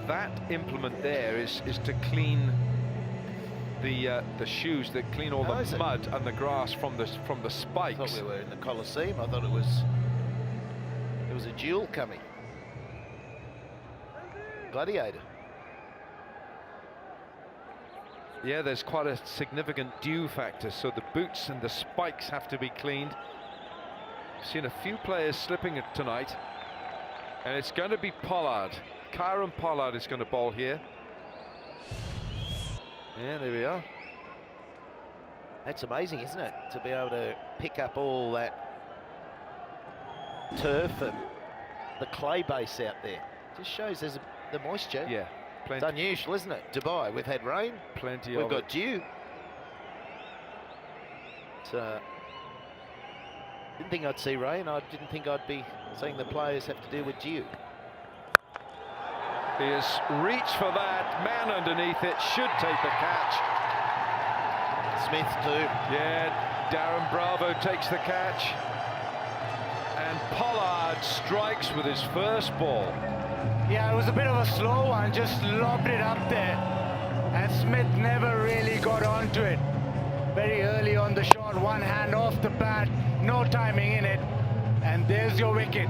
that implement there is to clean the shoes, that clean all the mud and the grass from the spikes. I thought we were in the Colosseum. I thought it was a duel coming. Gladiator. Yeah, there's quite a significant dew factor, so the boots and the spikes have to be cleaned. I've seen a few players slipping it tonight, and it's going to be Pollard. Kieran Pollard is going to bowl here. Yeah, there we are. That's amazing, isn't it? To be able to pick up all that turf and the clay base out there. Just shows there's the moisture. Yeah, plenty. It's unusual, isn't it? Dubai, we've had rain. Plenty We've of got it. dew. Didn't think I'd see rain. I didn't think I'd be seeing the players have to deal with dew. He has reached for that. Man underneath it should take the catch. Smith too. Yeah, Darren Bravo takes the catch. And Pollard strikes with his first ball. Yeah, it was a bit of a slow one, just lobbed it up there. And Smith never really got onto it. Very early on the shot, one hand off the bat, no timing in it. And there's your wicket.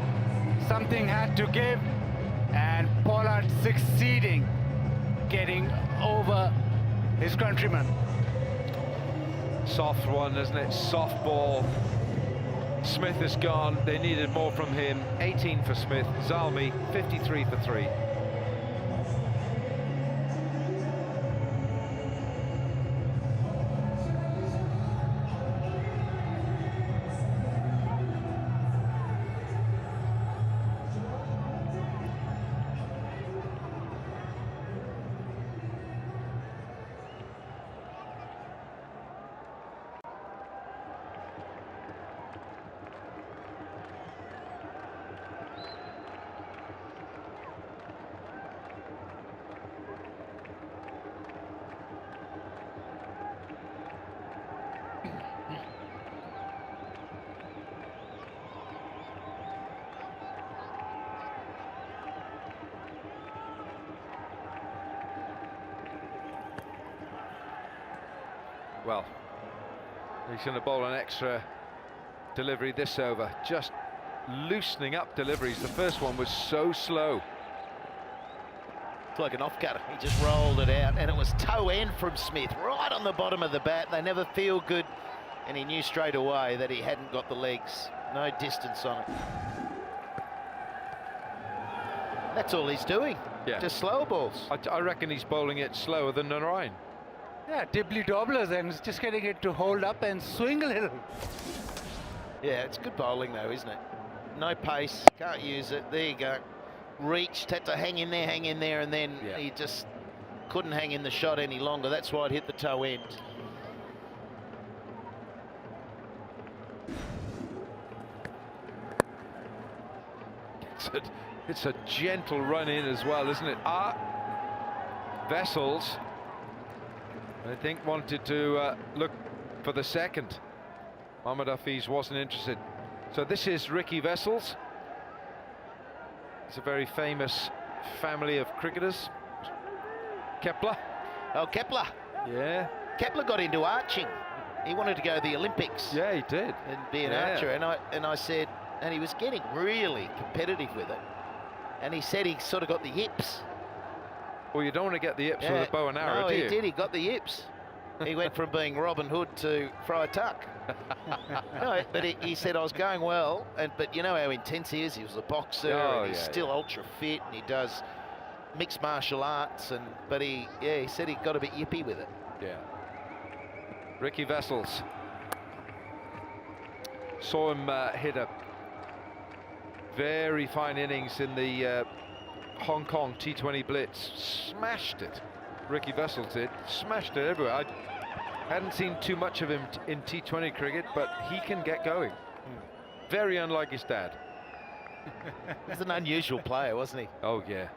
Something had to give, and Pollard succeeding getting over his countryman. Soft one, isn't it? Soft ball. Smith is gone. They needed more from him. 18 for Smith. Zalmi, 53 for 3. Well, he's going to bowl an extra delivery this over, just loosening up deliveries. The first one was so slow. It's like an off-cutter. He just rolled it out, and it was toe end from Smith, right on the bottom of the bat. They never feel good, and he knew straight away that he hadn't got the legs. No distance on it. That's all he's doing. Yeah. Just slower balls. I reckon he's bowling it slower than Narayan. Yeah, dibbly dobblers, and it's just getting it to hold up and swing a little. Yeah, it's good bowling though, isn't it? No pace, can't use it. There you go. Reached, had to hang in there, and then he just couldn't hang in the shot any longer. That's why it hit the toe end. It's a gentle run in as well, isn't it? Vessels, I think, wanted to look for the second. Mohammad Hafiz wasn't interested. So this is Ricky Vessels. It's a very famous family of cricketers. Kepler. Oh, Kepler. Yeah. Kepler got into arching. He wanted to go to the Olympics. Yeah, he did. And be an archer. And I said, and he was getting really competitive with it. And he said he sort of got the yips. Well, you don't want to get the yips with a bow and arrow, do you? No, he did. He got the yips. He went from being Robin Hood to Friar Tuck. No, but he said I was going well, but you know how intense he is. He was a boxer, and he's still ultra fit, and he does mixed martial arts. But he said he got a bit yippy with it. Yeah. Ricky Vessels. Saw him hit a very fine innings in the Hong Kong T20 Blitz. Smashed it. Ricky Vessels did. Smashed it everywhere. I hadn't seen too much of him in T20 cricket, but he can get going. Very unlike his dad. He's an unusual player, wasn't he? Oh, yeah.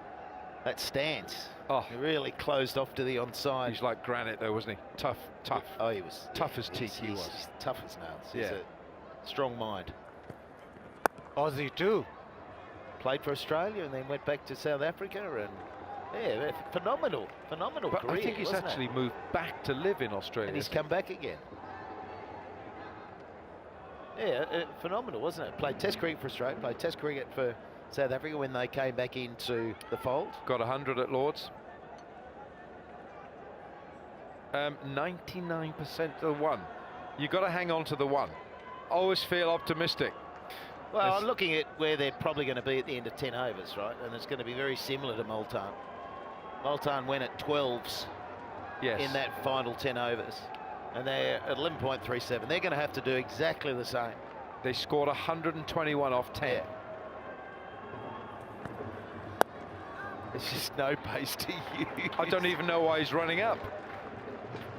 That stance. Oh, he really closed off to the onside. He's like granite, though, wasn't he? Tough. Oh, he was. Tough as teak, he was. He's tough as nails. He's a strong mind. Aussie too. Played for Australia and then went back to South Africa, and yeah, phenomenal But career. I think he's wasn't actually it? moved back to live in Australia. And he's come back again. Yeah, phenomenal, wasn't it? Played Test cricket for Australia, played Test cricket for South Africa when they came back into the fold. Got 100 at Lords. 99% the one. You got to hang on to the one. Always feel optimistic. Well, I'm looking at where they're probably going to be at the end of 10 overs, right? And it's going to be very similar to Multan. Multan went at 12s in that final 10 overs. And they're at 11.37. They're going to have to do exactly the same. They scored 121 off 10. Yeah. There's just no pace to use. I don't even know why he's running up.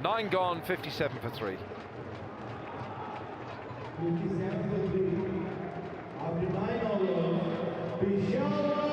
9 gone, 57 for 3. After 9 overs, Peshawar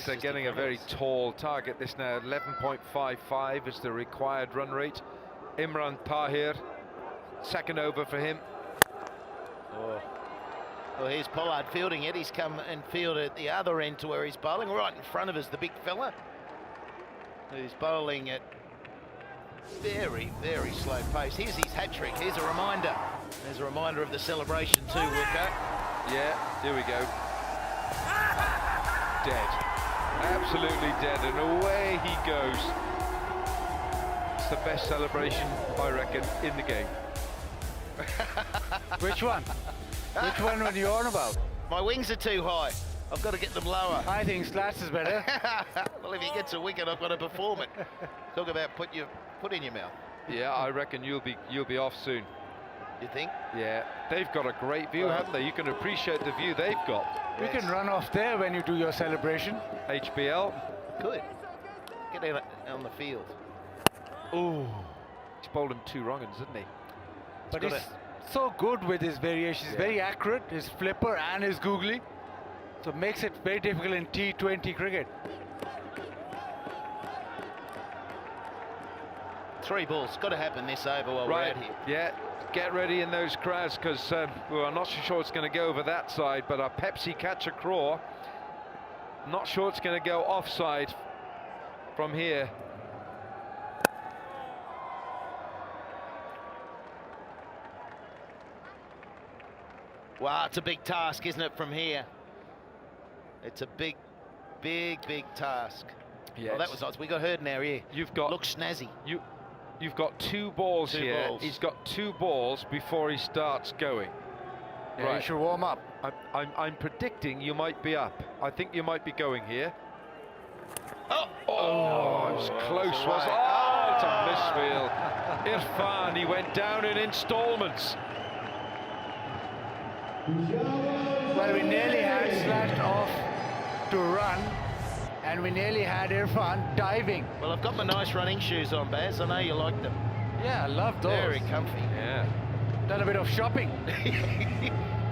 They're getting a very tall target. This now 11.55 is the required run rate. Imran Tahir, second over for him. Oh. Well, here's Pollard fielding it. He's come and fielded at the other end to where he's bowling. Right in front of us, the big fella, who's bowling at very, very slow pace. Here's his hat-trick. Here's a reminder. There's a reminder of the celebration too, Wilco. Yeah, here we go. Dead. Absolutely dead, and away he goes. It's the best celebration, I reckon, in the game. Which one? Which one are you on about? My wings are too high. I've got to get them lower. I think slats is better. Well, if he gets a wicket, I've got to perform it. Talk about put in your mouth. Yeah, I reckon you'll be off soon. You think? Yeah, they've got a great view, haven't they? You can appreciate the view they've got. You can run off there when you do your celebration. HBL. Good. Get out on the field. Oh, he's bowled him 2 wrong-uns, didn't he? But he's so good with his variations. He's very accurate, his flipper and his googly. So it makes it very difficult in T20 cricket. 3 balls. Got to happen this over while we're out here. Yeah, get ready in those crowds, because well, I'm not sure it's going to go over that side, but a Pepsi catch a craw. Not sure it's going to go offside from here. Wow, it's a big task, isn't it, from here? It's a big task. Yeah, well, that was nice. We got Hurd now here. You've got looks snazzy. You've got 2 balls here. He's got 2 balls before he starts going. Yeah, right. you should warm up. I'm predicting you might be up. I think you might be going here. Oh, it was close, wasn't it? Oh, it's a misfield. Irfan, he went down in installments. Well, we nearly had Slat off to run, and we nearly had Irfan diving. Well, I've got my nice running shoes on, Baz. I know you like them. Yeah, I love those. Very comfy. Yeah. Done a bit of shopping.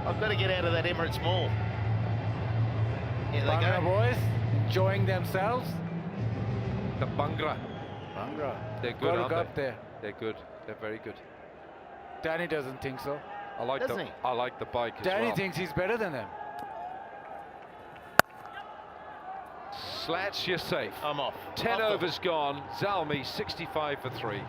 I've got to get out of that Emirates Mall. Here they Bhangra go. boys enjoying themselves. The Bhangra. Bhangra. They're good, Got to aren't go they? up there. They're good. They're very good. Danny doesn't think so. I like Doesn't he? I like the bike as Danny well. thinks he's better than them. Slats, you're safe. I'm off. 10 Off overs gone. Zalmi 65 for 3.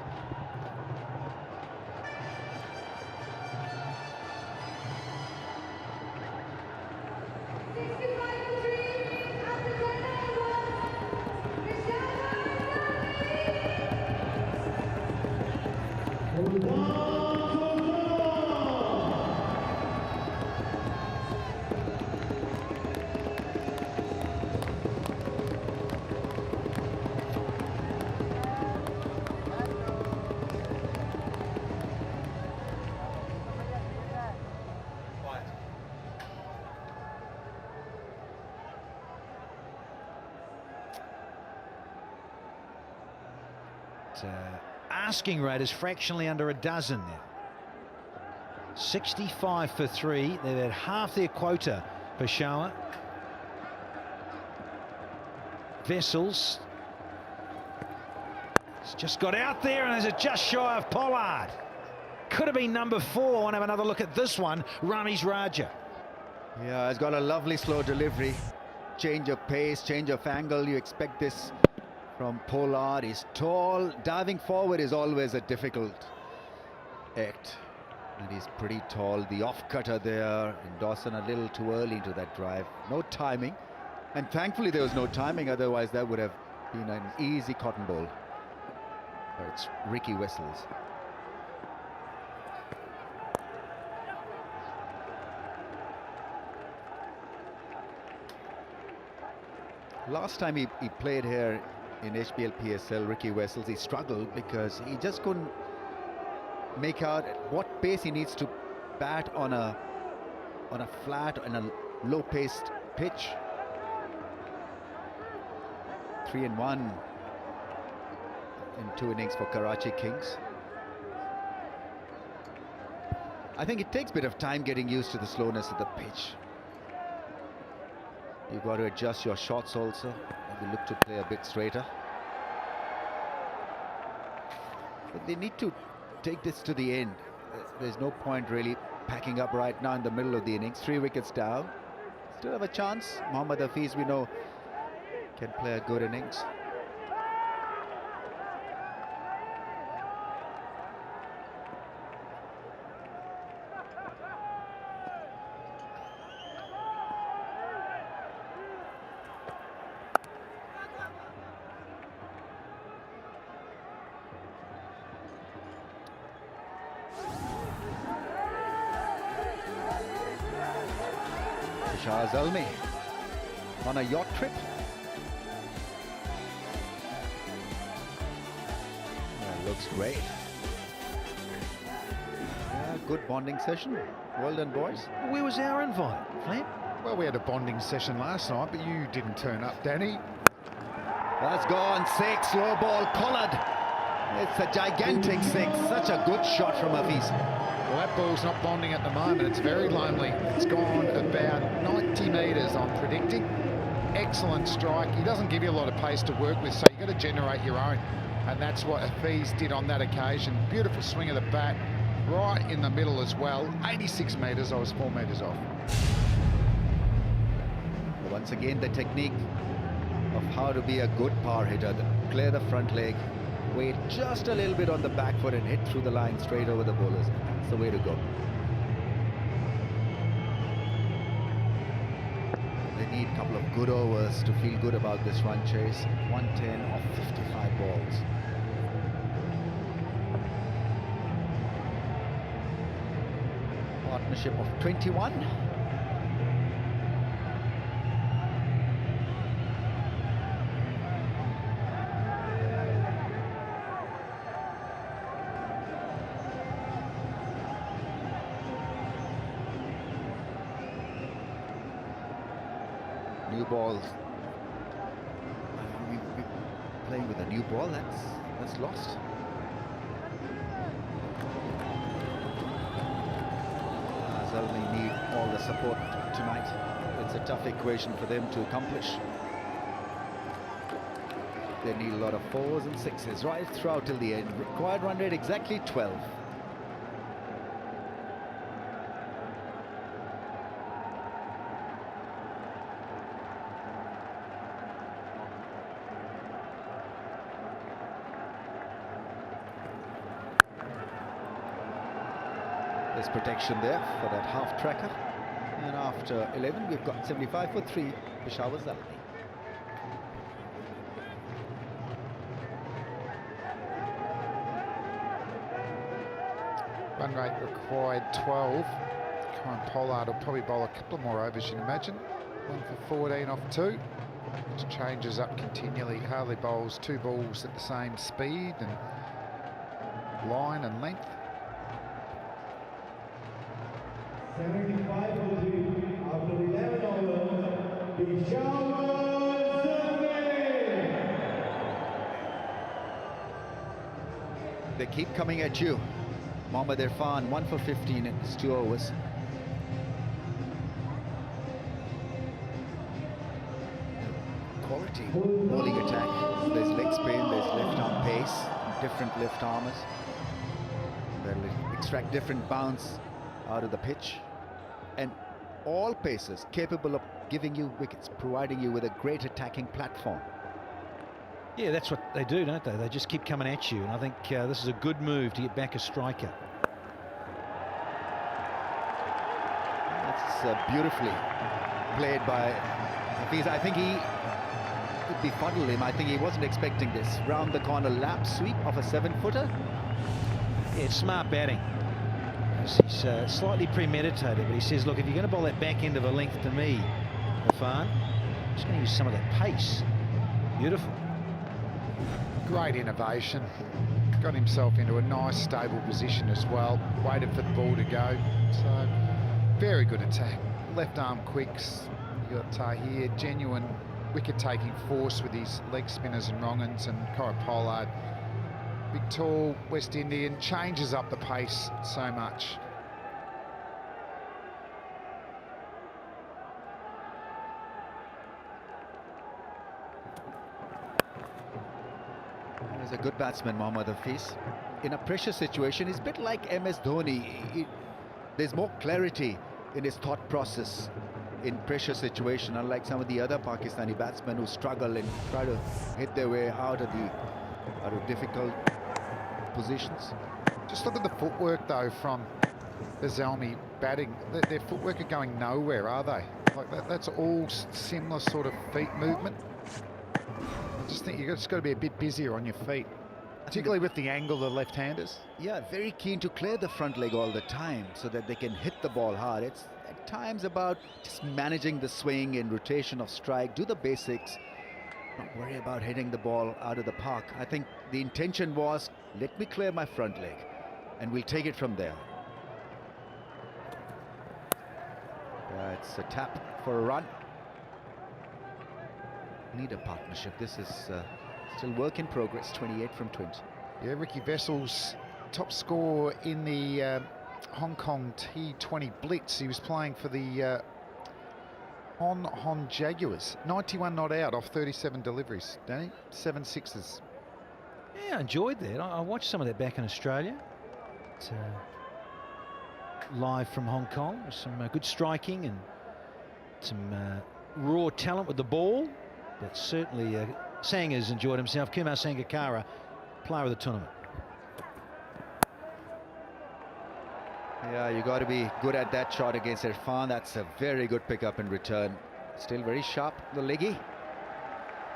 asking rate is fractionally under a dozen now. 65 for 3. They've had half their quota, Peshawar. Vessels. It's just got out there, and there's a just shy of Pollard. Could have been number 4. I want to have another look at this one. Ramiz Raja. Yeah, it's got a lovely slow delivery. Change of pace, change of angle. You expect this from Pollard. He's tall. Diving forward is always a difficult act. And he's pretty tall. The off-cutter there. And Dawson a little too early into that drive. No timing. And thankfully there was no timing. Otherwise that would have been an easy cotton ball. But it's Ricky Wessels. Last time he played here in HBL PSL, Ricky Wessels, he struggled because he just couldn't make out at what pace he needs to bat on a flat and a low-paced pitch. 3-1 in 2 innings for Karachi Kings. I think it takes a bit of time getting used to the slowness of the pitch. You've got to adjust your shots also. Maybe look to play a bit straighter. But they need to take this to the end. There's no point really packing up right now in the middle of the innings. 3 wickets down. Still have a chance. Mohammad Hafiz, we know, can play a good innings. Peshawar Zalmi on a yacht trip. Yeah, looks great. Yeah, good bonding session. Well done, boys. Where was our invite, Flem? Well, we had a bonding session last night, but you didn't turn up, Danny. That's gone. 6, low ball, collared. It's a gigantic 6. Such a good shot from Hafiz. Well, that ball's not bonding at the moment. It's very lonely. It's gone about 90 metres, I'm predicting. Excellent strike. He doesn't give you a lot of pace to work with, so you've got to generate your own. And that's what Hafiz did on that occasion. Beautiful swing of the bat, right in the middle as well. 86 metres, I was 4 metres off. Once again, the technique of how to be a good power hitter. Clear the front leg, wait just a little bit on the back foot and hit through the line straight over the bowlers. That's the way to go. They need a couple of good overs to feel good about this run chase. 110 off 55 balls. Partnership of 21. New ball. We're playing with a new ball. That's lost. Zalmi need all the support tonight. It's a tough equation for them to accomplish. They need a lot of 4s and 6s right throughout till the end. Required run rate exactly 12. There's protection there for that half tracker. And after 11, we've got 75 for 3, Peshawar Zalmi. Run rate required 12. Kyle Pollard will probably bowl a couple more overs, you'd imagine. 1 for 14 off 2. Just changes up continually. Hardly bowls 2 balls at the same speed and line and length. 75 for 3 after 11 overs. Peshawar Zalmi. They keep coming at you. Mohammad Irfan, 1 for 15 in his 2 overs. Quality bowling attack. There's leg spin, there's left arm pace, different left armers. They'll extract different bounce out of the pitch. And all pacers capable of giving you wickets, providing you with a great attacking platform. Yeah, that's what they do, don't they? They just keep coming at you, and I think this is a good move to get back a striker. That's beautifully played by Hafiz. I think he could befuddle him. I think he wasn't expecting this. Round the corner lap sweep of a 7-footer. Yeah, it's smart batting. He's slightly premeditated, but he says, look, if you're going to bowl that back end of a length to me, Irfan, I'm just going to use some of that pace. Beautiful. Great innovation. Got himself into a nice stable position as well. Waited for the ball to go. So very good attack. Left arm quicks. You got Tahir, genuine wicket-taking force with his leg spinners and wrong-uns, and Corey Pollard, big tall West Indian, changes up the pace so much. He's a good batsman, Mohammad Hafiz. In a pressure situation, he's a bit like MS Dhoni. There's more clarity in his thought process in pressure situation, unlike some of the other Pakistani batsmen who struggle and try to hit their way out of difficult positions. Just look at the footwork though from the Zalmi batting. Their footwork are going nowhere, are they? Like that's all similar sort of feet movement. I just think you've just got to be a bit busier on your feet, particularly with the angle of the left-handers. Yeah, very keen to clear the front leg all the time so that they can hit the ball hard. It's at times about just managing the swing and rotation of strike, do the basics, not worry about hitting the ball out of the park. I think the intention was, let me clear my front leg and we'll take it from there. It's a tap for a run. Need a partnership. This is still work in progress. 28 from 20. Yeah, Ricky Vessel's top score in the Hong Kong T20 Blitz. He was playing for the Hon Jaguars. 91 not out off 37 deliveries. Danny, 7 sixes. Yeah, I enjoyed that. I watched some of that back in Australia. It's, live from Hong Kong. Some good striking and some raw talent with the ball. But certainly Sangar's enjoyed himself. Kumar Sangakkara, player of the tournament. Yeah, you got to be good at that shot against Irfan. That's a very good pickup in return. Still very sharp, the leggy.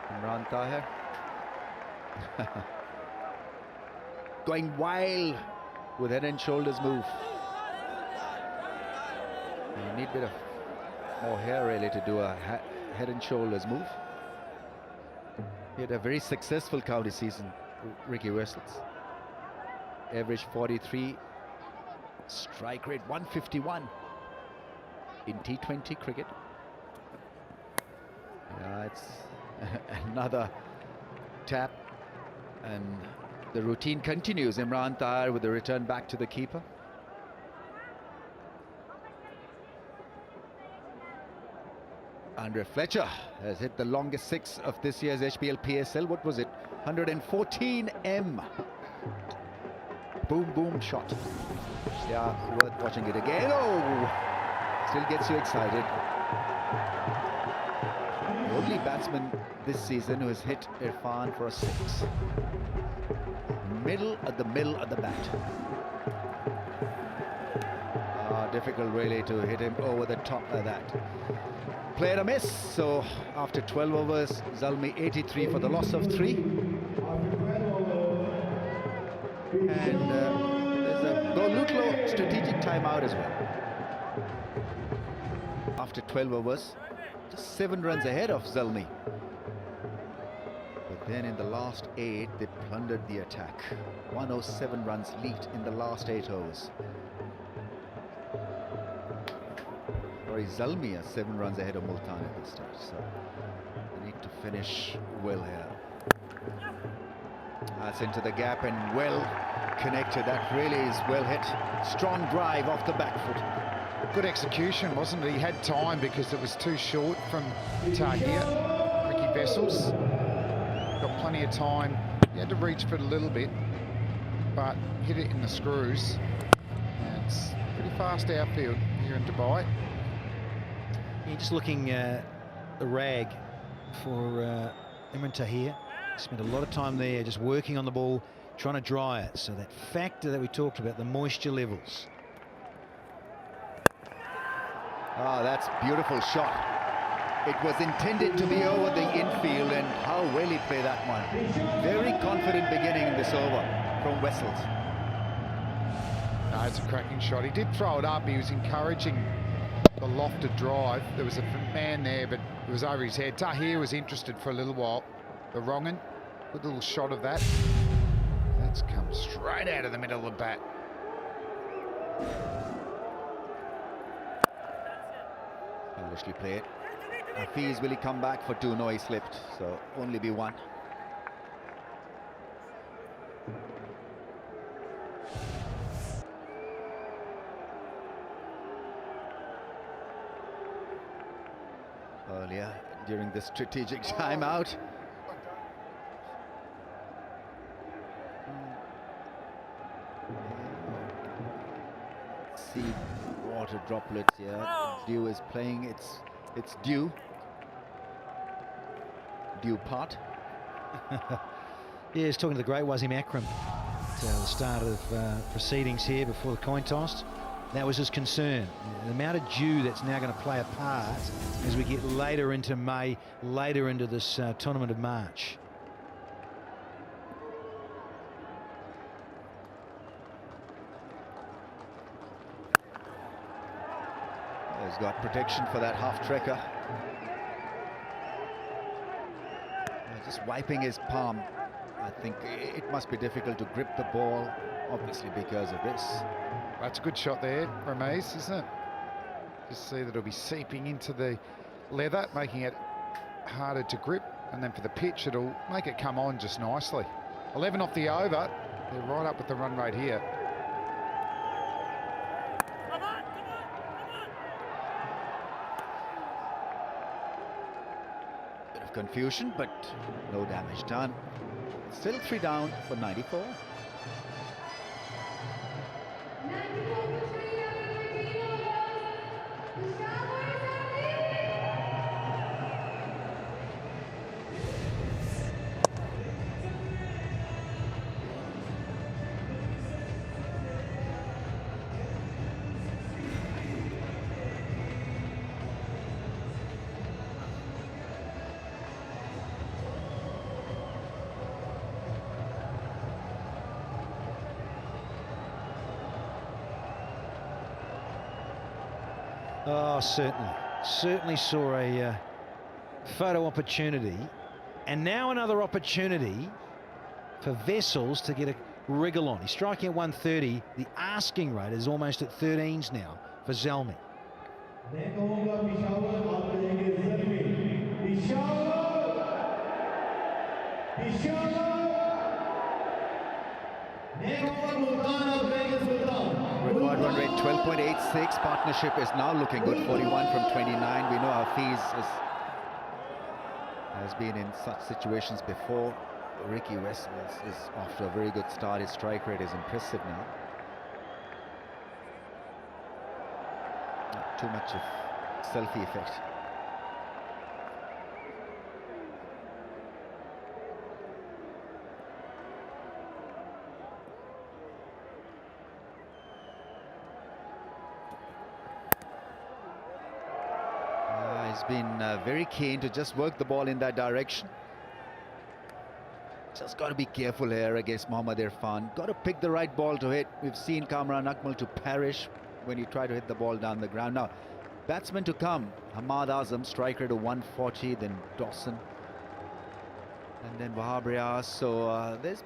Imran Tahir. Going wild with head and shoulders move. You need a bit of more hair really to do a head and shoulders move. He had a very successful county season, Ricky Wessels. Average 43, strike rate 151 in T20 cricket. Yeah, it's another tap, and the routine continues. Imran Tahir with the return back to the keeper. Andre Fletcher has hit the longest 6 of this year's HBL PSL. What was it? 114 M. Boom, boom shot. Yeah, worth watching it again. Oh, still gets you excited. The only batsman this season who has hit Irfan for a 6. Middle of the bat. Difficult really to hit him over the top like that. Played a miss, so after 12 overs, Zalmi 83 for the loss of 3. And there's a Golutlo strategic timeout as well. After 12 overs, just 7 runs ahead of Zalmi. But then in the last 8, they plundered the attack. 107 runs lead in the last 8 overs. Zalmi are 7 runs ahead of Multan at this stage, so they need to finish well here. That's into the gap and well connected. That really is well hit. Strong drive off the back foot. Good execution, wasn't it? He had time because it was too short from Tahir. Ricky Vessels got plenty of time. He had to reach for it a little bit, but hit it in the screws. And it's pretty fast outfield here in Dubai. Yeah, just looking the rag for Imran Tahir. Spent a lot of time there just working on the ball, trying to dry it. So that factor that we talked about, the moisture levels. Oh, that's beautiful shot. It was intended to be over the infield, and how well he played that one. Very confident beginning in this over from Wessels. No, it's a cracking shot. He did throw it up. He was encouraging the lofted drive. There was a man there, but it was over his head. Tahir was interested for a little while. The wrong'un, good little shot of that. That's come straight out of the middle of the bat. Foolishly played. Hafiz, will he come back for two? No, he slipped, so only be one. Earlier during the strategic timeout. See water droplets here. Dew is playing its due part. Yeah, he's talking to the great Wasim Akram at the start of proceedings here before the coin toss. That was his concern. The amount of dew that's now going to play a part as we get later into May, later into this tournament of March. He's got protection for that half trekker. Just wiping his palm. I think it must be difficult to grip the ball, obviously because of this. That's a good shot there, Ramez, isn't it? Just see that it'll be seeping into the leather, making it harder to grip. And then for the pitch, it'll make it come on just nicely. 11 off the over. They're right up with the run rate here. Bit of confusion, but no damage done. Still 3 down for 94. Oh, certainly saw a photo opportunity, and now another opportunity for Vessels to get a wriggle on. He's striking at 130. The asking rate is almost at 13s now for Zalmi. Record run rate 12.86. Partnership is now looking good. 41 from 29. We know Hafiz has been in such situations before. Ricky Vessels is off to a very good start. His strike rate is impressive now. Not too much of selfie effect. He's been very keen to just work the ball in that direction. Just got to be careful here against Mohammad Irfan. Got to pick the right ball to hit. We've seen Kamran Akmal to perish when you try to hit the ball down the ground. Now, batsmen to come. Ahmad Azam, strike rate of 140, then Dawson. And then Wahab Riaz. So there's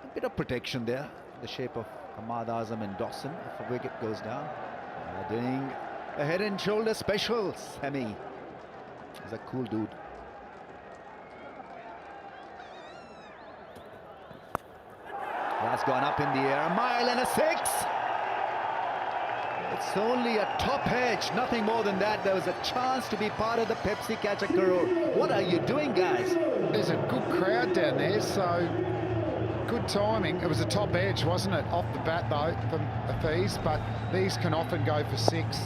a bit of protection there. The shape of Ahmad Azam and Dawson if a wicket goes down. Doing a head and shoulder special. Semi. He's a cool dude. That's gone up in the air. A mile and a 6. It's only a top edge, nothing more than that. There was a chance to be part of the Pepsi Catch a Crore. What are you doing, guys? There's a good crowd down there, so good timing. It was a top edge, wasn't it? Off the bat, though, for these, but these can often go for 6.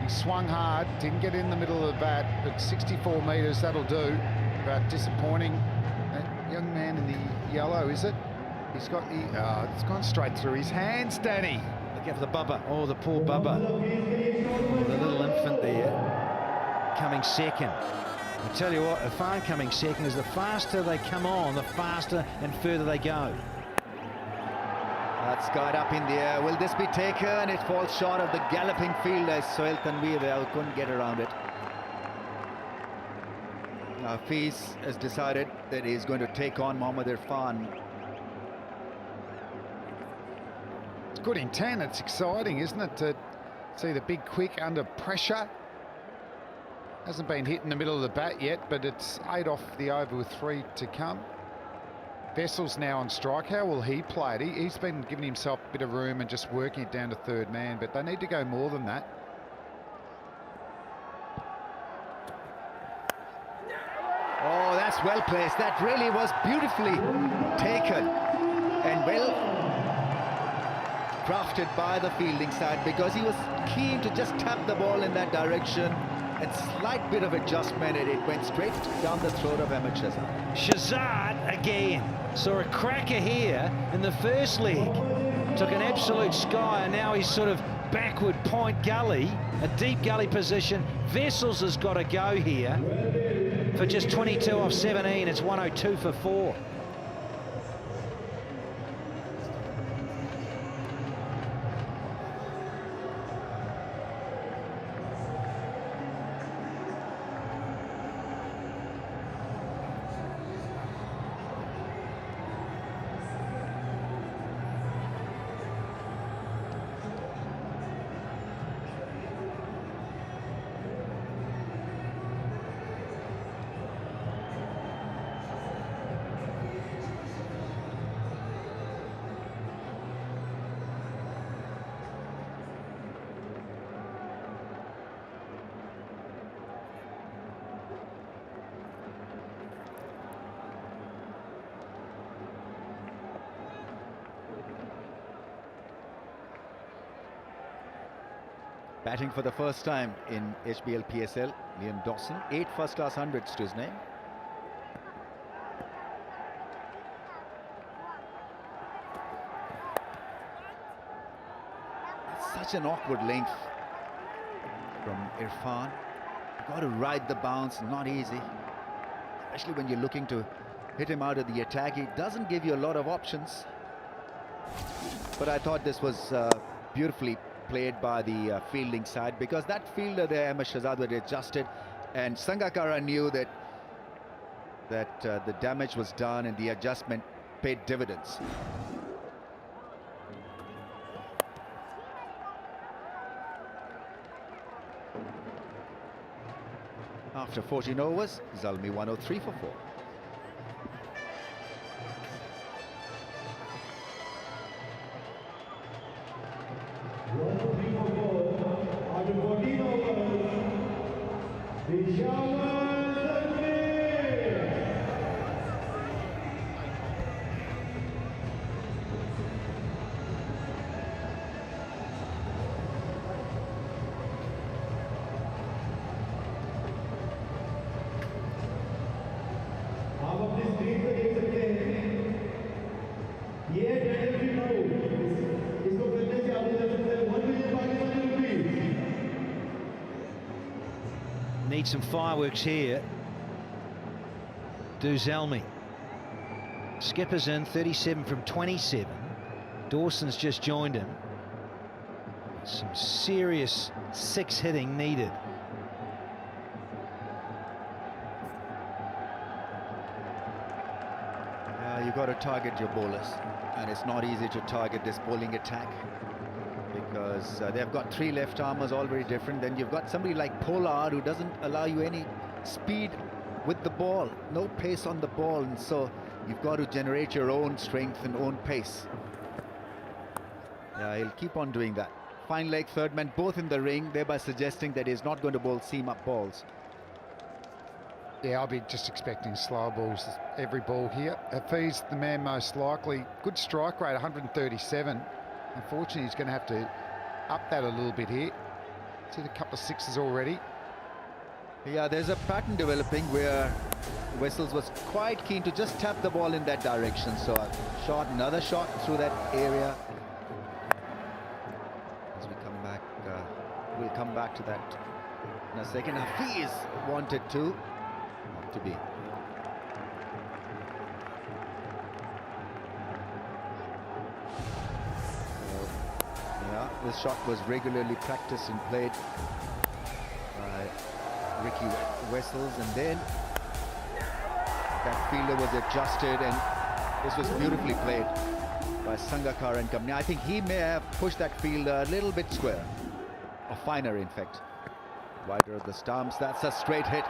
He swung hard, didn't get in the middle of the bat, but 64 metres, that'll do. But disappointing. That young man in the yellow, is it? He's got the... it's gone straight through his hands, Danny. Look out for the Bubba. Oh, the poor Bubba. Oh, the little infant there. Coming second. I tell you what, Irfan coming second is the faster they come on, the faster and further they go. That's skied up in the air. Will this be taken? It falls short of the galloping fielder. Sohail Tanveer there couldn't get around it. Now Hafiz has decided that he's going to take on Mohammad Irfan. It's good intent. It's exciting, isn't it, to see the big quick under pressure. Hasn't been hit in the middle of the bat yet, but it's 8 off the over with 3 to come. Vessel's now on strike. How will he play it? He's been giving himself a bit of room and just working it down to third man, but they need to go more than that. Oh, that's well placed. That really was beautifully taken and well crafted by the fielding side, because he was keen to just tap the ball in that direction. And slight bit of adjustment, and it went straight down the throat of Ahmed Shahzad. Shahzad again saw a cracker here in the first leg. Took an absolute sky, and now he's sort of backward point gully, a deep gully position. Vessels has got to go here for just 22 off 17. It's 102 for 4. Batting for the first time in HBL PSL, Liam Dawson, 8 first-class hundreds to his name. It's such an awkward length from Irfan. You've got to ride the bounce, not easy. Especially when you're looking to hit him out of the attack. He doesn't give you a lot of options. But I thought this was beautifully played by the fielding side, because that fielder there, Ahmed Shahzad, had adjusted, and Sangakkara knew that the damage was done and the adjustment paid dividends. After 14 overs, Zalmi 103 for 4. After 14 overs, Peshawar Zalmi. आप अपनी screen पे देख सकते हैं, ये tender की proof, इसको करने से आपको दे सकते हैं 1 million Pakistani rupees. Need some fireworks here. Do Zalmi. Skipper's in, 37 from 27. Dawson's just joined him. Some serious 6 hitting needed. You've got to target your bowlers, and it's not easy to target this bowling attack, because they've got 3 left armers, all very different. Then you've got somebody like Pollard, who doesn't allow you any speed with the ball, no pace on the ball, and so You've got to generate your own strength and own pace. Yeah, he'll keep on doing that. Fine leg, third man, both in the ring, thereby suggesting that he's not going to bowl seam-up balls. Yeah, I'll be just expecting slower balls every ball here. Hafiz, the man most likely. Good strike rate, 137. Unfortunately, he's going to have to up that a little bit here. Seen a couple of sixes already. Yeah, there's a pattern developing where Wessels was quite keen to just tap the ball in that direction. So a shot, another shot through that area. As we come back, we'll come back to that in a second. Hafiz wanted to. Not to be. Yeah, this shot was regularly practiced and played by Ricky Wessels, and then that fielder was adjusted, and this was beautifully played by Sangakkara and company. I think he may have pushed that fielder a little bit square, or finer in fact. Wider of the stumps, that's a straight hit.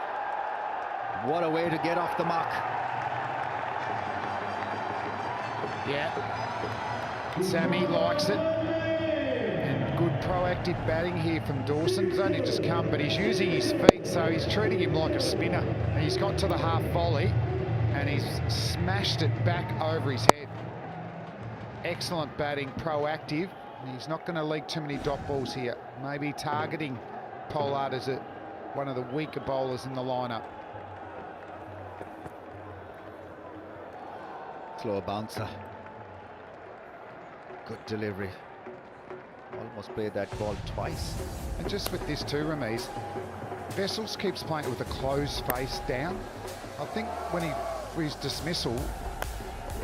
What a way to get off the mark. Yeah, Sammy likes it. And good proactive batting here from Dawson. It's only just come, but he's using his feet, so he's treating him like a spinner. And he's got to the half volley, and he's smashed it back over his head. Excellent batting, proactive. And he's not going to leak too many dot balls here. Maybe targeting Pollard as one of the weaker bowlers in the lineup. Slower bouncer. Good delivery. Almost played that ball twice. And just with this too, Ramiz, Wessels keeps playing it with a closed face down. I think when his dismissal,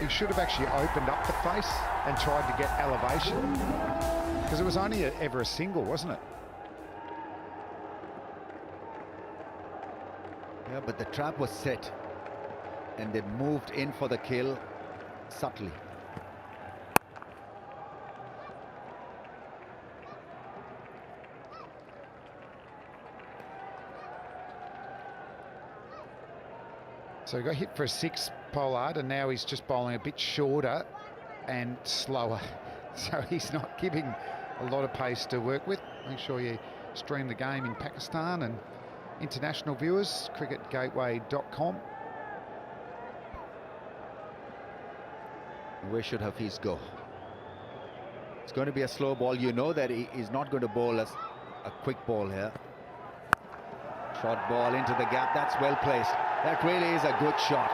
he should have actually opened up the face and tried to get elevation, because it was only ever a single, wasn't it? Yeah, but the trap was set, and they moved in for the kill subtly. So he got hit for a six, Pollard, and now he's just bowling a bit shorter and slower. So he's not giving a lot of pace to work with. Make sure you stream the game in Pakistan and international viewers, cricketgateway.com. Where should Hafiz go? It's going to be a slow ball. You know that he is not going to bowl a quick ball here. Short ball into the gap. That's well placed. That really is a good shot.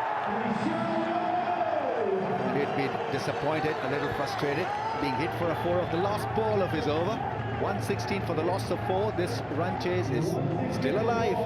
And he'd be disappointed, a little frustrated, being hit for a 4 of the last ball of his over. 116 for the loss of 4. This run chase is still alive.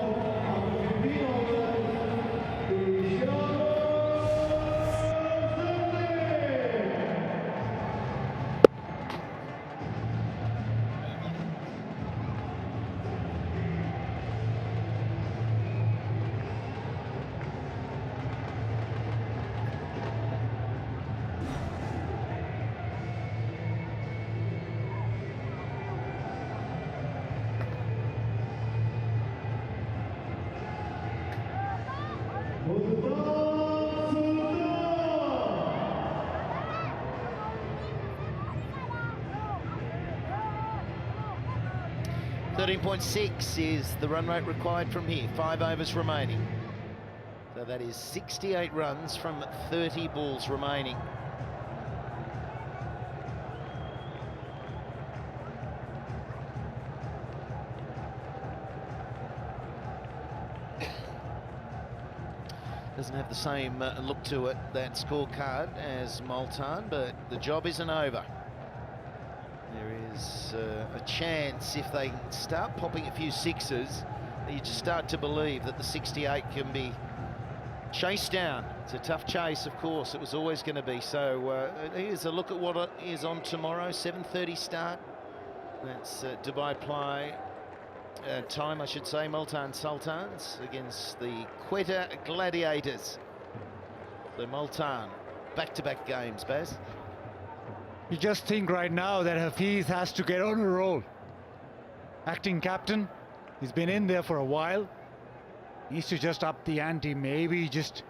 Multan Sultans. 13.6 is the run rate required from here. 5 overs remaining. So that is 68 runs from 30 balls remaining. Doesn't have the same look to it, that scorecard, as Multan, but the job isn't over. There is a chance, if they start popping a few sixes, that you just start to believe that the 68 can be chased down. It's a tough chase, of course. It was always going to be. So here's a look at what is on tomorrow. 7:30 start. That's Dubai play. Time, I should say, Multan Sultans against the Quetta Gladiators. So Multan, back-to-back games, Baz. You just think right now that Hafiz has to get on a roll. Acting captain, he's been in there for a while. Needs to just up the ante, maybe just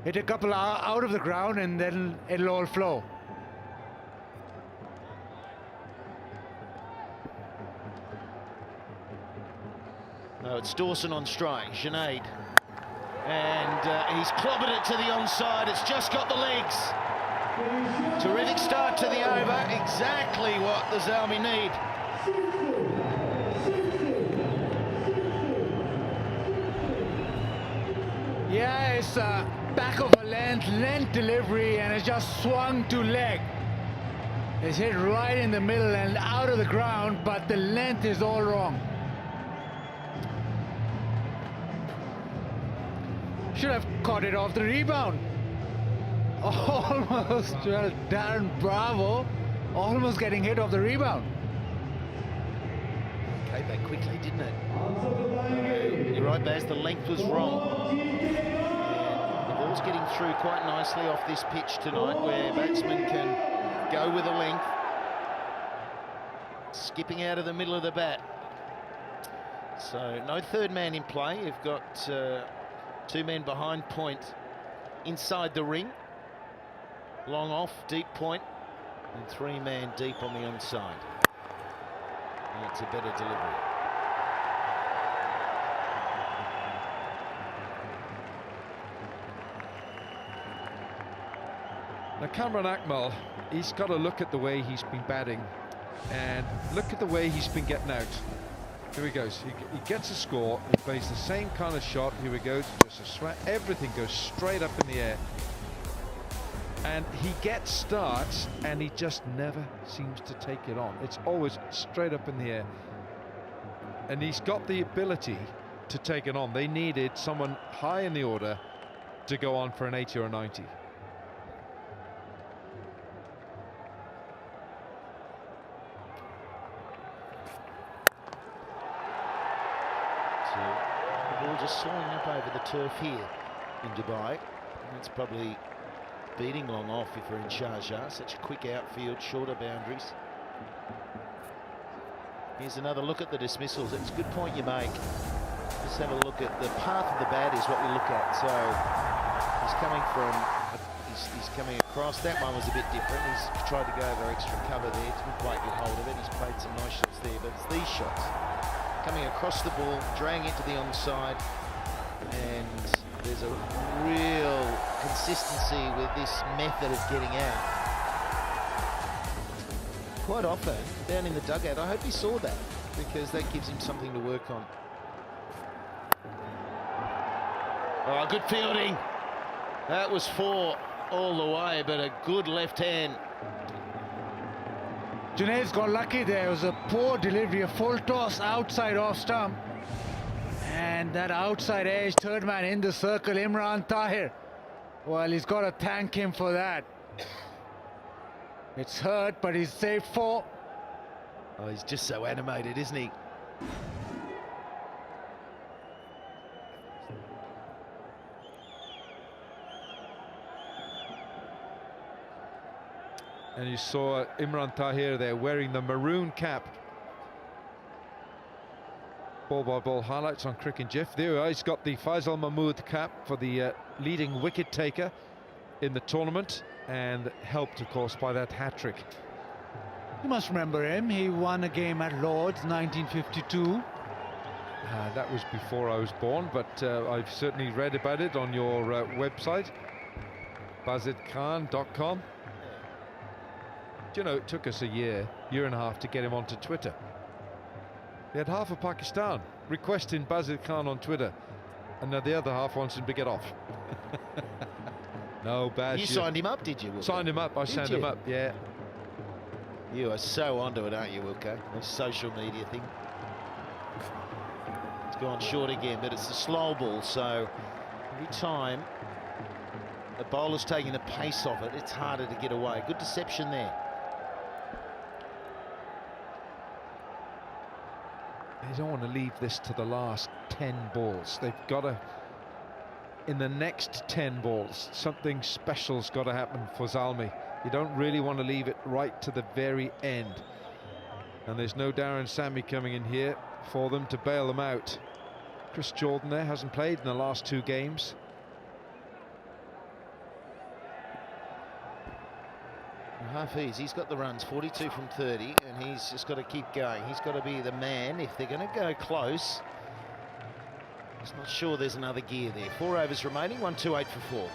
Hit a couple out of the ground and then it'll all flow. No, it's Dawson on strike, Junaid. And he's clobbered it to the onside. It's just got the legs. Terrific start to the over. Exactly what the Zalmi need. Yeah, it's back of a length delivery, and it's just swung to leg. It's hit right in the middle and out of the ground, but the length is all wrong. Should have caught it off the rebound. Almost, well, Darren Bravo, almost getting hit off the rebound. Came back quickly, didn't it? You're right, Baz, the length was wrong. And the ball's getting through quite nicely off this pitch tonight, where batsmen can go with a length. Skipping out of the middle of the bat. So no third man in play. You've got two men behind point inside the ring. Long off, deep point, and three man deep on the onside. That's a better delivery. Now Cameron Akmal, he's got to look at the way he's been batting and look at the way he's been getting out. Here he goes, he gets a score, he plays the same kind of shot. Here we go, just a sweat, everything goes straight up in the air. And he gets starts and he just never seems to take it on. It's always straight up in the air. And he's got the ability to take it on. They needed someone high in the order to go on for an 80 or a 90. So the ball just soaring up over the turf here in Dubai. It's probably beating long off if we're in Sharjah. Such a quick outfield, shorter boundaries. Here's another look at the dismissals. It's a good point you make. Just have a look at the path of the bat is what we look at. So he's coming from, he's coming across. That one was a bit different. He's tried to go over extra cover there. Didn't quite get hold of it. He's played some nice shots there, but it's these shots. Coming across the ball, dragging it to the onside, and there's a real consistency with this method of getting out. Quite often, down in the dugout, I hope he saw that, because that gives him something to work on. Oh, good fielding. That was 4 all the way, but a good left hand. Junaid's got lucky there. It was a poor delivery, a full toss outside off stump. And that outside edge, third man in the circle, Imran Tahir. Well, he's got to thank him for that. It's hurt, but he's saved 4. Oh, he's just so animated, isn't he? And you saw Imran Tahir there wearing the maroon cap. Ball by ball highlights on Cricket Jiff. There we are. He's got the Faisal Mahmood cap for the leading wicket taker in the tournament, and helped, of course, by that hat-trick. You must remember him. He won a game at Lord's 1952. That was before I was born, but I've certainly read about it on your website, bazidkhan.com. You know, it took us a year and a half to get him onto Twitter. They had half of Pakistan requesting Bazid Khan on Twitter, and now the other half wants him to get off. No, Baz. You signed him up, did you, Wilco? Signed him up. I signed him up, yeah. You are so onto it, aren't you, Wilco? A social media thing. It's gone short again, but it's the slow ball, so every time the bowler's taking the pace off it, it's harder to get away. Good deception there. They don't want to leave this to the last 10 balls. They've got to, in the next 10 balls, something special's got to happen for Zalmi. You don't really want to leave it right to the very end. And there's no Darren Sammy coming in here for them to bail them out. Chris Jordan there hasn't played in the last 2 games. Hafiz, he's got the runs, 42 from 30, and he's just got to keep going. He's got to be the man if they're going to go close. Just not sure there's another gear there. 4 overs remaining, 128 for 4.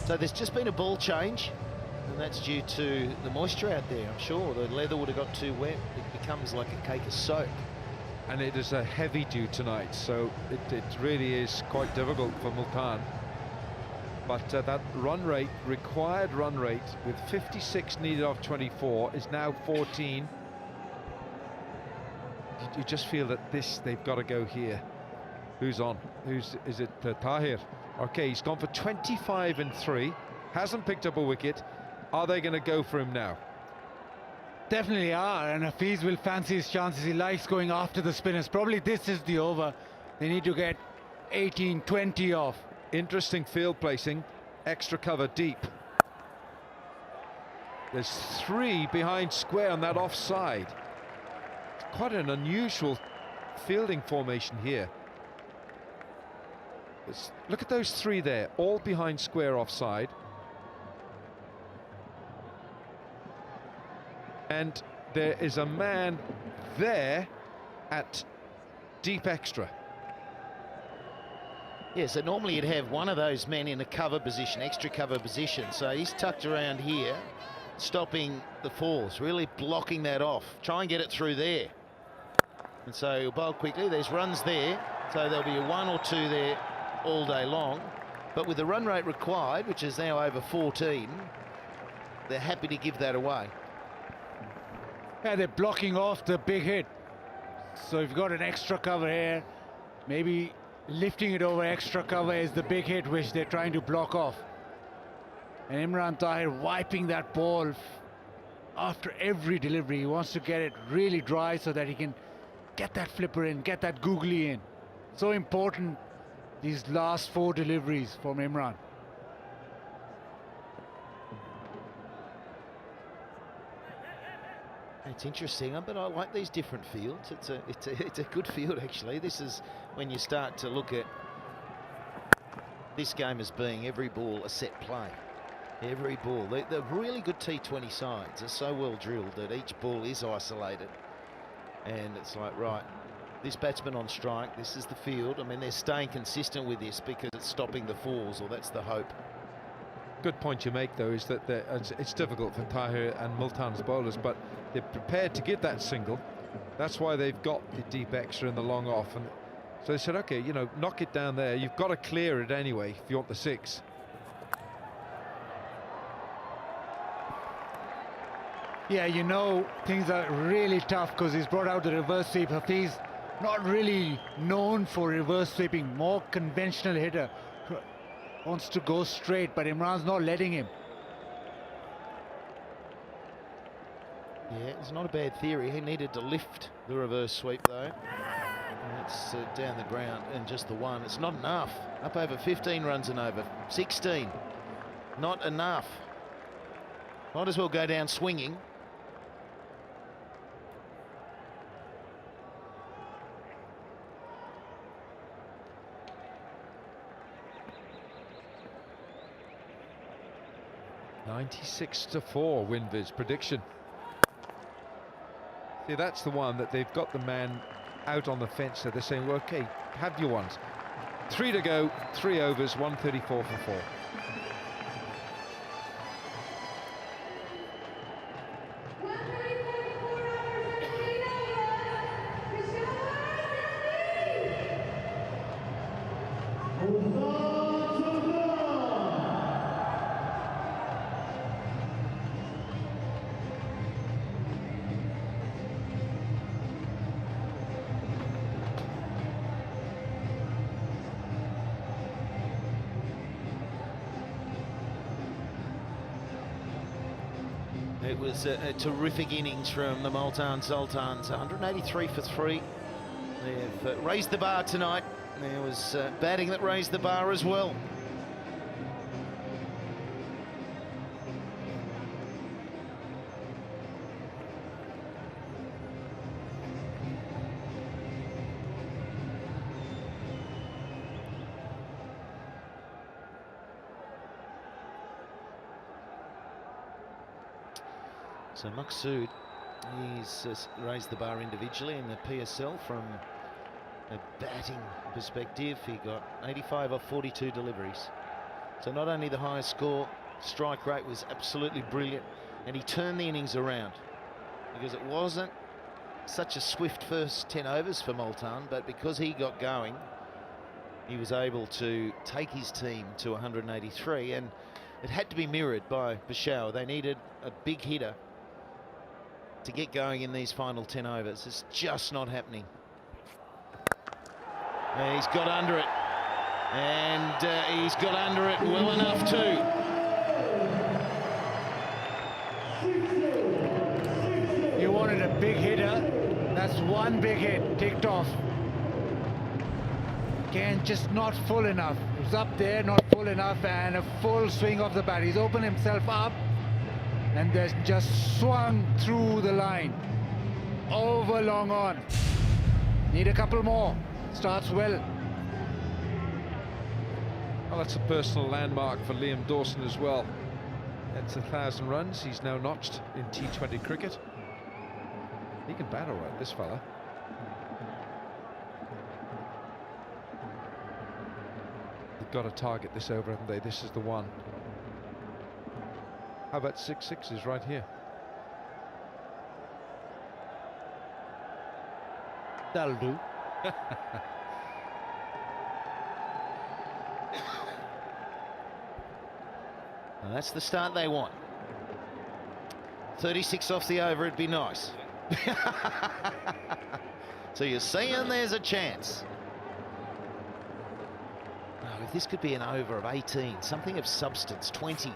So there's just been a ball change, and that's due to the moisture out there. I'm sure the leather would have got too wet. It becomes like a cake of soap. And it is a heavy dew tonight, so it really is quite difficult for Multan. But that run rate, required run rate, with 56 needed off 24, is now 14. You just feel that they've got to go here. Who's on? Is it Tahir? Okay, he's gone for 25 and 3, hasn't picked up a wicket. Are they going to go for him now? Definitely are, and Hafiz will fancy his chances. He likes going after the spinners. Probably this is the over. They need to get 18, 20 off. Interesting field placing, extra cover deep. There's 3 behind square on that offside. Quite an unusual fielding formation here. Look at those 3 there, all behind square offside. And there is a man there at deep extra. Yeah, so normally you'd have one of those men in a cover position, extra cover position. So he's tucked around here, stopping the fours, really blocking that off. Try and get it through there. And so he'll bowl quickly. There's runs there, so there'll be a 1 or 2 there all day long. But with the run rate required, which is now over 14, they're happy to give that away. Yeah, they're blocking off the big hit. So you've got an extra cover here. Maybe lifting it over extra cover is the big hit which they're trying to block off. And Imran Tahir wiping that ball after every delivery. He wants to get it really dry so that he can get that flipper in, get that googly in. So important, these last 4 deliveries from Imran. It's interesting, but I like these different fields. It's a good field, actually. This is when you start to look at this game as being every ball a set play. Every ball. The really good T20 sides are so well drilled that each ball is isolated. And it's like, right, this batsman on strike, this is the field. I mean, they're staying consistent with this because it's stopping the fours, or that's the hope. Good point you make, though, is that it's difficult for Tahir and Multan's bowlers, but they're prepared to give that single. That's why they've got the deep extra and the long off. And so they said, OK, you know, knock it down there. You've got to clear it anyway if you want the 6. Yeah, you know, things are really tough because he's brought out the reverse sweep. Hafiz not really known for reverse sweeping, more conventional hitter. Wants to go straight, but Imran's not letting him. Yeah, it's not a bad theory. He needed to lift the reverse sweep, though. And that's down the ground, and just the 1. It's not enough. Up over 15 runs and over. 16. Not enough. Might as well go down swinging. .96 to 4, Winvis prediction. See, that's the one that they've got the man out on the fence, so they're saying, well, okay, have your ones. 3 to go, 3 overs, 134 for 4. It was a terrific innings from the Multan Sultans, 183 for 3. They've raised the bar tonight. There was batting that raised the bar as well. So Maqsood, he's raised the bar individually in the PSL from a batting perspective. He got 85 off 42 deliveries. So not only the highest score, strike rate was absolutely brilliant, and he turned the innings around, because it wasn't such a swift first 10 overs for Multan, but because he got going, he was able to take his team to 183, and it had to be mirrored by Peshawar. They needed a big hitter to get going in these final 10 overs. It's just not happening. He's got under it, and he's got under it well enough too. You wanted a big hitter. That's one big hit, ticked off. Again, just not full enough. It was up there, not full enough, and a full swing of the bat. He's opened himself up, and then just swung through the line. Over long on. Need a couple more. Starts well. Well, that's a personal landmark for Liam Dawson as well. That's 1,000 runs. He's now notched in T20 cricket. He can bat all right, this fella. They've got to target this over, haven't they? This is the one. How about 6 sixes right here? That'll do. Well, that's the start they want. 36 off the over, it'd be nice. So you're seeing there's a chance. Oh, if this could be an over of 18, something of substance, 20.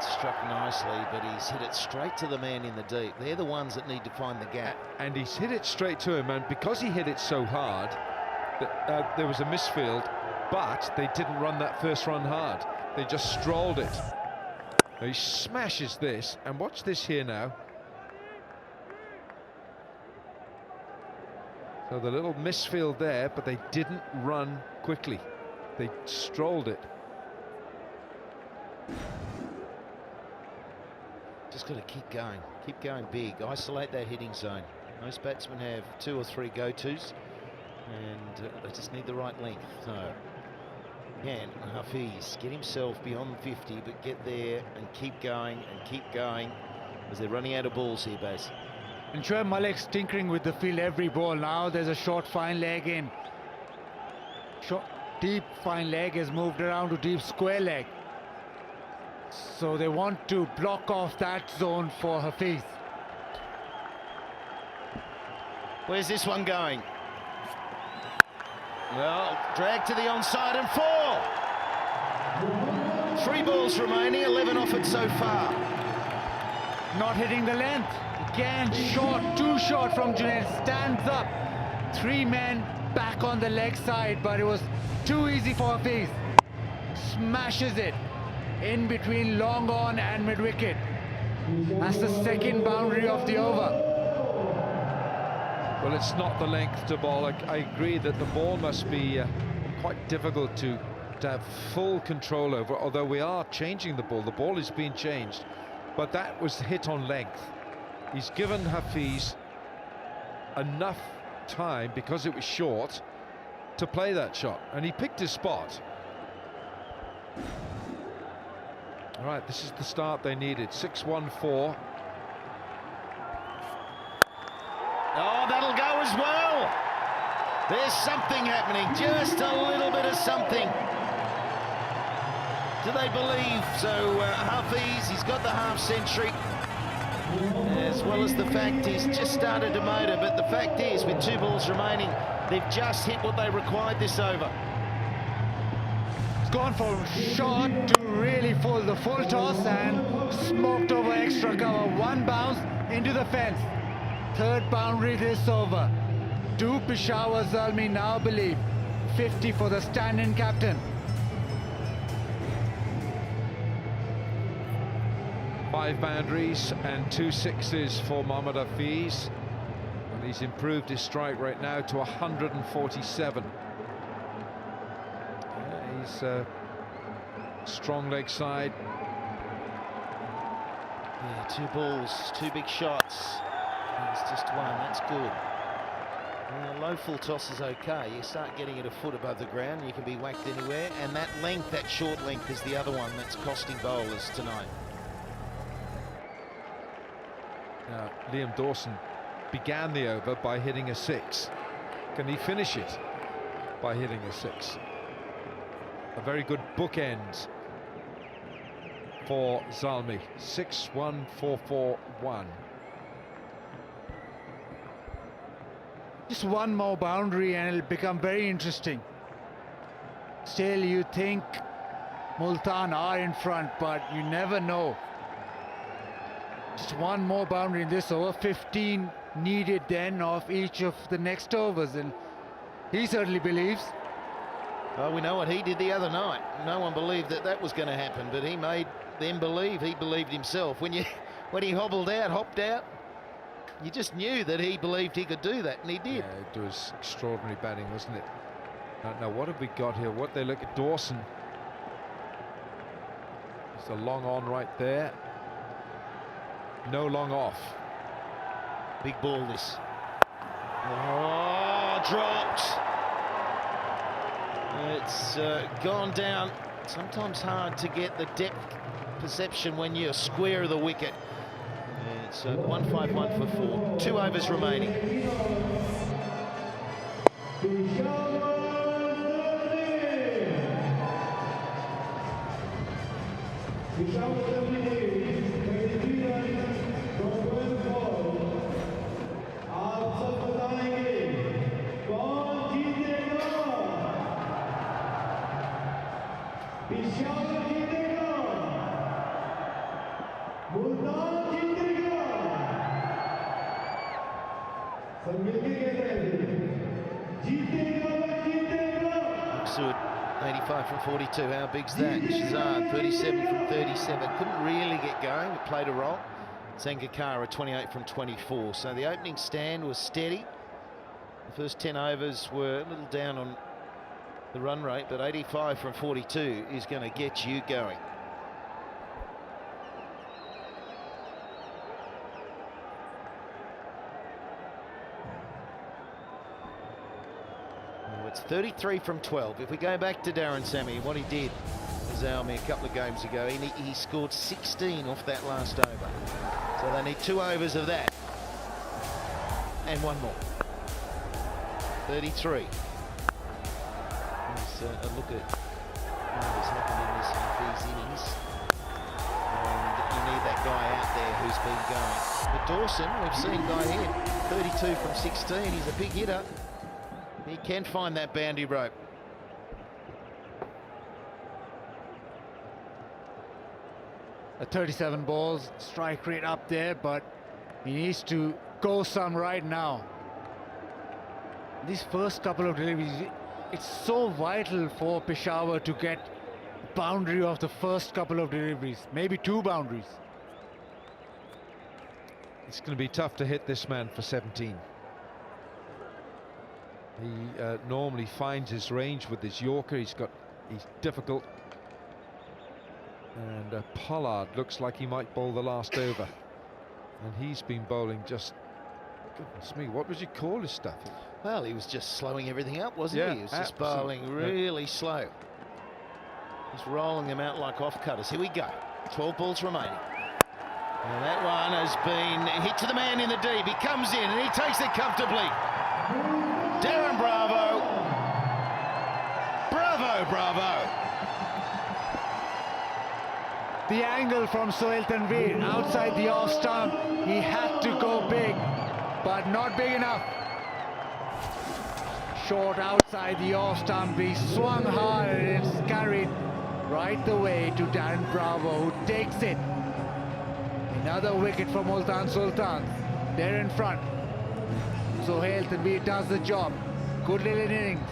Struck nicely, but he's hit it straight to the man in the deep. They're the ones that need to find the gap. And he's hit it straight to him, and because he hit it so hard, that there was a misfield, but they didn't run that first run hard. They just strolled it. Now he smashes this, and watch this here now. So the little misfield there, but they didn't run quickly. They strolled it. Just got to keep going big, isolate that hitting zone. Most batsmen have 2 or 3 go-tos, and they just need the right length. So, again, Hafiz get himself beyond 50, but get there and keep going, as they're running out of balls here, Baz. And Shoaib Malik's tinkering with the field every ball. Now there's a short fine leg in. Short, deep fine leg has moved around to deep square leg. So they want to block off that zone for Hafiz. Where's this one going? Well, drag to the onside and 4. 3 balls remaining, 11 off it so far. Not hitting the length. Again, short, too short from Junaid. Stands up. 3 men back on the leg side, but it was too easy for Hafiz. Smashes it in between long on and mid wicket. That's the second boundary of the over. Well, it's not the length to bowl. I agree that the ball must be quite difficult to have full control over, although we are changing the ball. The ball is being changed, but that was hit on length. He's given Hafiz enough time, because it was short, to play that shot, and he picked his spot. All right, this is the start they needed. 6-1-4. Oh, that'll go as well. There's something happening, just a little bit of something. Do they believe? So Hafiz, he's got the half century, as well as the fact he's just started to motor. But the fact is, with 2 balls remaining, they've just hit what they required this over. It's gone from short to really full. The full toss and smoked over extra cover. 1 bounce into the fence. 3rd boundary this over. Do Peshawar Zalmi now believe? 50 for the stand-in captain. 5 boundaries and 2 sixes for Mohammad Hafiz, and he's improved his strike rate now to 147. Yeah, he's strong leg side. Yeah, 2 balls, 2 big shots. It's just 1, that's good. Low full toss is okay. You start getting it a foot above the ground, you can be whacked anywhere. And that length, that short length, is the other one that's costing bowlers tonight. Now, Liam Dawson began the over by hitting a 6. Can he finish it by hitting a 6? A very good bookend for Zalmi. 6-1-4-4-1. Just 1 more boundary and it'll become very interesting. Still, you think Multan are in front, but you never know. Just 1 more boundary in this over. 15 needed then of each of the next overs, and he certainly believes. Well, we know what he did the other night. No one believed that that was going to happen, but he made them believe. He believed himself. When he hopped out, you just knew that he believed he could do that, and he did. Yeah, it was extraordinary batting, wasn't it? Now, what have we got here? What they look at Dawson. It's a long on right there. No long off. Big ball this. Oh, dropped. It's gone down. Sometimes hard to get the depth perception when you're square of the wicket. It's 1-5-1 for 4. 2 overs remaining. Maksud, 85 from 42. How big's that? Shazad, 37 from 37. Couldn't really get going, but played a role. Sangakkara, 28 from 24. So the opening stand was steady. The first 10 overs were a little down on the run rate, but 85 from 42 is going to get you going. It's 33 from 12. If we go back to Darren Sammy, what he did with Zalmi a couple of games ago, he scored 16 off that last over. So they need 2 overs of that. And 1 more. 33. Here's a look at what's happened in these innings. And you need that guy out there who's been going. But Dawson, we've seen guy hit 32 from 16. He's a big hitter. He can find that boundary rope. At 37 balls, strike rate up there, but he needs to go some right now. These first couple of deliveries, it's so vital for Peshawar to get boundary of the first couple of deliveries, maybe 2 boundaries. It's going to be tough to hit this man for 17. He normally finds his range with his Yorker. He's difficult. And Pollard looks like he might bowl the last over. And he's been bowling just, goodness me, what would you call his stuff? Well, he was just slowing everything up, wasn't Yeah, he? He was just absolutely. bowling really slow. He's rolling them out like off-cutters. Here we go. 12 balls remaining. And that one has been hit to the man in the deep. He comes in and he takes it comfortably. Darren Bravo. Bravo, bravo. The angle from Sohail Tanvir outside the off stump. He had to go big, but not big enough. Short outside the off stump. He swung hard and it's carried right the way to Darren Bravo, who takes it. Another wicket for Multan Sultans. They're in front. Sohail Tanvir does the job. Good little innings.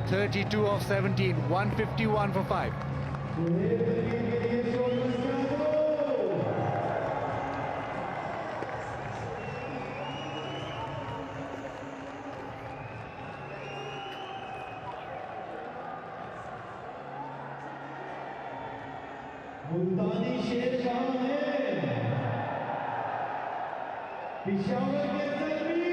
32 of 17, 151 for 5. मुल्तानी शेर कहाँ है? पेशावर के Zalmi.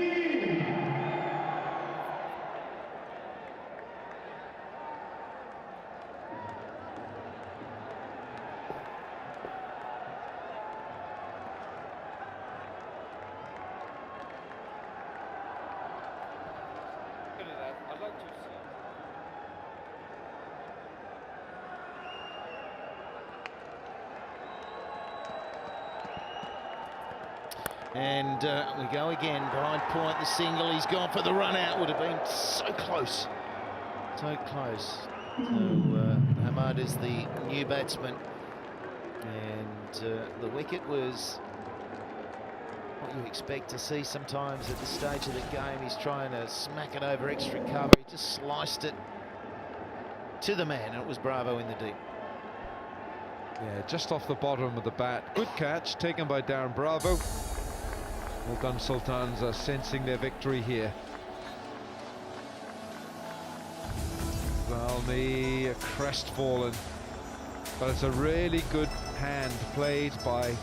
And we go again, behind point, the single, he's gone for the run out, would have been so close. So close. So Hamad is the new batsman. And the wicket was what you expect to see sometimes at this stage of the game. He's trying to smack it over extra cover. He just sliced it to the man, and it was Bravo in the deep. Yeah, just off the bottom of the bat. Good catch taken by Darren Bravo. Multan Sultans are sensing their victory here. Zalmi crestfallen, but it's a really good hand played by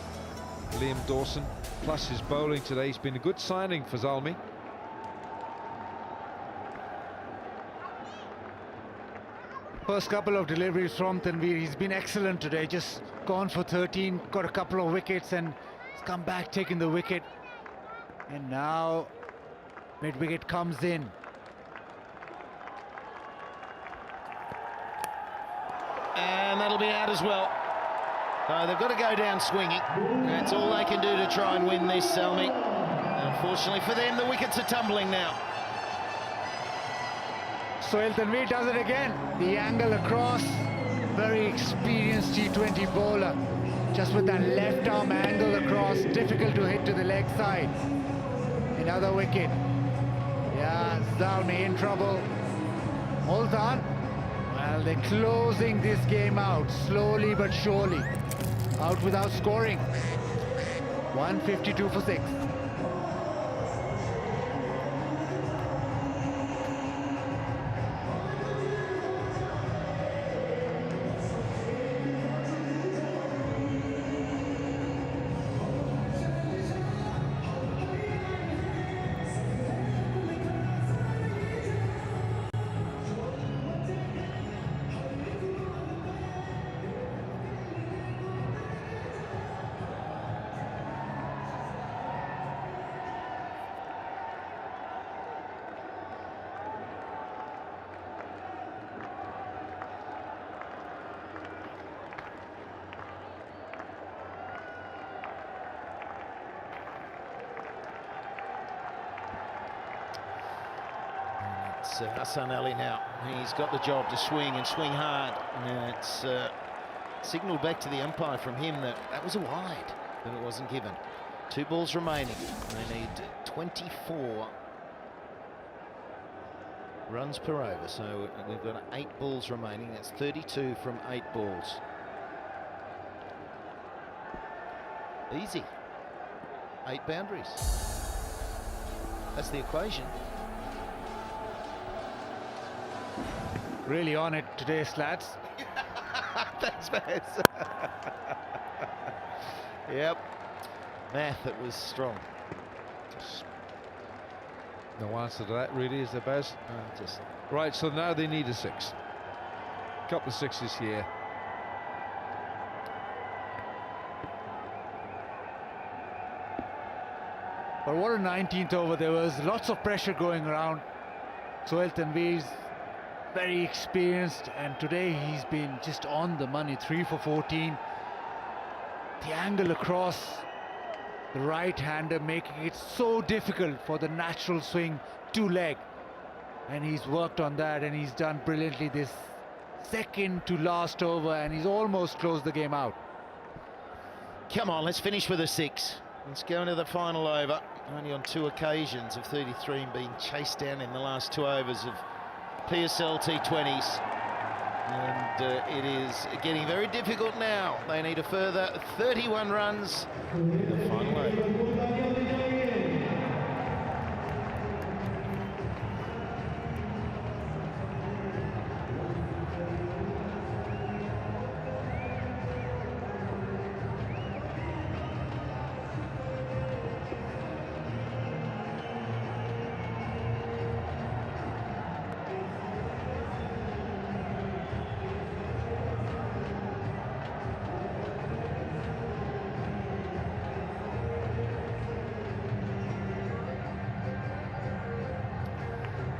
Liam Dawson. Plus his bowling today has been a good signing for Zalmi. First couple of deliveries from Tanvir, he's been excellent today. Just gone for 13, got a couple of wickets and he's come back taking the wicket. And now mid-wicket comes in. And that'll be out as well. They've got to go down swinging. That's all they can do to try and win this, Salmi. Unfortunately for them, the wickets are tumbling now. Sohail Tanvir does it again. The angle across. Very experienced T20 bowler. Just with that left arm angle across. Difficult to hit to the leg side. Another wicket. Yeah, Zalmi in trouble. Multan. Well, they're closing this game out. Slowly but surely. Out without scoring. 152 for 6. Hassan Ali now. He's got the job to swing and swing hard. And it's signalled back to the umpire from him that that was a wide, but it wasn't given. 2 balls remaining. They need 24 runs per over. So we've got 8 balls remaining. That's 32 from 8 balls. Easy. 8 boundaries. That's the equation. Really on it today, Slats. Thanks, Baz. Yep. math that was strong. No answer to that, really, is there, Baz? Just Right, so now they need a 6. Couple of 6s here. But what a 19th over. There was lots of pressure going around. Sohail Tanveer's very experienced, and today he's been just on the money. 3 for 14. The angle across, the right-hander making it so difficult for the natural swing to leg. And he's worked on that, and he's done brilliantly this second to last over, and he's almost closed the game out. come on, let's finish with a 6. Let's go into the final over. Only on 2 occasions of 33 and being chased down in the last 2 overs of PSL T20s. And it is getting very difficult now. They need a further 31 runs in the final over.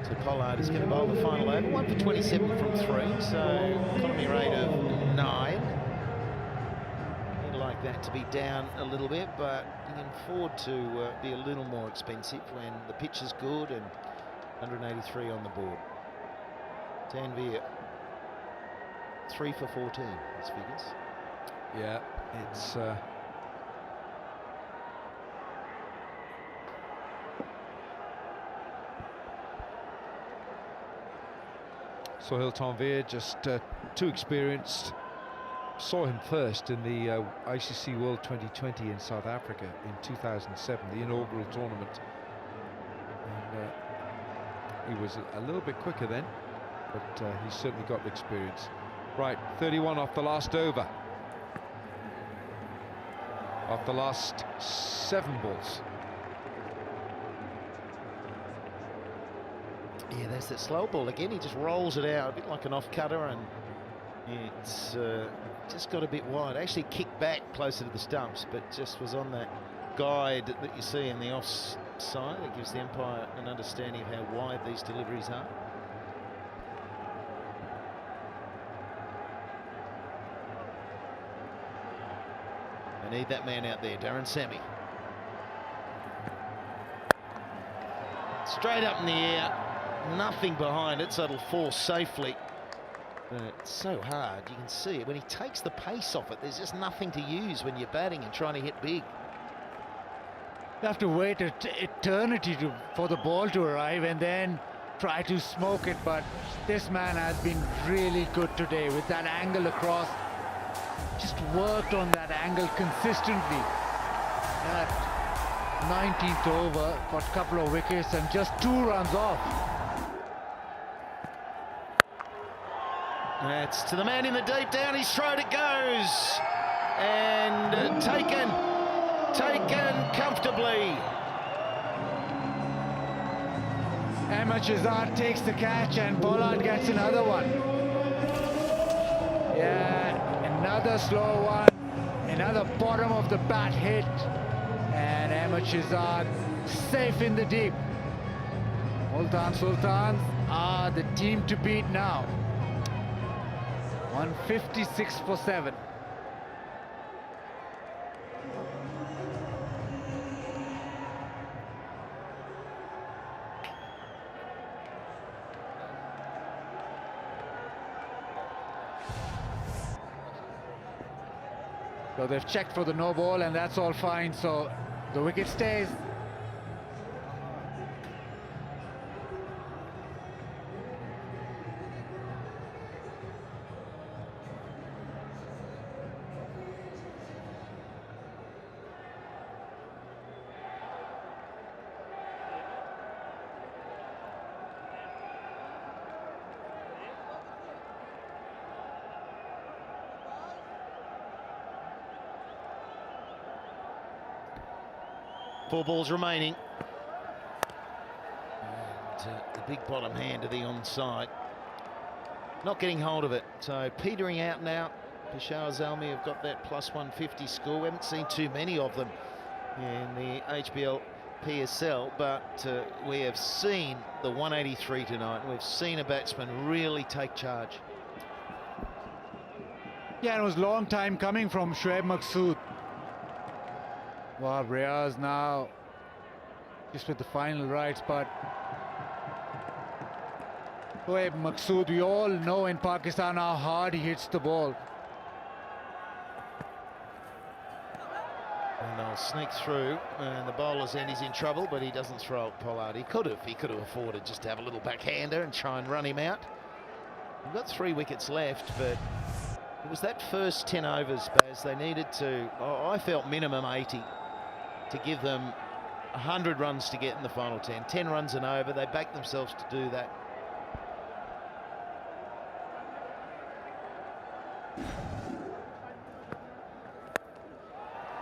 So Pollard is going to bowl the final over. 1 for 27 from 3, so economy rate of 9. You'd like that to be down a little bit, but you can afford to be a little more expensive when the pitch is good and 183 on the board. Tanveer, 3 for 14, his figures. Yeah, it's Sohail Tanveer, just too experienced. Saw him first in the ICC World 2020 in South Africa in 2007, the inaugural tournament. And he was a little bit quicker then, but he's certainly got the experience. Right, 31 off the last over. Off the last 7 balls. Yeah, there's that slow ball again. He just rolls it out a bit like an off cutter, and it's just got a bit wide. Actually kicked back closer to the stumps, but just was on that guide that you see in the offside. It gives the umpire an understanding of how wide these deliveries are. They need that man out there, Darren Sammy. Straight up in the air. Nothing behind it, so it'll fall safely. But it's so hard, you can see it. When he takes the pace off it, there's just nothing to use when you're batting and trying to hit big. You have to wait an eternity for the ball to arrive and then try to smoke it, but this man has been really good today with that angle across. Just worked on that angle consistently. That 19th over, got a couple of wickets and just 2 runs off. That's to the man in the deep down, his throat it goes. And taken comfortably. Shahzad takes the catch and Pollard gets another one. Yeah, another slow one. Another bottom of the bat hit. And Shahzad safe in the deep. Multan Sultans are the team to beat now. 156 for 7. So they've checked for the no ball and that's all fine, so the wicket stays. 4 balls remaining. And the big bottom hand to the onside. Not getting hold of it. So petering out now. Peshawar Zalmi have got that plus 150 score. We haven't seen too many of them in the HBL PSL, but we have seen the 183 tonight. We've seen a batsman really take charge. Yeah, it was a long time coming from Shoaib Maqsood. Wow, Riaz now just with the final rights, but Shoaib Maqsood, we all know in Pakistan how hard he hits the ball. And they'll sneak through, and the bowler's end, he's in trouble, but he doesn't throw at Pollard. He could have afforded just to have a little backhander and try and run him out. We've got 3 wickets left, but it was that first 10 overs, Baz, they needed to, I felt minimum 80 to give them 100 runs to get in the final 10. 10 runs and over, they backed themselves to do that.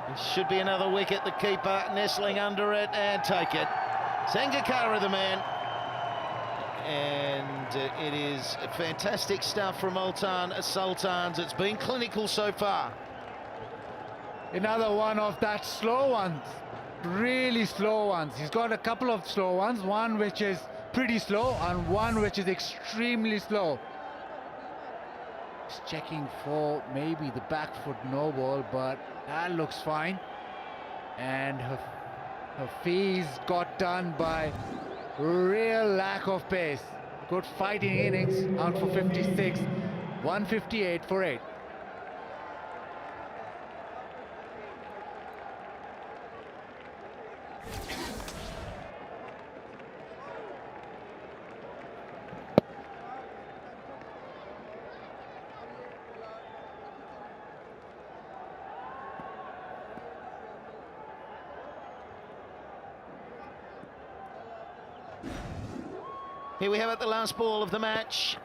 It should be another wicket. The keeper nestling under it and take it. Sangakkara the man. And it is fantastic stuff from Multan Sultans. It's been clinical so far. Another one of that slow ones, really slow ones. He's got a couple of slow ones, one which is pretty slow and one which is extremely slow. He's checking for maybe the back foot no ball, but that looks fine. And Hafiz got done by real lack of pace. Good fighting innings, out for 56, 158 for 8. Here we have it, the last ball of the match,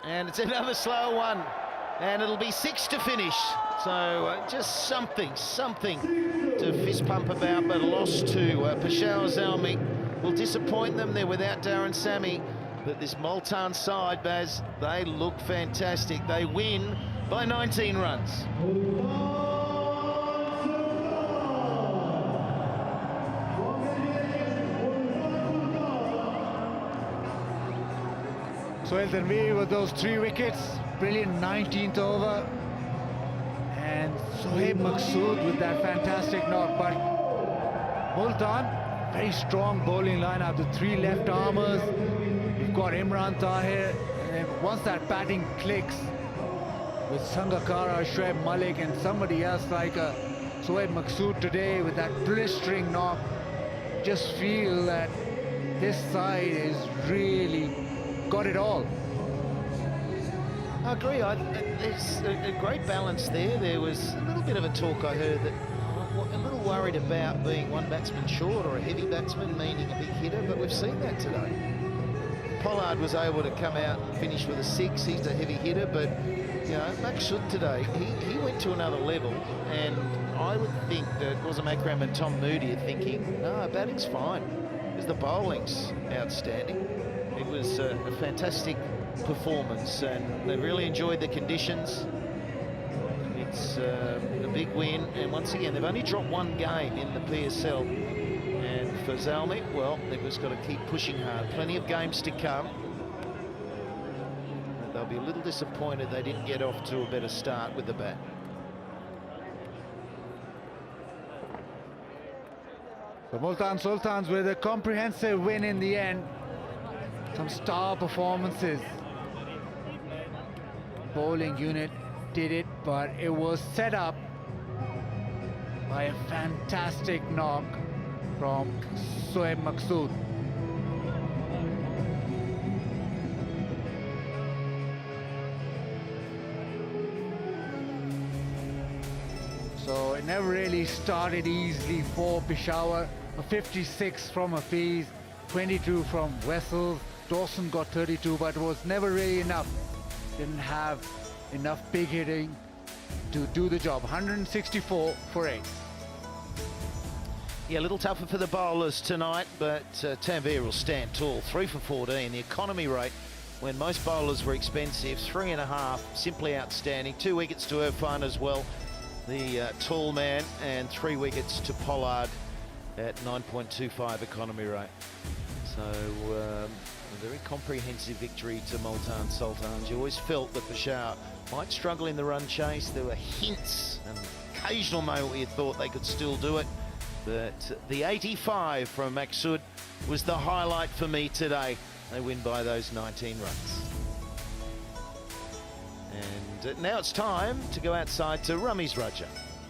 and it's another slow one, and it'll be 6 to finish. So just something to fist pump about, but a loss to Peshawar Zalmi will disappoint them. They're without Darren Sammy, but this Multan side, Baz, they look fantastic. They win by 19 runs. So Elton with those 3 wickets, brilliant 19th over, and Shoaib Maqsood with that fantastic knock. But Multan, very strong bowling lineup, the 3 left armers. You've got Imran Tahir, and once that batting clicks with Sangakkara, Shoaib Malik, and somebody else like Shoaib Maqsood today with that blistering knock, just feel that this side is really got it all. I agree. There's a great balance there. There was a little bit of a talk I heard that a little worried about being one batsman short or a heavy batsman meaning a big hitter, but we've seen that today. Pollard was able to come out and finish with a 6. He's a heavy hitter, but you know, Maqsood today, he went to another level, and I would think that Wasam Akram and Tom Moody are thinking, no, batting's fine, because the bowling's outstanding. It was a fantastic performance, and they really enjoyed the conditions. It's a big win, and once again, they've only dropped 1 game in the PSL. And for Zalmi, well, they've just got to keep pushing hard. Plenty of games to come. But they'll be a little disappointed they didn't get off to a better start with the bat. So Multan Sultans with a comprehensive win in the end. Some star performances. Bowling unit did it, but it was set up by a fantastic knock from Shoaib Maqsood. So it never really started easily for Peshawar. A 56 from Hafiz, 22 from Wessels. Dawson got 32, but it was never really enough. Didn't have enough big hitting to do the job. 164 for 8. Yeah, a little tougher for the bowlers tonight, but Tanvir will stand tall. 3 for 14. The economy rate, when most bowlers were expensive, 3.5, simply outstanding. 2 wickets to Irfan as well, the tall man, and 3 wickets to Pollard at 9.25 economy rate. So a very comprehensive victory to Multan Sultans. You always felt that Peshawar might struggle in the run chase. There were hints and occasional moment where you thought they could still do it. But the 85 from Maksud was the highlight for me today. They win by those 19 runs. And now it's time to go outside to Rummy's Raja.